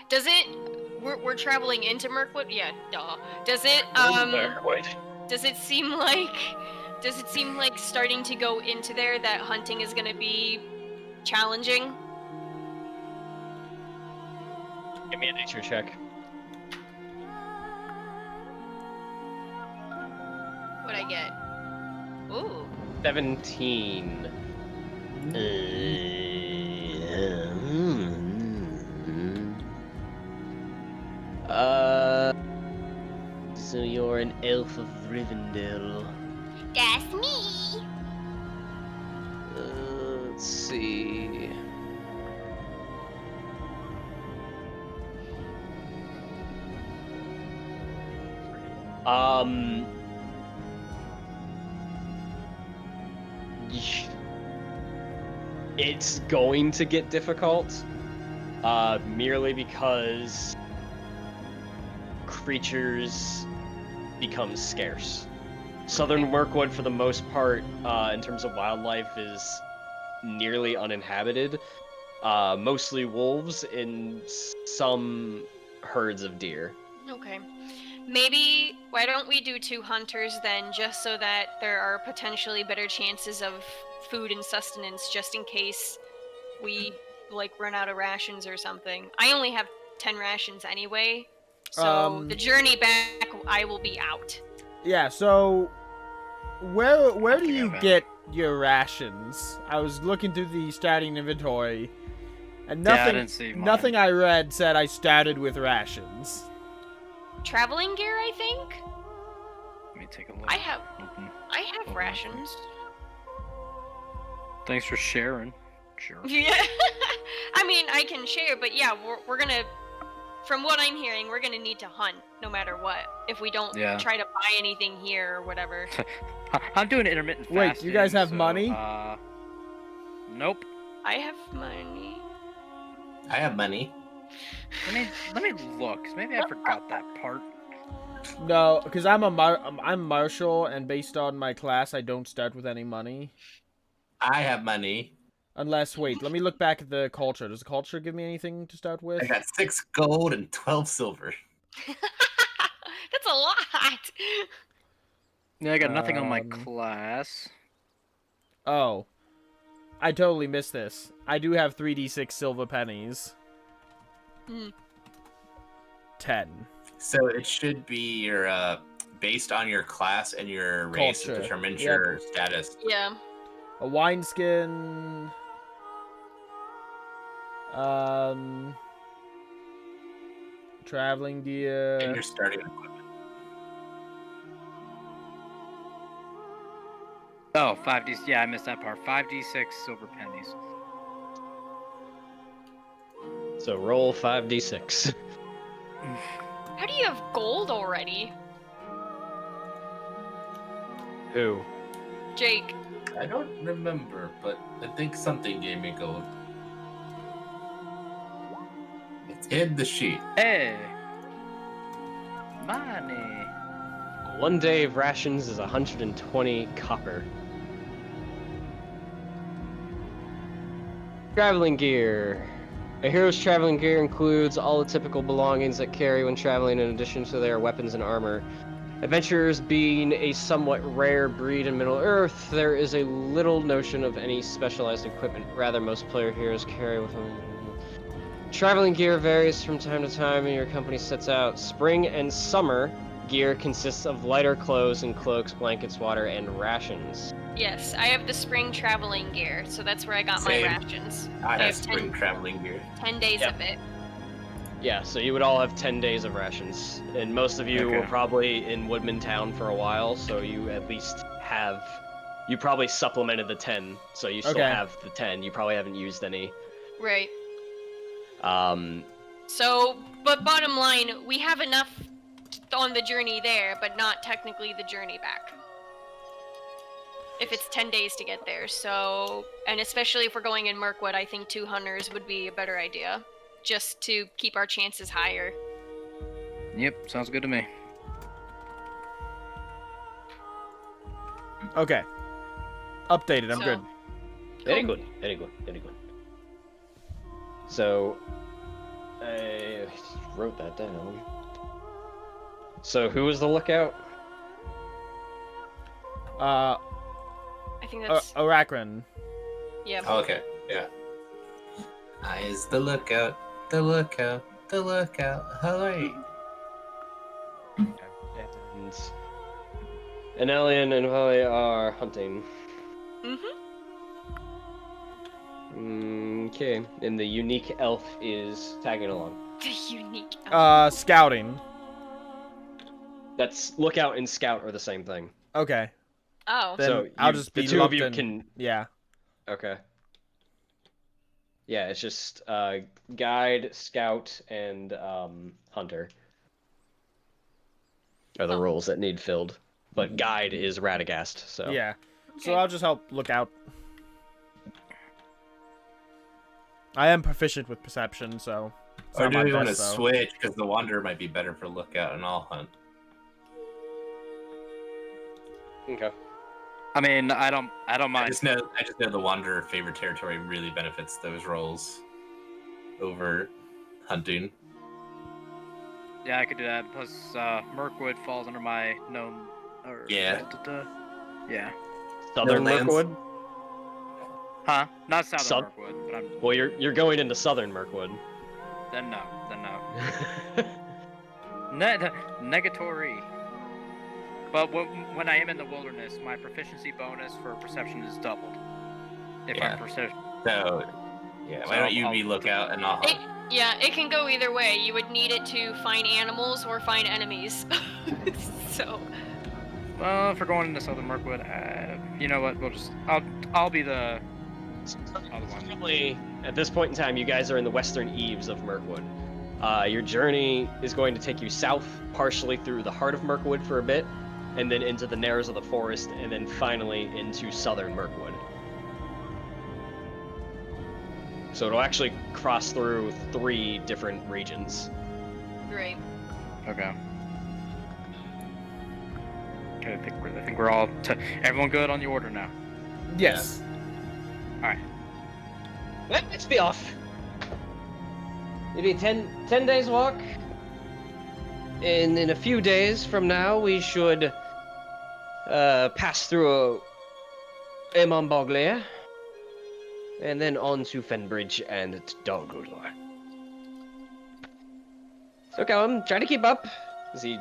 B: Does it? We're traveling into Mirkwood. Yeah, duh. Does it? Does it seem like? Does it seem like starting to go into there that hunting is gonna be challenging?
A: Give me a nature check.
B: What'd I get? Ooh.
A: 17. So you're an elf of Rivendell.
B: That's me.
A: Let's see. It's going to get difficult, merely because creatures become scarce. Southern Mirkwood, for the most part, in terms of wildlife, is nearly uninhabited. Mostly wolves and some herds of deer.
B: Okay. Maybe, why don't we do 2 hunters then, just so that there are potentially better chances of food and sustenance, just in case we, like, run out of rations or something. I only have 10 rations anyway, so the journey back, I will be out.
D: Yeah. So, where do you
C: Okay.
D: get your rations? I was looking through the starting inventory, and
C: Yeah, I
D: nothing.
C: didn't see mine.
D: Nothing I read said I started with rations.
B: Traveling gear, I think?
C: Let me take a look.
B: I have
C: Open.
B: rations.
C: Thanks for sharing. Sure.
B: Yeah. I mean, I can share, but yeah, we're gonna, from what I'm hearing, we're gonna need to hunt no matter what. If we don't
C: Yeah.
B: try to buy anything here or whatever.
C: I'm doing intermittent fasting.
D: Wait, you guys have money?
C: Nope.
B: I have money.
E: I have money.
C: Let me look. 'Cause maybe I forgot that part.
D: No, because I'm martial, and based on my class, I don't start with any money.
E: I have money.
D: Unless, wait, let me look back at the culture. Does the culture give me anything to start with?
E: I got 6 gold and 12 silver.
B: That's a lot.
C: Yeah, I got nothing on my
D: Um,
C: class.
D: Oh. I totally missed this. I do have 3d6 silver pennies.
B: Hmm.
D: 10.
E: So it should be your based on your class and your race
D: Culture.
E: determines
D: Yep.
E: your status.
B: Yeah.
D: A wineskin. Traveling
E: And
D: gear.
E: your starting equipment.
C: Oh, 5d. Yeah, I missed that part. 5d6 silver pennies.
A: So roll 5d6.
B: How do you have gold already?
A: Who?
B: Jake.
E: I don't remember, but I think something gave me gold. It's in the sheet.
C: Hey! Money!
A: 1 day of rations is 120 copper. Traveling gear. A hero's traveling gear includes all the typical belongings that carry when traveling in addition to their weapons and armor. Adventurers being a somewhat rare breed in Middle-earth, there is a little notion of any specialized equipment. Rather, most player heroes carry with them. Traveling gear varies from time to time, and your company sets out. Spring and summer gear consists of lighter clothes and cloaks, blankets, water, and rations.
B: Yes, I have the spring traveling gear, so that's where I got
E: Same.
B: my rations.
E: I have
B: have
E: spring
B: 10
E: traveling gear.
B: 10 days
A: Yep.
B: of it.
A: Yeah, so you would all have 10 days of rations. And most of you
C: Okay.
A: were probably in Woodman Town for a while, so you at least have... You probably supplemented the 10, so you still
D: Okay.
A: have the 10. You probably haven't used any.
B: Right.
A: Um,
B: So, but bottom line, we have enough on the journey there, but not technically the journey back. If it's 10 days to get there, so... And especially if we're going in Mirkwood, I think 2 hunters would be a better idea. Just to keep our chances higher.
C: Yep, sounds good to me.
D: Okay. Updated, I'm
B: So-
D: good.
A: very
B: Cool.
A: good, very good, very good. So, I wrote that down. So, who was the lookout?
B: I think that's...
D: Arachrin.
B: yeah.
E: Oh, okay, yeah. I is the lookout, the lookout, the lookout. Hooray!
A: And Elian and Holly are hunting.
B: Mm-hmm.
A: Okay, and the unique elf is tagging along.
B: The unique...
D: Scouting.
A: That's lookout and scout are the same thing.
D: Okay.
B: Oh.
D: Then
A: So
D: I'll
A: you-
D: just
A: the
D: be
A: two of
D: lumped
A: you
D: in.
A: can-
D: Yeah.
A: Okay. Yeah, it's just guide, scout, and hunter are the
B: Oh.
A: roles that need filled. But guide is Radagast, so
D: Yeah. So
B: Okay.
D: I'll just help look out. I am proficient with perception, so. it's
E: Or
D: not
E: do
D: my
E: we want to
D: best, though.
E: switch? Because the wanderer might be better for lookout and I'll hunt.
A: okay.
C: I mean, I don't
E: I
C: mind.
E: just know the wanderer favorite territory really benefits those roles over hunting.
C: Yeah, I could do that. Plus, Mirkwood falls under my gnome. Or,
E: Yeah.
C: Yeah.
A: Southern
E: lands.
A: Mirkwood?
C: Huh? Not Southern
A: Sub-
C: Mirkwood, but I'm.
A: Well, you're going into Southern Mirkwood.
C: Then no. Negatory. But when I am in the wilderness, my proficiency bonus for perception is doubled. If
E: Yeah.
C: I'm perception.
E: So, yeah, why
C: So
E: don't you
C: I'll-
E: be lookout and I'll
B: It,
E: hunt?
B: yeah, it can go either way. You would need it to find animals or find enemies. So,
C: Well, if we're going into Southern Mirkwood, you know what? We'll just. I'll be the.
A: Probably at this point in time, you guys are in the western eaves of Mirkwood. Your journey is going to take you south, partially through the heart of Mirkwood for a bit, and then into the narrows of the forest, and then finally into Southern Mirkwood. So it'll actually cross through 3 different regions.
B: great.
C: Okay. Okay, I think we're all. Everyone good on the order now.
D: Yes.
A: Let's be off. Maybe 10 days walk. And in a few days from now, we should pass through Emon Boglia. and then on to Fenbridge and Dol Guldur. So Callum, try to keep up as he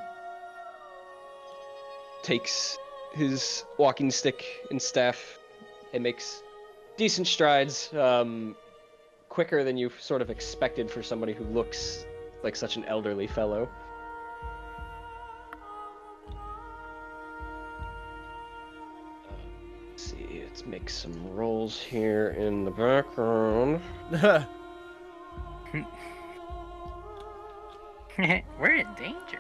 A: takes his walking stick and staff and makes decent strides, quicker than you sort of expected for somebody who looks like such an elderly fellow. Let's see, let's make some rolls here in the background.
C: We're in danger.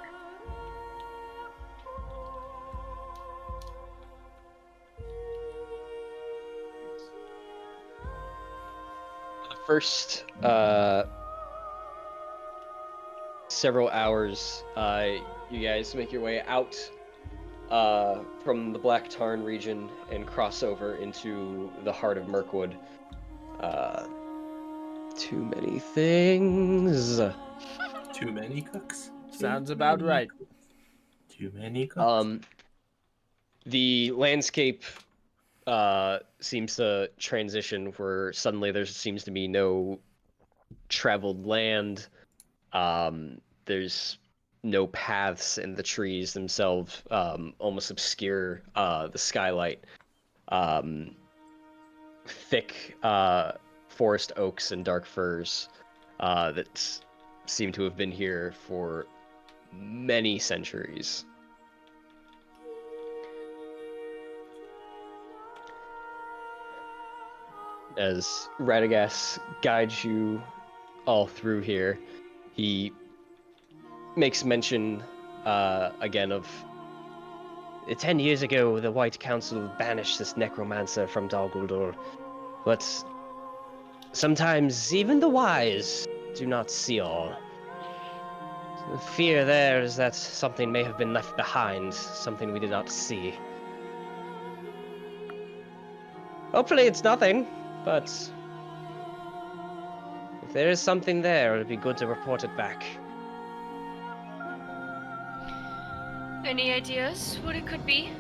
A: The first several hours, you guys make your way out from the Black Tarn region and cross over into the heart of Mirkwood. Too many things.
E: Too many cooks.
D: Sounds about right.
E: Too many cooks.
A: The landscape seems to transition where suddenly there seems to be no traveled land. There's no paths, and the trees themselves almost obscure the skylight. Thick forest oaks and dark firs that seem to have been here for many centuries. As Radagast guides you all through here, he makes mention again of 10 years ago the White Council banished this necromancer from Dol Guldur, but sometimes even the wise do not see all. The fear there is that something may have been left behind, something we did not see. Hopefully it's nothing, but if there is something there, it'd be good to report it back.
B: Any ideas what it could be?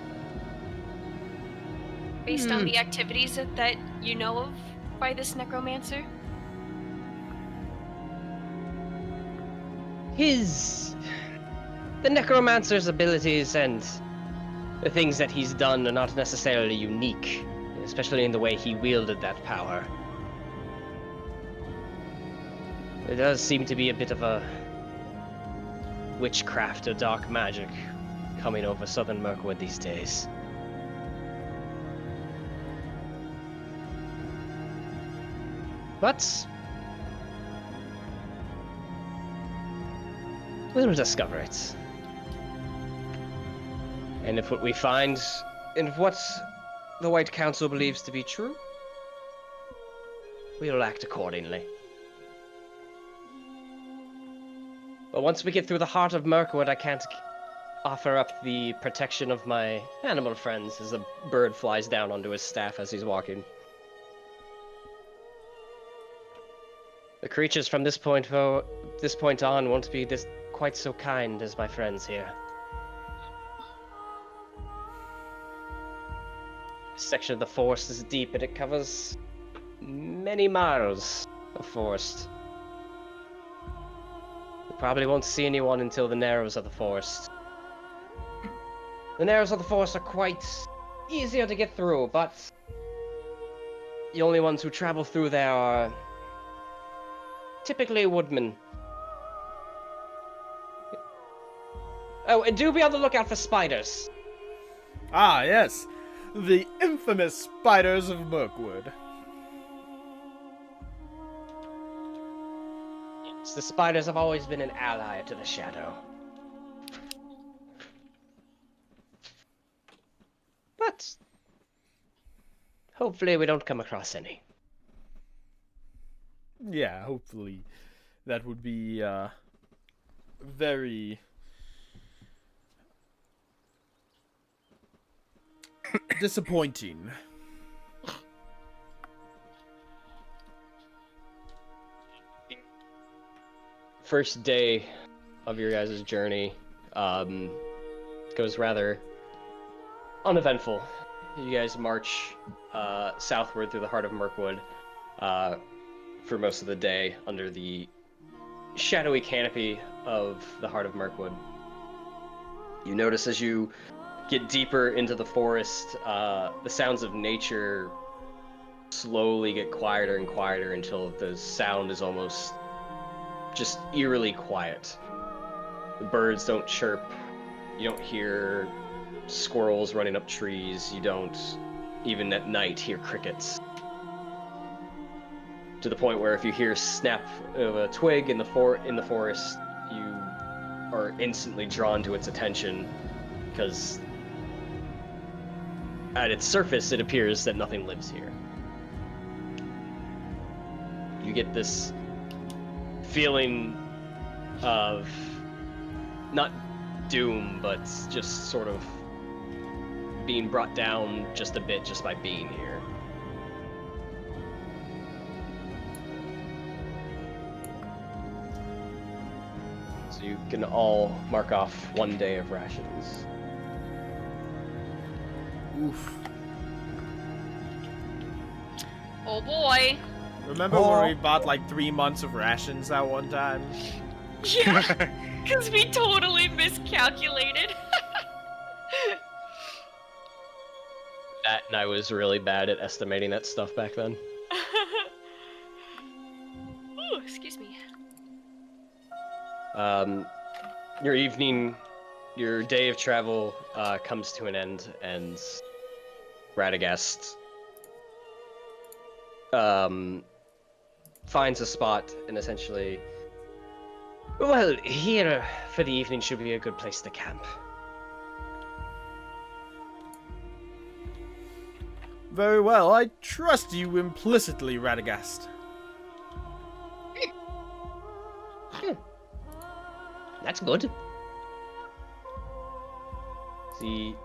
B: Based on the activities that you know of by this necromancer?
A: The necromancer's abilities and the things that he's done are not necessarily unique, especially in the way he wielded that power. There does seem to be a bit of a witchcraft or dark magic coming over Southern Mirkwood these days. But we'll discover it. And if what we find, and if what the White Council believes to be true, we'll act accordingly. But once we get through the heart of Mirkwood, I can't offer up the protection of my animal friends as a bird flies down onto his staff as he's walking. The creatures from this point on won't be quite so kind as my friends here. This section of the forest is deep and it covers many miles of forest. We probably won't see anyone until the narrows of the forest. The narrows of the forest are quite easier to get through, but the only ones who travel through there are typically woodmen. Oh, and do be on the lookout for spiders.
D: Ah, yes. The infamous spiders of Mirkwood.
A: Yes, the spiders have always been an ally to the shadow. But hopefully we don't come across any.
D: Yeah, hopefully that would be very disappointing.
A: First day of your guys' journey goes rather uneventful. You guys march southward through the heart of Mirkwood, for most of the day under the shadowy canopy of the heart of Mirkwood. You notice as you get deeper into the forest, the sounds of nature slowly get quieter and quieter until the sound is almost just eerily quiet. The birds don't chirp. You don't hear squirrels running up trees. You don't, even at night, hear crickets. To the point where if you hear snap of a twig in the forest, you are instantly drawn to its attention, because at its surface it appears that nothing lives here. You get this feeling of not doom, but just sort of being brought down just a bit just by being here. So you can all mark off 1 day of rations.
D: Oof.
B: Oh boy.
D: Remember when we bought like 3 months of rations that one time?
B: Yeah, because we totally miscalculated.
A: That, and I was really bad at estimating that stuff back then.
B: Ooh, excuse me.
A: Your day of travel comes to an end, and Radagast finds a spot and essentially, well, here for the evening should be a good place to camp.
D: Very well, I trust you implicitly, Radagast.
A: That's good. He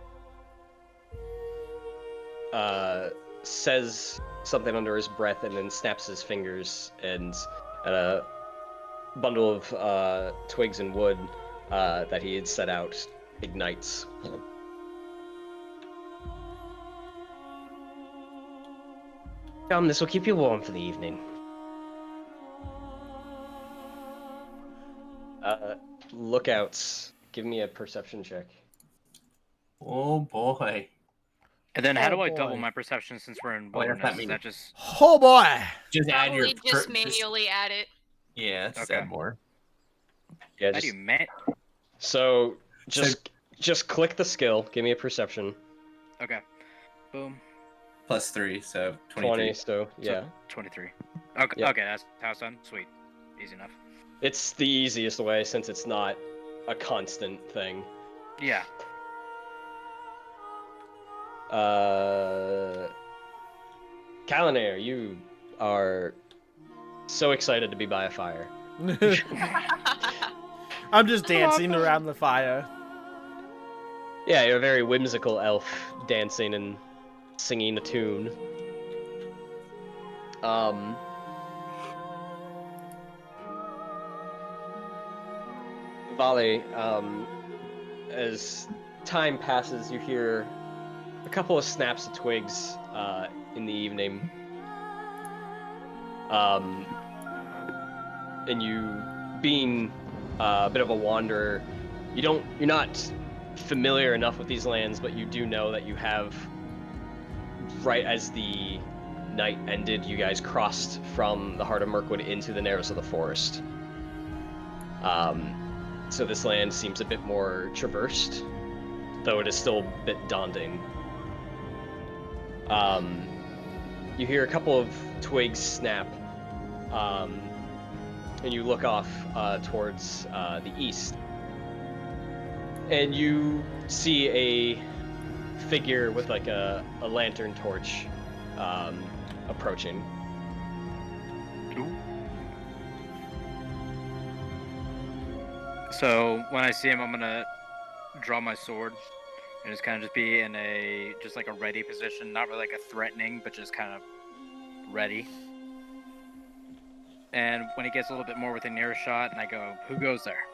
A: says something under his breath and then snaps his fingers, and a bundle of twigs and wood that he had set out ignites. Come, this will keep you warm for the evening. Lookouts. Give me a perception check.
E: Oh boy.
C: And then how
D: Oh,
C: do I double
D: boy.
C: my perception since we're in
E: Oh, wait, that's
C: wilderness?
E: not
C: Is
E: me.
C: that just
D: Oh boy!
E: Just add your
B: Probably just manually add it.
E: Yeah, just
C: Okay.
E: add more.
A: Yeah,
C: how do you man?
A: so just click the skill. Give me a perception.
C: Okay. Boom.
E: +3, so
A: 20.
E: 23.
A: So yeah,
C: So 23. Okay.
A: Yep.
C: Okay, that's how it's done. Sweet. Easy enough.
A: it's the easiest way since it's not a constant thing.
C: Yeah.
A: Kalinair, you are so excited to be by a fire.
D: I'm just dancing around the fire.
A: Yeah, you're a very whimsical elf dancing and singing a tune. Vale, as time passes, you hear a couple of snaps of twigs in the evening. And you, being a bit of a wanderer, you're not familiar enough with these lands, but you do know that you have, right as the night ended, you guys crossed from the heart of Mirkwood into the narrows of the forest. So this land seems a bit more traversed, though it is still a bit daunting. You hear a couple of twigs snap, and you look off towards the east, and you see a figure with like a lantern torch approaching.
C: So when I see him, I'm gonna draw my sword and just kind of be in just like a ready position, not really like a threatening, but just kind of ready. And when he gets a little bit more within earshot, and I go, "Who goes there?"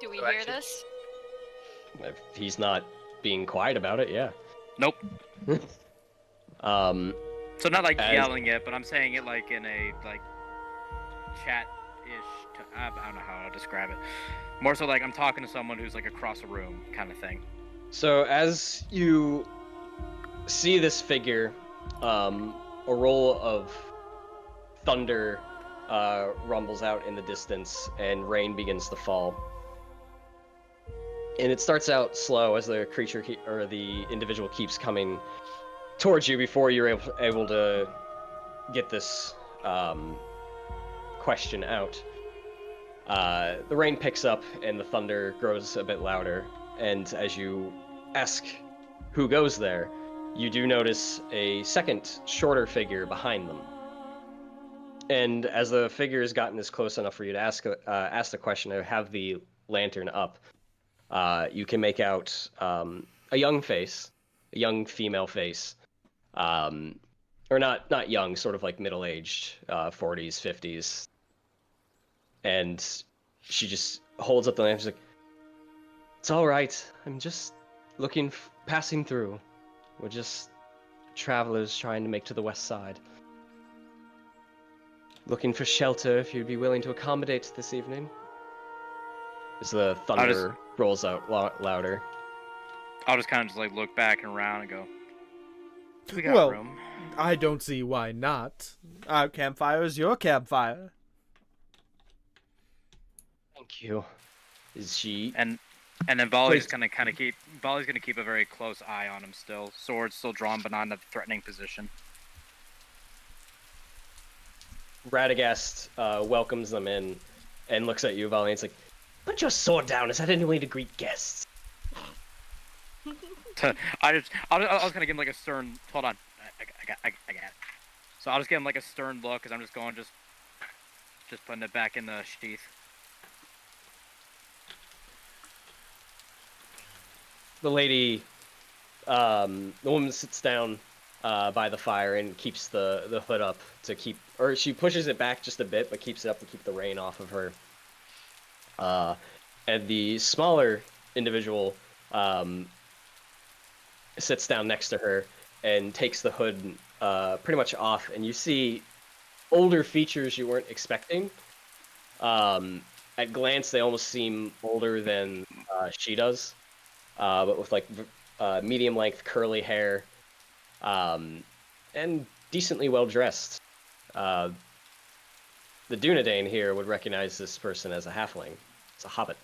B: Do we
E: So
B: hear
E: actually-
B: this?
A: If he's not being quiet about it, yeah.
C: Nope. So not like
A: As-
C: yelling it, but I'm saying it like in a like chat-ish. I don't know how to describe it. More so like I'm talking to someone who's like across a room, kind of thing.
A: So as you see this figure, a roll of thunder rumbles out in the distance, and rain begins to fall. And it starts out slow as the creature or the individual keeps coming towards you before you're able to get this question out. The rain picks up and the thunder grows a bit louder, and as you ask who goes there, you do notice a second, shorter figure behind them. And as the figure has gotten as close enough for you to ask the question or have the lantern up, you can make out a young face, a young female face, or not young, sort of like middle-aged, 40s, 50s. And she just holds up the lantern. She's like, "It's all right. I'm just passing through. We're just travelers trying to make to the west side. Looking for shelter if you'd be willing to accommodate this evening." As the thunder rolls out louder.
C: I'll just kind of just like look back and around and go, "We got
D: Well,
C: room."
D: I don't see why not. Our campfire is your campfire.
A: Thank you. Is she?
C: And then Volley's
A: Please.
C: gonna keep a very close eye on him still. Sword still drawn, but not in a threatening position.
A: Radagast welcomes them in and looks at you, Volley, and it's like, "Put your sword down. Is that any way to greet guests?"
C: I was gonna give him like a stern. Hold on, I got it. So I'll just give him like a stern look, because I'm just going just putting it back in the sheath.
A: The lady, the woman sits down by the fire and keeps the hood up to keep, or she pushes it back just a bit, but keeps it up to keep the rain off of her. And the smaller individual sits down next to her and takes the hood pretty much off, and you see older features you weren't expecting. At glance, they almost seem older than she does, but with like medium-length curly hair, and decently well dressed. The Dunedain here would recognize this person as a halfling. It's a hobbit.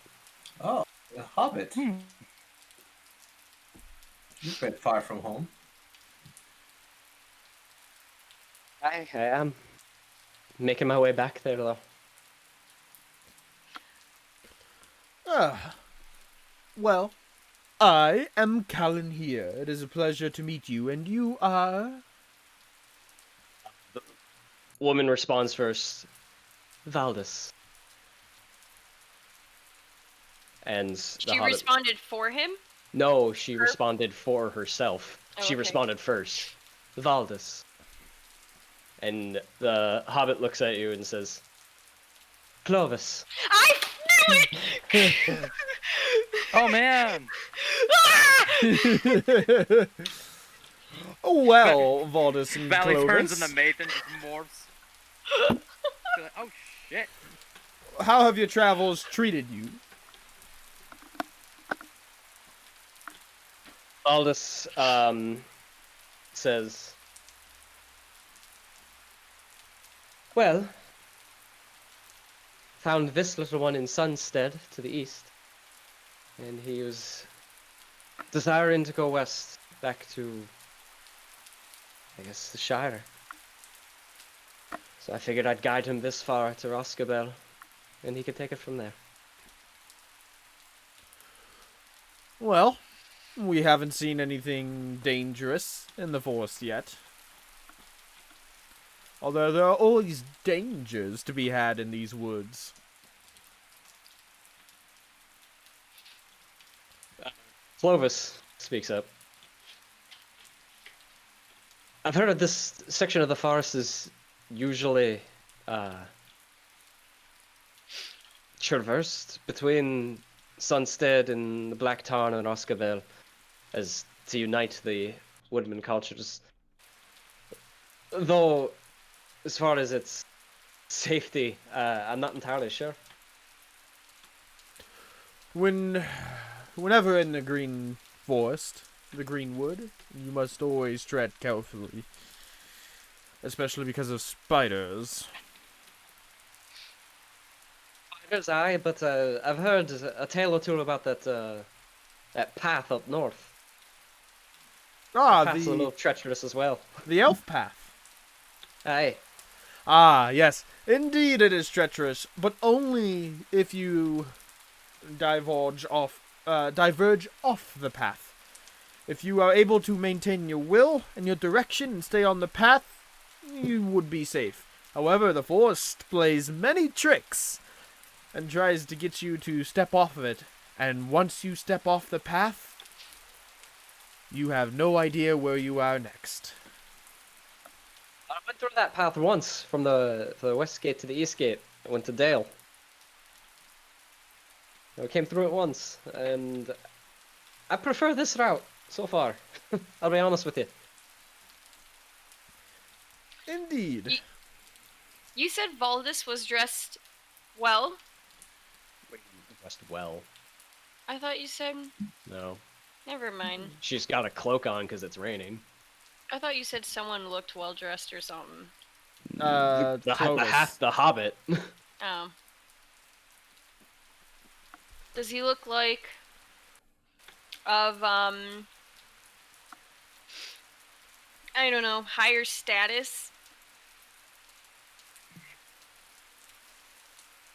E: Oh, a hobbit. You've been far from home.
A: I am making my way back there, though.
D: Well, I am Callan here. It is a pleasure to meet you, and you are...
A: The woman responds first. Valdis. And the
B: She
A: hobbit...
B: responded for him?
A: No, she responded for herself.
B: Oh,
A: She
B: okay.
A: responded first. Valdis. And the hobbit looks at you and says, "Clovis."
B: I knew it!
C: Oh man!
D: Well, Valdis and
C: Valley turns
D: Clovis,
C: into Math and just morphs. You're like, oh shit!
D: how have your travels treated you?
A: Valdis says, "Well, found this little one in Sunstead to the east, and he was desiring to go west, back to, I guess, the Shire. So I figured I'd guide him this far to Roscabel, and he could take it from there."
D: Well, we haven't seen anything dangerous in the forest yet. Although there are always dangers to be had in these woods.
A: Clovis speaks up. "I've heard this section of the forest is usually traversed between Sunstead and the Black Tarn and Roscabel, as to unite the woodman cultures. Though, as far as its safety, I'm not entirely sure.
D: Whenever in the green forest, the green wood, you must always tread carefully. Especially because of spiders.
A: Spiders, aye, but I've heard a tale or two about that path up north.
D: Ah,
A: The path's a little treacherous as well.
D: the elf path.
A: Aye.
D: Ah, yes. Indeed it is treacherous, but only if you diverge off the path. If you are able to maintain your will and your direction and stay on the path, you would be safe. However, the forest plays many tricks and tries to get you to step off of it. And once you step off the path, you have no idea where you are next.
A: I went through that path once, from the west gate to the east gate. I went to Dale. I came through it once, and I prefer this route so far. I'll be honest with you.
D: Indeed.
B: You said Valdis was dressed well?
A: Dressed well.
B: I thought you said...
A: No.
B: Never mind.
A: She's got a cloak on because it's raining.
B: I thought you said someone looked well dressed or something.
A: The Hobbit.
B: Oh. Does he look like... of, I don't know, higher status?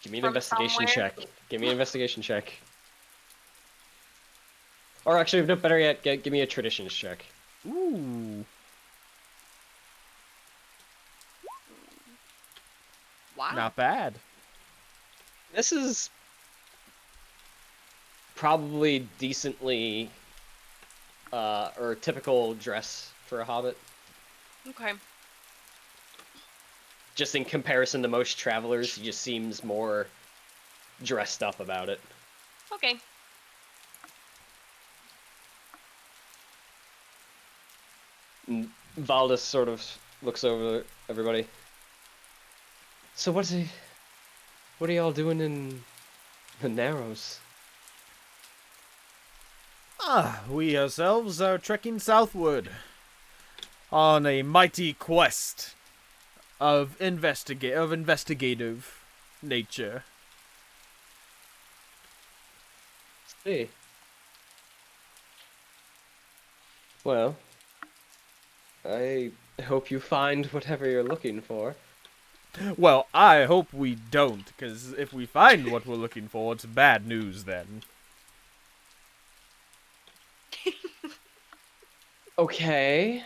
A: Give me an
B: From
A: investigation
B: somewhere?
A: check. Give me an investigation check. Or actually, no, better yet, give me a traditions check.
D: Ooh.
B: Wow.
D: Not bad.
A: This is probably decently, or typical dress for a hobbit.
B: Okay.
A: Just in comparison to most travelers, he just seems more dressed up about it.
B: Okay.
A: And Valdis sort of looks over everybody. So what are y'all doing in the Narrows?
D: Ah, we ourselves are trekking southward on a mighty quest of investigative nature.
A: See. Well, I hope you find whatever you're looking for.
D: Well, I hope we don't, because if we find what we're looking for, it's bad news then.
A: Okay.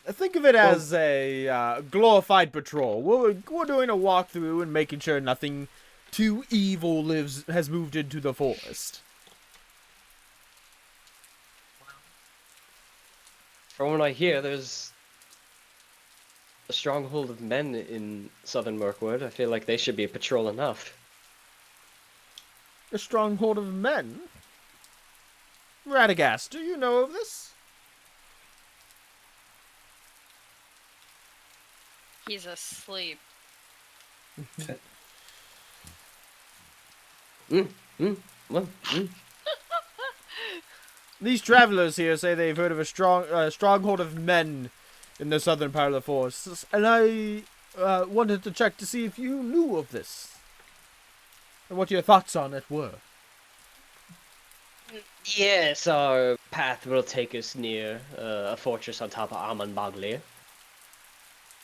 D: Think of it as a glorified patrol. We're doing a walkthrough and making sure nothing too evil has moved into the forest.
A: From what I hear, there's a stronghold of men in Southern Mirkwood. I feel like they should be a patrol enough.
D: A stronghold of men? Radagast, do you know of this?
B: He's asleep.
D: These travelers here say they've heard of a stronghold of men in the southern part of the forest, and I wanted to check to see if you knew of this, and what your thoughts on it were.
A: Yes, our path will take us near a fortress on top of Amanbagli.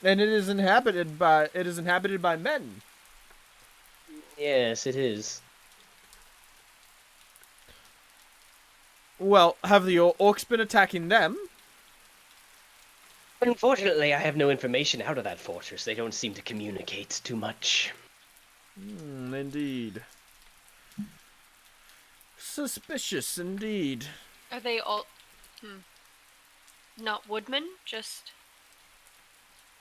D: And it is inhabited by men.
A: Yes, it is.
D: Well, have the orcs been attacking them?
A: Unfortunately, I have no information out of that fortress. They don't seem to communicate too much.
D: Indeed. Suspicious indeed.
B: Are they all... Not woodmen? Just...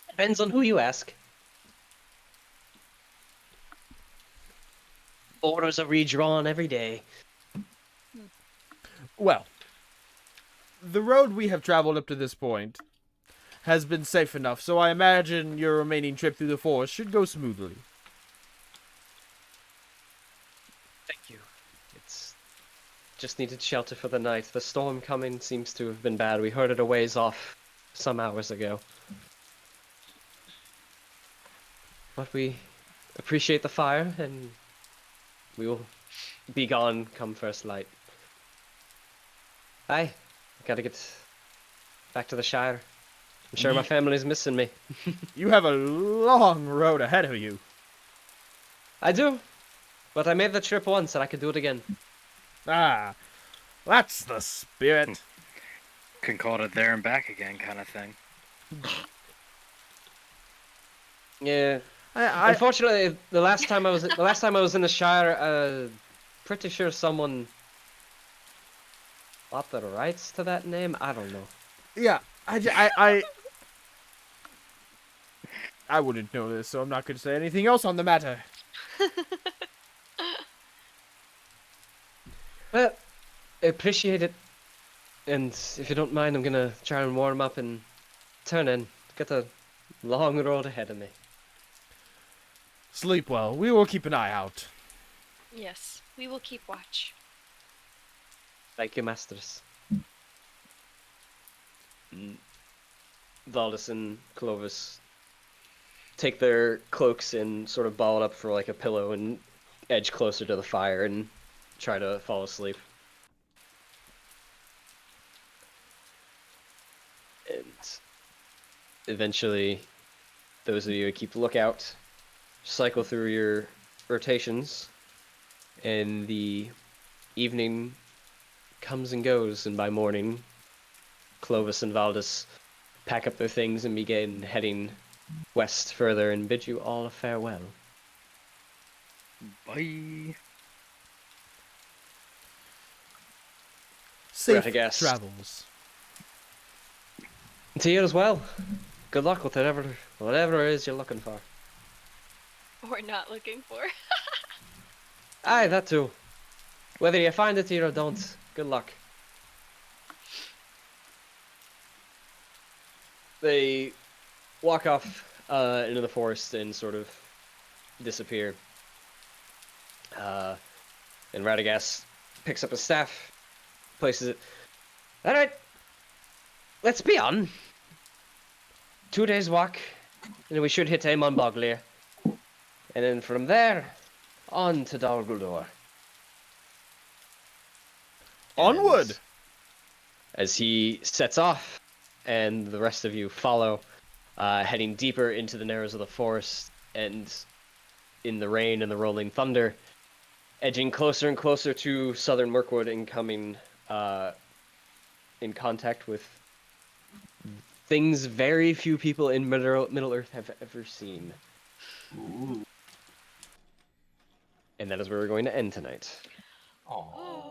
A: Depends on who you ask. Orders are redrawn every day.
D: Well, the road we have traveled up to this point has been safe enough, so I imagine your remaining trip through the forest should go smoothly.
A: Thank you. It's just needed shelter for the night. The storm coming seems to have been bad. We heard it a ways off some hours ago. But we appreciate the fire, and we will be gone come first light. I gotta get back to the Shire. I'm sure my family's missing me.
D: You have a long road ahead of you.
A: I do, but I made the trip once and I could do it again.
D: Ah, that's the spirit.
C: Can call it there and back again kind of thing.
A: Yeah.
D: I
A: Unfortunately, the last time I was in the Shire, pretty sure someone bought the rights to that name. I don't know.
D: yeah, I wouldn't know this, so I'm not going to say anything else on the matter.
A: Well, I appreciate it, and if you don't mind, I'm gonna try and warm up and turn in. Got a long road ahead of me.
D: Sleep well. We will keep an eye out.
B: Yes, we will keep watch.
A: Thank you, masters. Valdis and Clovis take their cloaks and sort of ball it up for like a pillow and edge closer to the fire and try to fall asleep. And eventually, those of you who keep the lookout cycle through your rotations, and the evening comes and goes, and by morning, Clovis and Valdis pack up their things and begin heading west further and bid you all a farewell.
C: Bye.
D: Safe
A: Radagast.
D: travels.
A: To you as well. Good luck with whatever it is you're looking for.
B: Or not looking for.
A: Aye, that too. Whether you find it here or don't, good luck. They walk off into the forest and sort of disappear. And Radagast picks up his staff, places it. Alright, let's be on. 2 days walk, and we should hit Amon Boglir. And then from there, on to Dol Guldur.
D: Onward!
A: As he sets off, and the rest of you follow, heading deeper into the narrows of the forest, and in the rain and the rolling thunder, edging closer and closer to Southern Mirkwood and coming in contact with things very few people in Middle Earth have ever seen.
E: Ooh.
A: And that is where we're going to end tonight.
E: Aw.